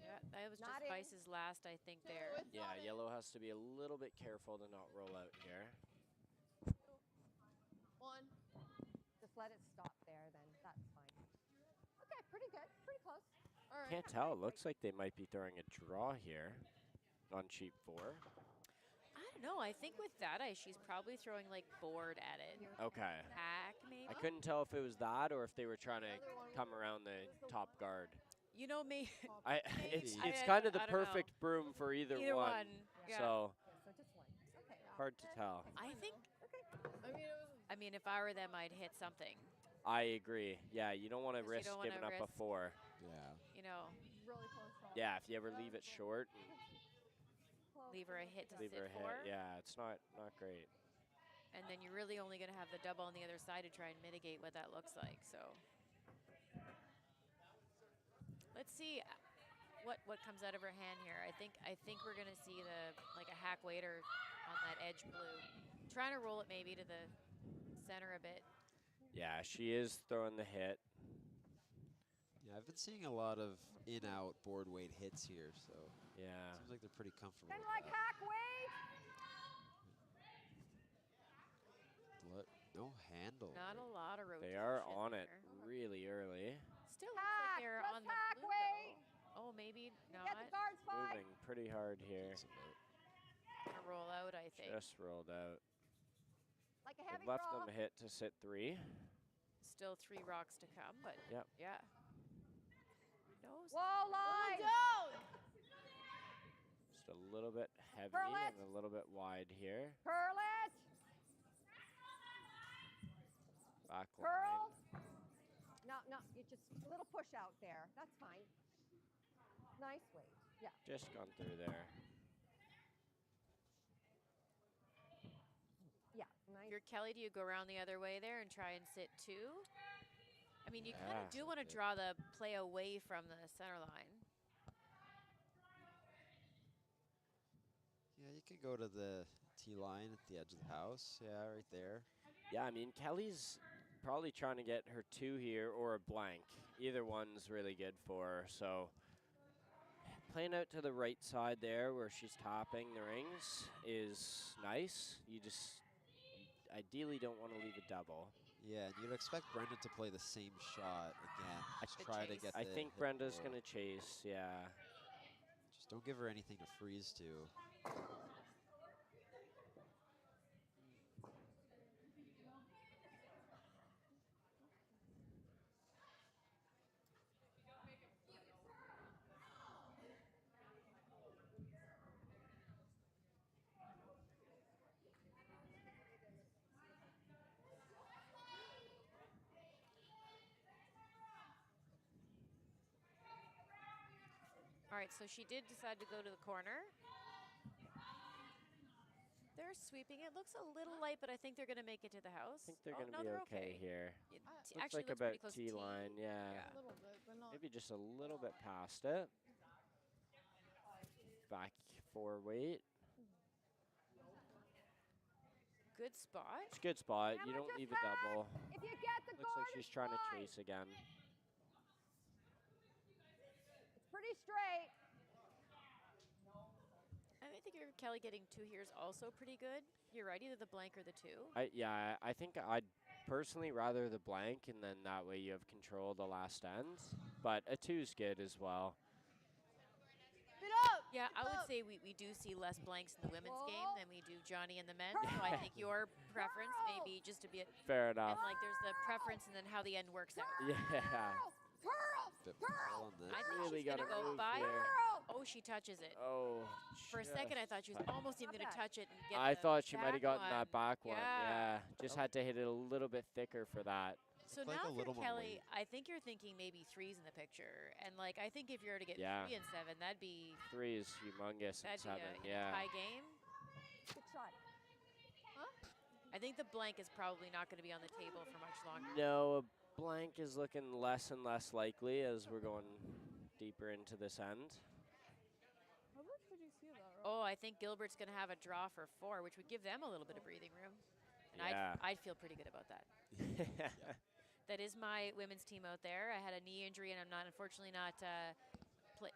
Yeah, that was Not just in. Vice's last, I think, Two. there. It's Yeah, not in. yellow has to be a little bit careful to not roll out here. One. Just let it stop there, then. That's fine. Okay, pretty good. Pretty close. All right. Can't tell. It looks like they might be throwing a draw here on sheet 4. I don't know. I think with that ice, she's probably throwing like board at it. Okay. Hack, maybe? I couldn't tell if it was that or if they were trying to The other one come around the top guard. You know me. It's I- it's kind of the I don't know. perfect broom for either, Either one. one. Yeah. So Yeah, so just one. Okay. hard to tell. I think, I mean, it was. I mean, if I were them, I'd hit something. I agree. Yeah, you don't want to 'Cause you risk don't wanna giving up a risk- 4. yeah. You know, Really close call. Yeah, if you ever leave it short, leave her a hit to leave sit her a for. hit. Yeah, it's not great. And then you're really only going to have the double on the other side to try and mitigate what that looks like. So let's see what comes out of her hand here. I think we're going to see like a hack waiter on that edge blue, trying to roll it maybe to the center a bit. Yeah, she is throwing the hit. Yeah, I've been seeing a lot of in-out board weight hits here, so Yeah. seems like they're pretty comfortable Kind of with like that. hack weight. No handle. Not a lot of rotation. They are on it there. really early. Still looks Hack. like they're Let's on the hack blue, weight. though. Oh, maybe not. Get the guards five. Moving pretty hard here. Decent bit. Gonna roll out, I think. Just rolled out. Like a heavy They've left draw. them a hit to sit 3. Still 3 rocks to come, but Yep. yeah. Nose. Wall line. Down. Just a little bit heavy Curl it. and a little bit wide here. Curl it. Back Curl. line. No, you just a little push out there. That's fine. Nice weight. Yeah. Just gone through there. Yeah. Nice. If you're Kelly, do you go around the other way there and try and sit 2? I mean, you kind Yeah. of do want to Yeah. draw the play away from the center line. Yeah, you can go to the tee line at the edge of the house. Yeah, right there. Yeah, I mean, Kelly's probably trying to get her 2 here or a blank. Either one's really good for her. So playing out to the right side there where she's topping the rings is nice. You just ideally don't want to leave a double. Yeah, and you'd expect Brenda to play the same shot again. Just The try to chase. get I the think hit Brenda's roll. going to chase, yeah. Just don't give her anything to freeze to. All right, so she did decide to go to the corner. They're sweeping. It looks a little light, but I think they're going to make it to the house. I think they're Oh, going to no, be they're okay here. It Looks actually like looks about pretty close to T-line, yeah. A little bit, but not. Maybe just a little bit past it. Back 4 weight. Good spot. It's a good spot. You Emma, don't just leave a back. double. If you get the Looks like guard, she's it's trying to fine. chase again. It's pretty straight. I think you're Kelly getting 2 here is also pretty good. You're right, either the blank or the 2. Yeah, I think I'd personally rather the blank, and then that way you have control of the last ends. But a 2's good as well. Get up! Yeah, I would Up. say we do see less blanks in the women's game Whoa. than we do Johnny and the men. So I think your preference may be just to be at, Fair and enough. like there's the preference and then how the end works out. Yeah. Bit more on this. I think Really she's gonna gotta go move by. here. Oh, she touches it. Oh. For a second, I thought she was just almost even Not gonna bad. touch it and get I the thought she might have back gotten that one. back one. Yeah. Yeah. Just had to hit it a little bit thicker for that. So Like now a for little more Kelly, weight. I think you're thinking maybe 3s in the picture, and like I think if you were to get Yeah. 3 and 7, that'd be 3 is humongous at that'd 7. be a Yeah. tie game. Good shot. I think the blank is probably not going to be on the table for much longer. No, a blank is looking less and less likely as we're going deeper into this end. How much could you see that? Right? Oh, I think Gilbert's going to have a draw for 4, which would give them a little bit of breathing room. And Yeah. I'd feel pretty good about that. That is my women's team out there. I had a knee injury, and I'm unfortunately not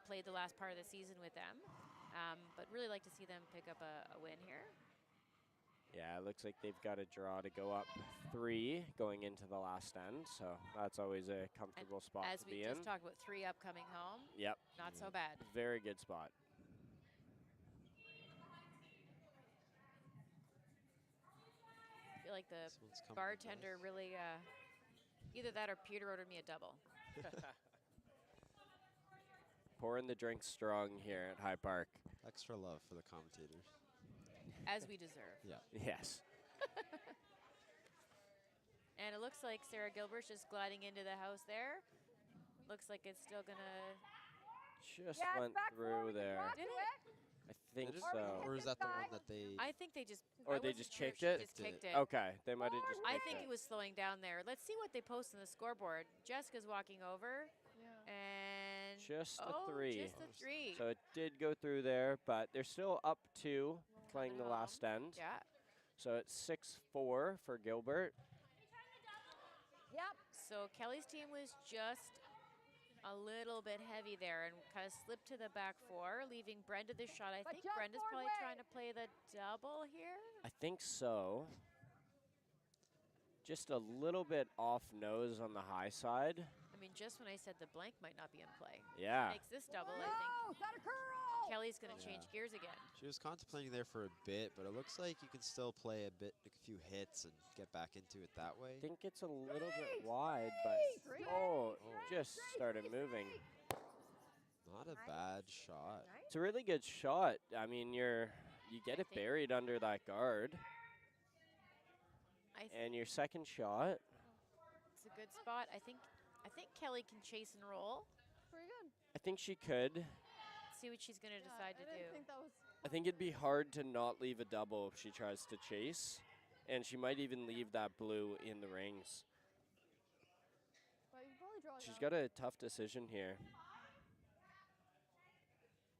played the last part of the season with them. But really like to see them pick up a win here. Yeah, it looks like they've got a draw to go up 3 going into the last end, so that's always a comfortable spot As to we be just in. talked about 3 upcoming home, Yep, not so bad. very good spot. I feel like the This one's coming bartender nice. really, either that or Peter ordered me a double. Pouring the drinks strong here at High Park. Extra love for the commentators. As we deserve. Yeah. Yes. And it looks like Sarah Gilbert's just gliding into the house there. Looks like it's still gonna. Just Yeah, it's went back through forward. You there. rock Did to it? I think Did it? so. Or is that the one that they... I think they just. Or I they wasn't just sure if kicked she it? Just Kicked it. kicked it. Okay, they might have just I kicked think it. it was slowing down there. Let's see what they post on the scoreboard. Jessica's walking over, Yeah. and Just a oh, 3. just a 3. So it did go through there, but they're still up 2 playing the Coming last end. Yeah. So it's 6-4 for Gilbert. Yep. So Kelly's team was just a little bit heavy there and kind of slipped to the back 4, leaving Brenda the shot. I But think just Brenda's forward probably way. trying to play the double here. I think so. Just a little bit off nose on the high side. I mean, just when I said the blank might not be in play. Yeah. Makes this double, I think No, got a curl. Kelly's going to Yeah. change gears again. She was contemplating there for a bit, but it looks like you can still play a few hits and get back into it that way. I think it's a little bit wide, but Straight, oh, straight, just straight, started straight, moving. straight. Not a Nice. bad shot. Nice. It's a really good shot. I mean, you get I it think- buried under that guard. I think And your second shot, it's a good spot. I think Kelly can chase and roll. Pretty good. I think she could. See what she's going to Yeah, decide I to didn't do. think that was. I think it'd be hard to not leave a double if she tries to chase. And she might even leave that blue in the rings. But you can probably draw it She's down. got a tough decision here.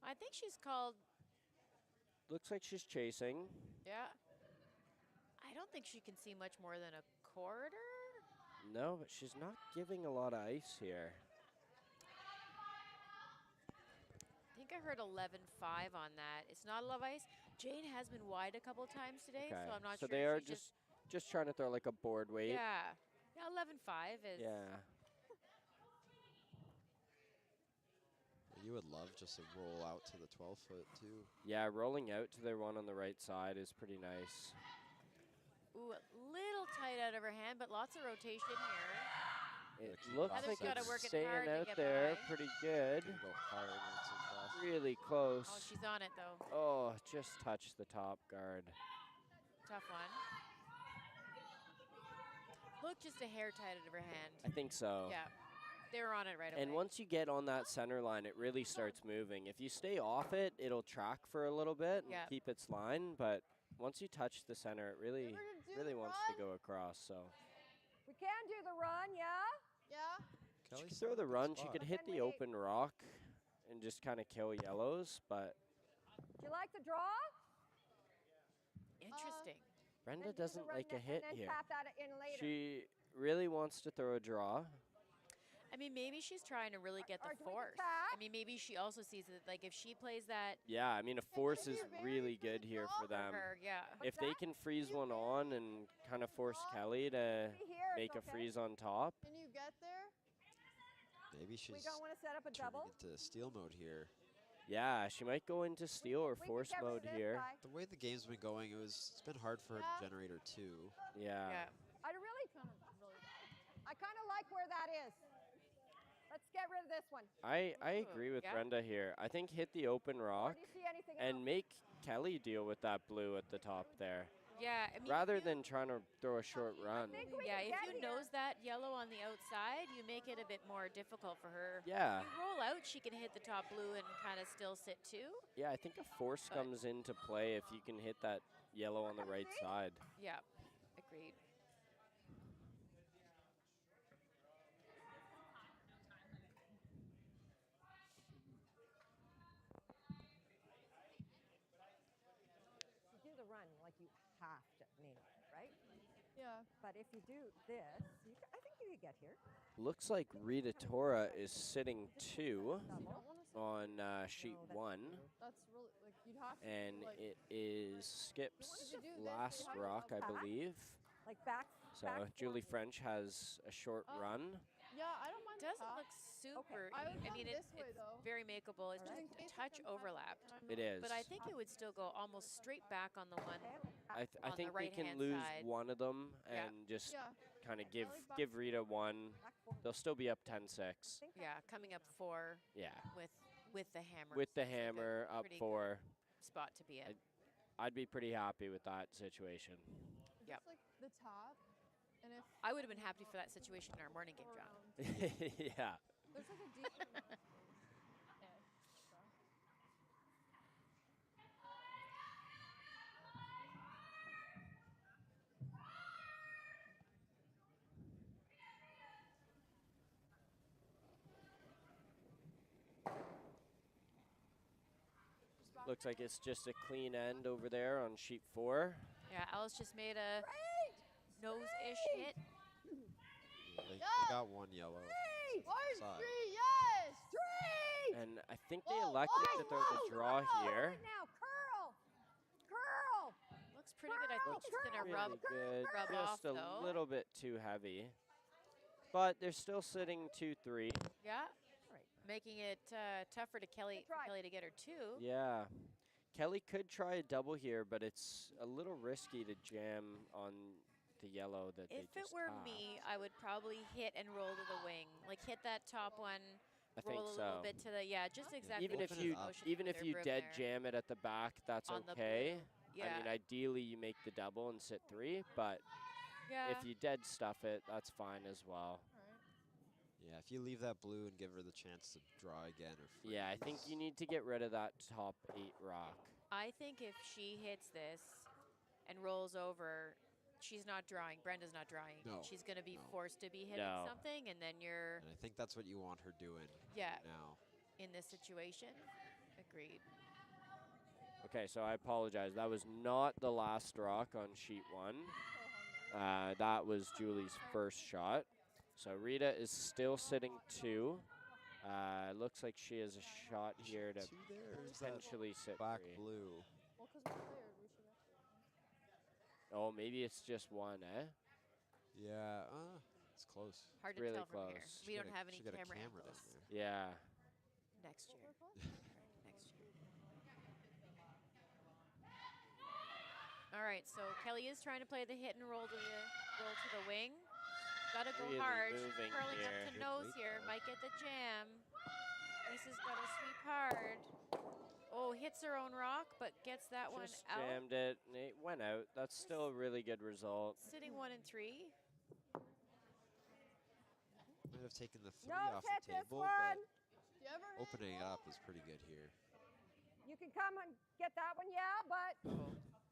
I think she's called, Looks like she's chasing. yeah. I don't think she can see much more than a quarter. No, but she's not giving a lot of ice here. I think I heard 11-5 on that. It's not a love ice. Jane has been wide a couple times today, so I'm not so sure. they if are she just trying to throw like a board weight. Yeah. Yeah, 11-5 is. Yeah. You would love just to roll out to the 12-foot, too. Yeah, rolling out to their one on the right side is pretty nice. Ooh, a little tight out of her hand, but lots of rotation here. It keep looks Heather's like gotta it's work it staying hard to out get there by. pretty good. Gonna go hard once and cross. Really close. Oh, she's on it, though. Oh, just touched the top guard. Tough one. Look, just a hair tight out of her hand. I think so. Yeah. They're on it right away. And once you get on that center line, it really starts moving. If you stay off it, it'll track for a little bit and Yeah. keep its line. But once you touch the center, it really, We're gonna do really the wants run. to go across. So We can do the run, yeah? Yeah. you Kelly's could still throw in the a good run. She spot. could But hit then the we- open rock and just kind of kill yellows. But Do you like the draw? Interesting. Brenda Then do the doesn't run like a ne- hit and then here. tap that in later. She really wants to throw a draw. I mean, maybe she's trying to really get Or the do we force. tap? I mean, maybe she also sees that, like, if she plays that Yeah, I mean, a force is you're very really for the good here draw for for them. her, yeah. If they can freeze one on and kind of force Kelly to Be here, make a it's okay. freeze on top, Can you get there? Maybe We she's don't want to set up a turning double. into steal mode here. yeah, she might go into steal or We can force get rid of mode this here. guy. The way the game's been going, it's been hard for her Yeah. to generate her 2. Yeah. Yeah. I really, Kind of really bad. I kind of like where that is. Let's get rid of this one. I Ooh, agree with yeah. Brenda here. I think hit the open Or rock do you see anything and else? make Kelly deal with that blue at the top there, Yeah, I mean, rather if you- than trying to throw a short run. think we yeah, can if get you here. nose that yellow on the outside, you make it a bit more difficult for her. Yeah, You roll out, she can hit the top blue and kind of still sit too. yeah, I think a force But- comes into play if you can hit that yellow on the right side. Yeah, agreed. You do the run like you have to name it, right? Yeah. But if you do this, I think you could get here. Looks like Rita Tora is sitting 2 You don't want to. on sheet No, that's 1. blue. That's really like you'd have to. And like, it is Skip's you do this, last you have to rock, I up back. believe. Like back. So back Julie forward. French has a short run. Yeah, I don't mind. Doesn't top. look super. I would come mean, this way, it's though. very makeable. It's Alright. just a touch overlapped. It is. But I think it would still go almost straight back on the one. Okay. I on the think they can right-hand lose side. one of them Yeah. and just Yeah. kind of I give like back give Rita one. Back forward. They'll still be up 10-6. Think Yeah, coming up 4 Yeah. with the hammer. With the seems like a hammer up pretty good 4, spot to be in. I'd be pretty happy with that situation. Yep. Just like the top, and if I would have been happy for that situation in our morning game, go John. around, Yeah. there's like a decent. Yeah. So. Looks like it's just a clean end over there on sheet 4. Yeah, Alice just made a nose-ish hit. They got 1 yellow. Side. Yes. And I think they elected to throw the draw here. Now curl. Curl. Looks pretty good. I think Looks it's gonna really rub. good. rub off, Just a though. little bit too heavy. But they're still sitting 2-3. Yeah, Right. making it tougher to Kelly Try. Kelly to get her 2. Yeah. Kelly could try a double here, but it's a little risky to jam on the yellow that they If it just were tapped. me, I would probably hit and roll to the wing. Like hit that top one, I roll think a so. little bit to the just exactly. Even if Open it you up. motion even through if their you broom dead there. jam it at the back, that's On the okay. blue. Yeah, I mean, ideally you make the double and sit 3, but yeah. if you dead stuff it, that's fine as well. All right. Yeah, if you leave that blue and give her the chance to draw again or freeze. Yeah, I think you need to get rid of that top 8 rock. I think if she hits this and rolls over, she's not drawing. Brenda's not drawing. No, She's going to be no. forced to be hitting No. something, and then you're And I think that's what you want her doing yeah now. in this situation. Agreed. Okay, so I apologize. That was not the last rock on sheet 1. That was Julie's first shot. So Rita is still sitting 2. Looks like she has a shot here to 2 there, or is that potentially sit black 3. blue? Well, because we're cleared, we should actually. Oh, maybe it's just 1, eh? Yeah, it's close. Hard to Really tell from here. close. We She don't got a- have any she got a camera camera angles. down there. Yeah. Next What year. we're called? Next year. All right, so Kelly is trying to play the hit and roll to the wing. Gotta go Really hard. She's moving curling up here. to Good nose weight here. there. Might get the jam. Lisa's gotta sweep hard. Oh, hits her own rock, but gets that one Just out. jammed it, and it went out. That's still a really good result. Sitting 1 and 3. Might have taken the 3 No, off hit the this table, one. Do you ever hit opening it ball? up is pretty good here. You can come and get that one, yeah, but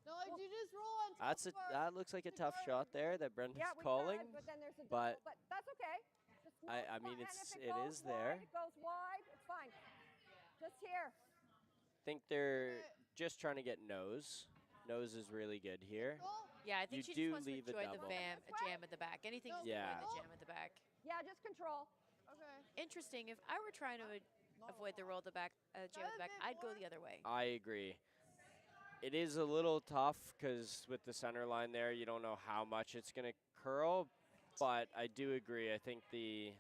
No, like, do you just roll on top That's of our... that looks like a tough shot there that Brenda's yeah, we calling. could, but then there's a but double, but that's okay. Just I look mean, and it's- if it goes is there. Wide, it goes wide. It's fine. Just here. Think they're Okay. just trying to get nose. Nose is really good here. Roll. Yeah, I think You she do just wants to leave a enjoy the double. jam at the back. Anything No, to Yeah. avoid the jam at the back. Yeah, just control. Okay. Interesting. If I were trying to avoid the roll at the back, jam at the back, I'd go the other way. I agree. It is a little tough because with the center line there, you don't know how much it's going to curl, but I do agree. I think the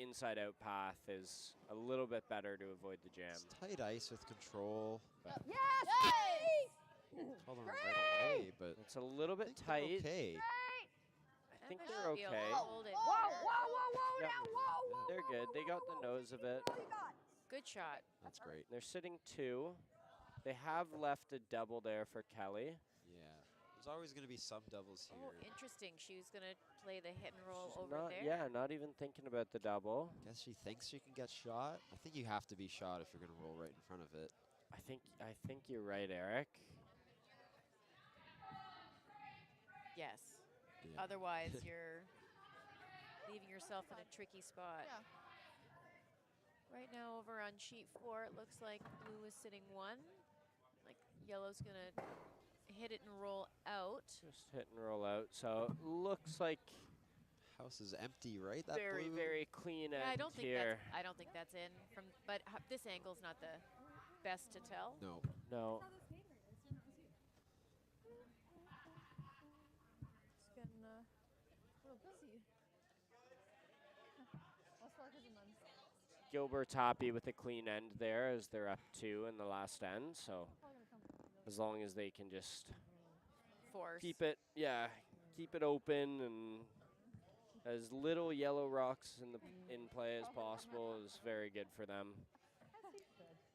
inside-out path is a little bit better to avoid the jam. It's tight ice with control. But Yes! called on it right away, but It's a little I bit think they're tight. okay. I think That they're might be okay. Hold it. Whoa, whoa, whoa, whoa, Yep. now, whoa, whoa. They're whoa, good. whoa, They got whoa, the whoa. nose of it. All you got. Good shot. That's great. They're sitting 2. They have left a double there for Kelly. Yeah. There's always going to be some doubles Oh, here. interesting. She was going to play the hit and roll She's over not, there. yeah, not even thinking about the double. Guess she thinks she can get shot. I think you have to be shot if you're going to roll right in front of it. I think you're right, Eric. Yes. Yeah. Otherwise, you're leaving yourself in a tricky spot. Yeah. Right now, over on sheet 4, it looks like blue is sitting 1. Like yellow's going to hit it and roll out. Just hit and roll out. So looks like House is empty, right? That very, blue? very clean Yeah, end here. I don't think that's in from, but this angle's not the best to tell. No. No. It's getting a little busy. Let's work as a men's. Gilbert's happy with the clean end there as they're up 2 in the last end. So as long as they can just Force. keep it open and as little yellow rocks in play as possible is very good for them.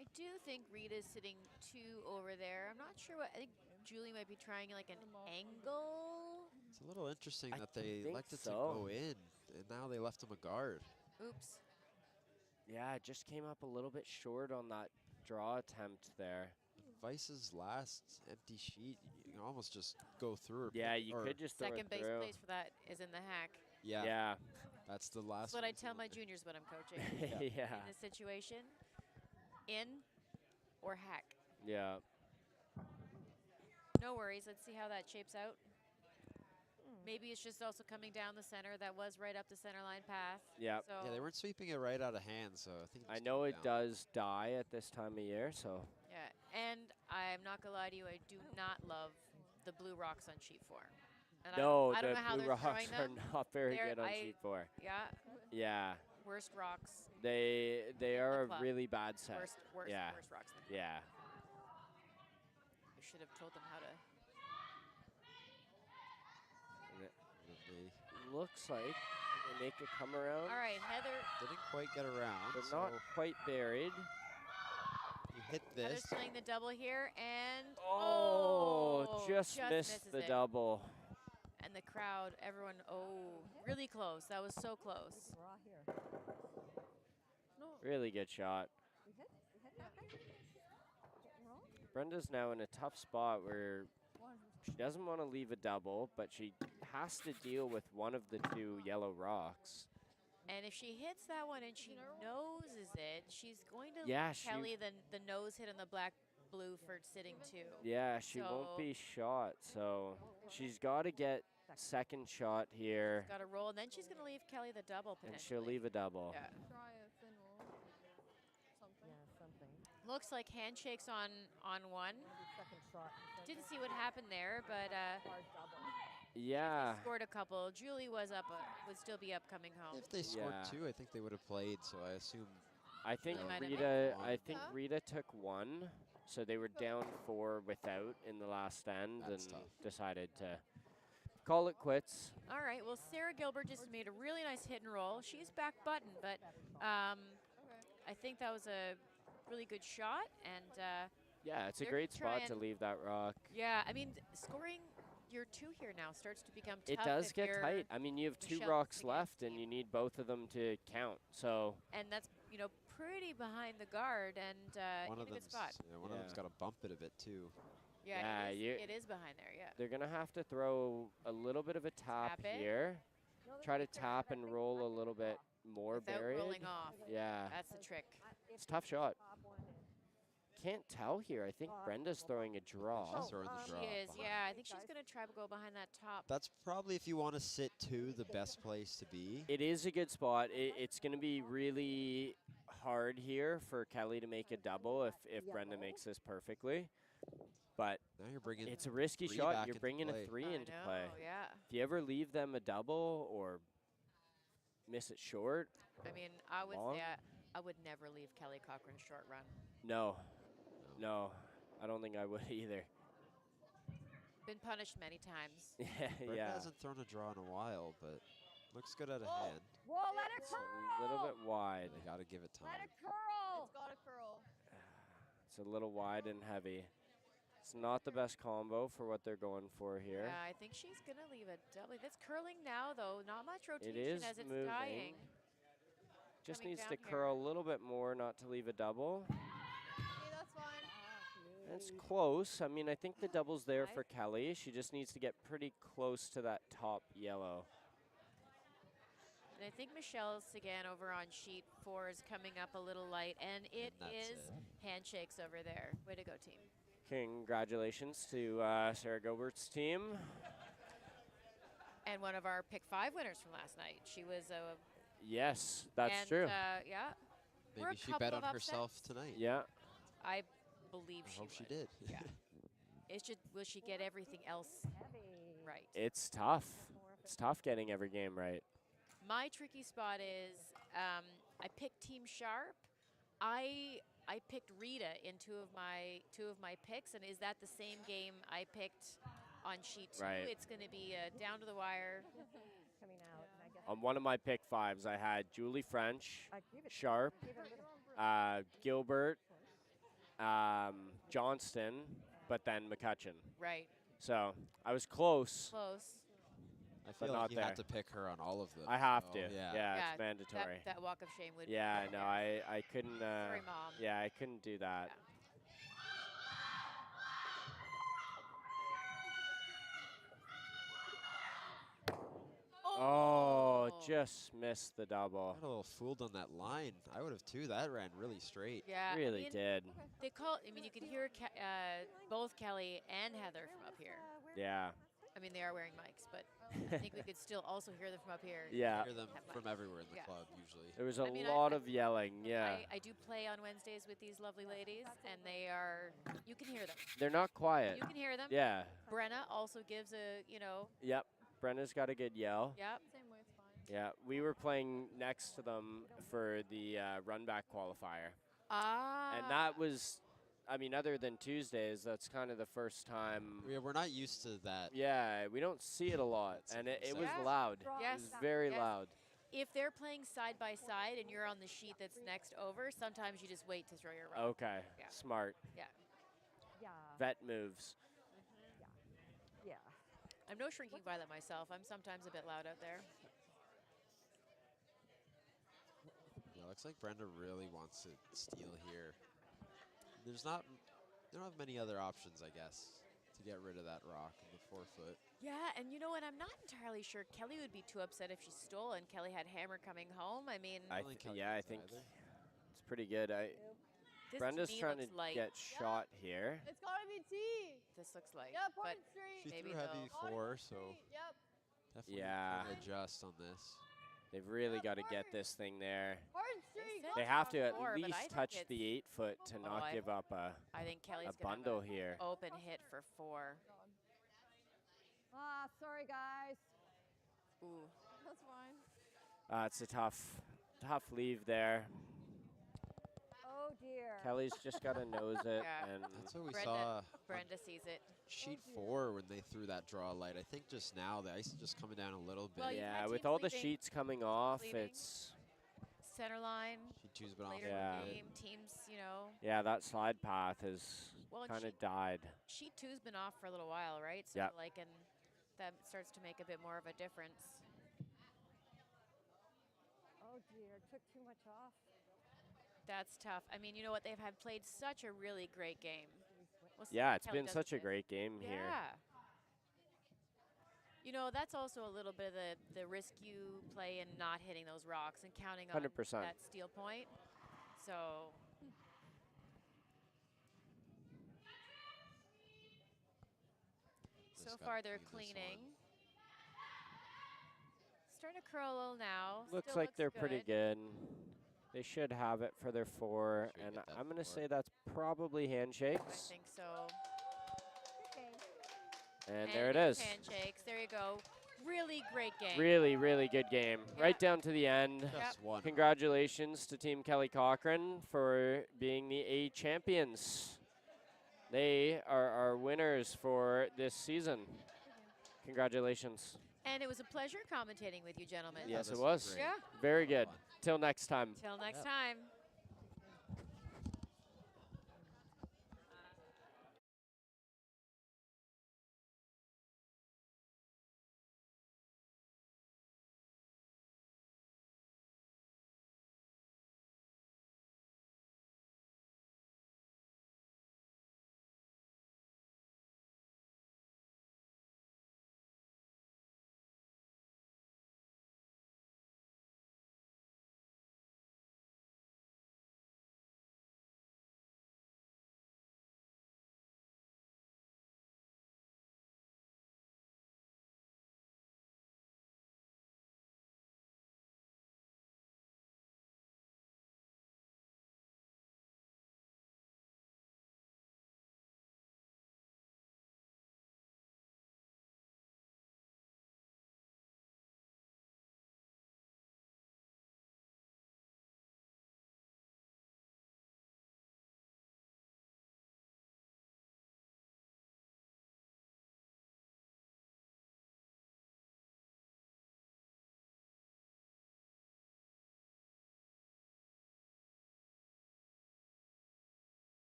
I do think Rita's sitting 2 over there. I'm not sure what. I think Julie might be trying like an angle. It's a little interesting I that they think elected to so. go in, and now they left him a guard. Oops. Yeah, it just came up a little bit short on that draw attempt there. Vice's last empty sheet, you can almost just go through. Or Yeah, pick- you or- could just throw Second it base through. place for that is in the hack. Yeah, Yeah. that's the last. That's what I one. tell my juniors when I'm coaching. Yeah. In this situation, in or hack. Yeah. No worries. Let's see how that shapes out. Maybe it's just also coming down the center. That was right up the center line path. Yeah. So Yeah, they weren't sweeping it right out of hand, so I think. I just know came it down. does die at this time of year, so yeah, and I'm not gonna lie to you. I do not love the blue rocks on sheet 4. And no, I don't the know how blue they're rocks throwing are them. not very They're- good on I- sheet 4. Yeah, Yeah, worst rocks. they are a club. really bad set. Worst Yeah. rocks. In the Yeah. I should have told them how to. And it They looks like they make a come around. All right, Heather. didn't quite get around. They're so not quite buried. you hit Heather's this. playing the double here, and Just missed misses the it. double. And the crowd, everyone, really close. That was so close. Draw here. Really good shot. We hit that thing? Hit and roll? Brenda's now in a tough spot where she doesn't want to leave a double, but she has to deal with one of the 2 yellow rocks. And if she hits that one and she noses it, she's going to Yeah, leave she- Kelly the nose hit on the black blue for sitting 2. Yeah, she won't So- be shot, so she's got to get second shot here, Got to roll, and then she's going to leave Kelly the double potentially. and she'll leave a double. Yeah. Try a thin roll. Something. Yeah, something. Looks like handshakes on one. Maybe second shot. Didn't see what happened there, but Hard double. Yeah, scored a couple. Julie was up, would still be up coming home. If they scored Yeah. 2, I think they would have played. So I assume. I think They might have Rita. made I one. think Yeah. Rita took 1, so they were down 4 without in the last end, That's and tough. decided to call it quits. All right, well, Sarah Gilbert just made a really nice hit and roll. She's back button, but I think that was a really good shot. And Yeah, it's a They're great gonna try spot to and- leave that rock. yeah, I mean, scoring your 2 here now starts to become tough. It does if get you're- tight. I mean, you have 2 Michelle's rocks against left, and you. you need both of them to count. So And that's, pretty behind the guard and One in of a good them's spot. one of them's Yeah. got to bump it a bit too. Yeah, Yeah, it is behind there, yeah. they're going to have to throw a little bit of a tap Tap it. here. No, this Try is to fair, tap but I and think roll I a think little it's bit off. more Without buried. rolling off. Yeah. That's the trick. It's a tough shot. Top one and- Can't tell here. I think Oh, Brenda's throwing a draw. She's throwing the um, draw. She is, behind. yeah. I think she's Guys. going to try to go behind that top. That's probably, if you want to sit 2, the best place to be. It is a good spot. It's going to be really hard here for Kelly to make a double if Brenda makes this perfectly. But Now you're bringing it's a risky 3 shot. back You're into bringing play. a 3 I into know, play. yeah. If you ever leave them a double or miss it short, I mean, I would Long? say I would never leave Kelly Cochrane's short run. no, I don't think I would either. Been punished many times. Brenda Yeah, hasn't thrown a draw in a while, but looks good at a Oh. hand. Whoa, let it it's curl! a little bit wide. They got to give it Let time. it curl! It's got a curl. It's a little wide and heavy. It's not the best combo for what they're going for here. Yeah, I think she's going to leave a double. That's curling now, though. Not much rotation is as it's moving. dying. Just coming needs down to here. curl a little bit more not to leave a double. Okay, that's fine. It's close. I mean, I think the double's there Five. for Kelly. She just needs to get pretty close to that top yellow. And I think Michelle Seguin over on sheet 4 is coming up a little light, and it that's is it. handshakes over there. Way to go, team. Congratulations to Sarah Gilbert's team. And one of our pick 5 winners from last night. She was a Yes, that's and, true. Yeah, we're a Maybe she bet couple on of herself upsets. tonight. Yeah, I believe I she hope she would. did. Yeah. Will she get everything else Heavy. right? it's tough. It's tough getting every game right. My tricky spot is I picked Team Sharp. I picked Rita in two of my picks, and is that the same game I picked on sheet 2? Right. It's going to be down to the wire. Coming out. And I guess On one of my pick 5s, I had Julie French, I give it Sharp, give it a little Gilbert, Johnston, but then McCutcheon. Right. So I was close. Close. I But feel not like you had there. to pick her on all of them. I have so, to. Yeah. Yeah, it's mandatory. That walk of shame would Yeah, be no, there. I couldn't. Sorry, Mom. Yeah, I couldn't do that. Oh, just missed the double. Got a little fooled on that line. I would have too. That ran really straight. Yeah, Really I mean, did. They call. I mean, you could hear both Kelly and Heather from up here. Yeah. I mean, they are wearing mics, but I think we could still also hear them from up here. Yeah. Hear them Have from fun. everywhere in the Yeah. club usually. There was a I mean, lot of yelling. Yeah. I do play on Wednesdays with these lovely ladies, and they are. You can hear them. They're not quiet. You can hear them. Yeah. Brenna also gives a. Yep. Brenna's got a good yell. Yep. Same way, it's fine. Yeah. We were playing next to them for the run back qualifier. Ah. And that was, I mean, other than Tuesdays, that's kind of the first time. We're not used to that. Yeah, we don't see it a lot. That's And it was Yeah. loud. Yes. It was very Yes. loud. If they're playing side by side and you're on the sheet that's next over, sometimes you just wait to throw your rock. Okay. Yeah. Smart. Yeah. Vet moves. Yeah. I'm no shrinking violet myself. I'm sometimes a bit loud out there. Yeah, looks like Brenda really wants to steal here. They don't have many other options, I guess, to get rid of that rock in the 4-foot. Yeah, and you know what? I'm not entirely sure Kelly would be too upset if she stole and Kelly had hammer coming home. I mean, I don't think Kelly yeah, I does think either. it's pretty good. this Brenda's to me trying to looks light. get shot here. It's gotta be T. This looks light. Yeah, but point straight. She maybe threw heavy they'll- before, Point so straight, Yep. definitely Yeah. trying to adjust on this. They've really Yep, got to get hard. this thing there. Hard straight. said They it's have on to at four, but I least think touch it's- the 8-foot to not I- give up I think Kelly's a gonna have bundle an here. open hit for 4. God. Ah, sorry guys. Ooh. That's fine. It's a tough leave there. Oh dear. Kelly's just got to nose it. Yeah. And That's what we Brenda- saw on Brenda sees it. sheet 4 when they threw that draw light. I think just now the ice is just coming down a little bit. Well, you yeah, had with teams all the leaving- sheets coming off, leaving. it's Center line, Sheet 2's been off. later Yeah. in the game, teams, yeah, that slide path has Well, and kind of died. sheet 2's been off for a little while, right? So Yep. like, and that starts to make a bit more of a difference. Oh dear, took too much off. That's tough. I mean, you know what? They've had played such a really great game. We'll see Yeah, what it's Kelly been does such a with this. great game here. Yeah. You know, that's also a little bit of the risk you play in not hitting those rocks and counting on 100%. that steal point. So Just so gotta far they're clean this cleaning. one. Starting to curl a little now. Looks Still like they're pretty good. good. They should have it for their 4, Should and get that I'm going to 4. say that's probably I handshakes. think so. Good game. And there it is. Handshakes. There you go. Really great game. Really, really good game. Yeah. Right down to the end. Just one. Congratulations to Team Kelly Cochrane for being the A champions. They are our winners for this season. Congratulations. And it was a pleasure commentating with you, gentlemen. Yes, this it was. great. Yeah. Very good. Fun. Till next time. Till next Yep. time.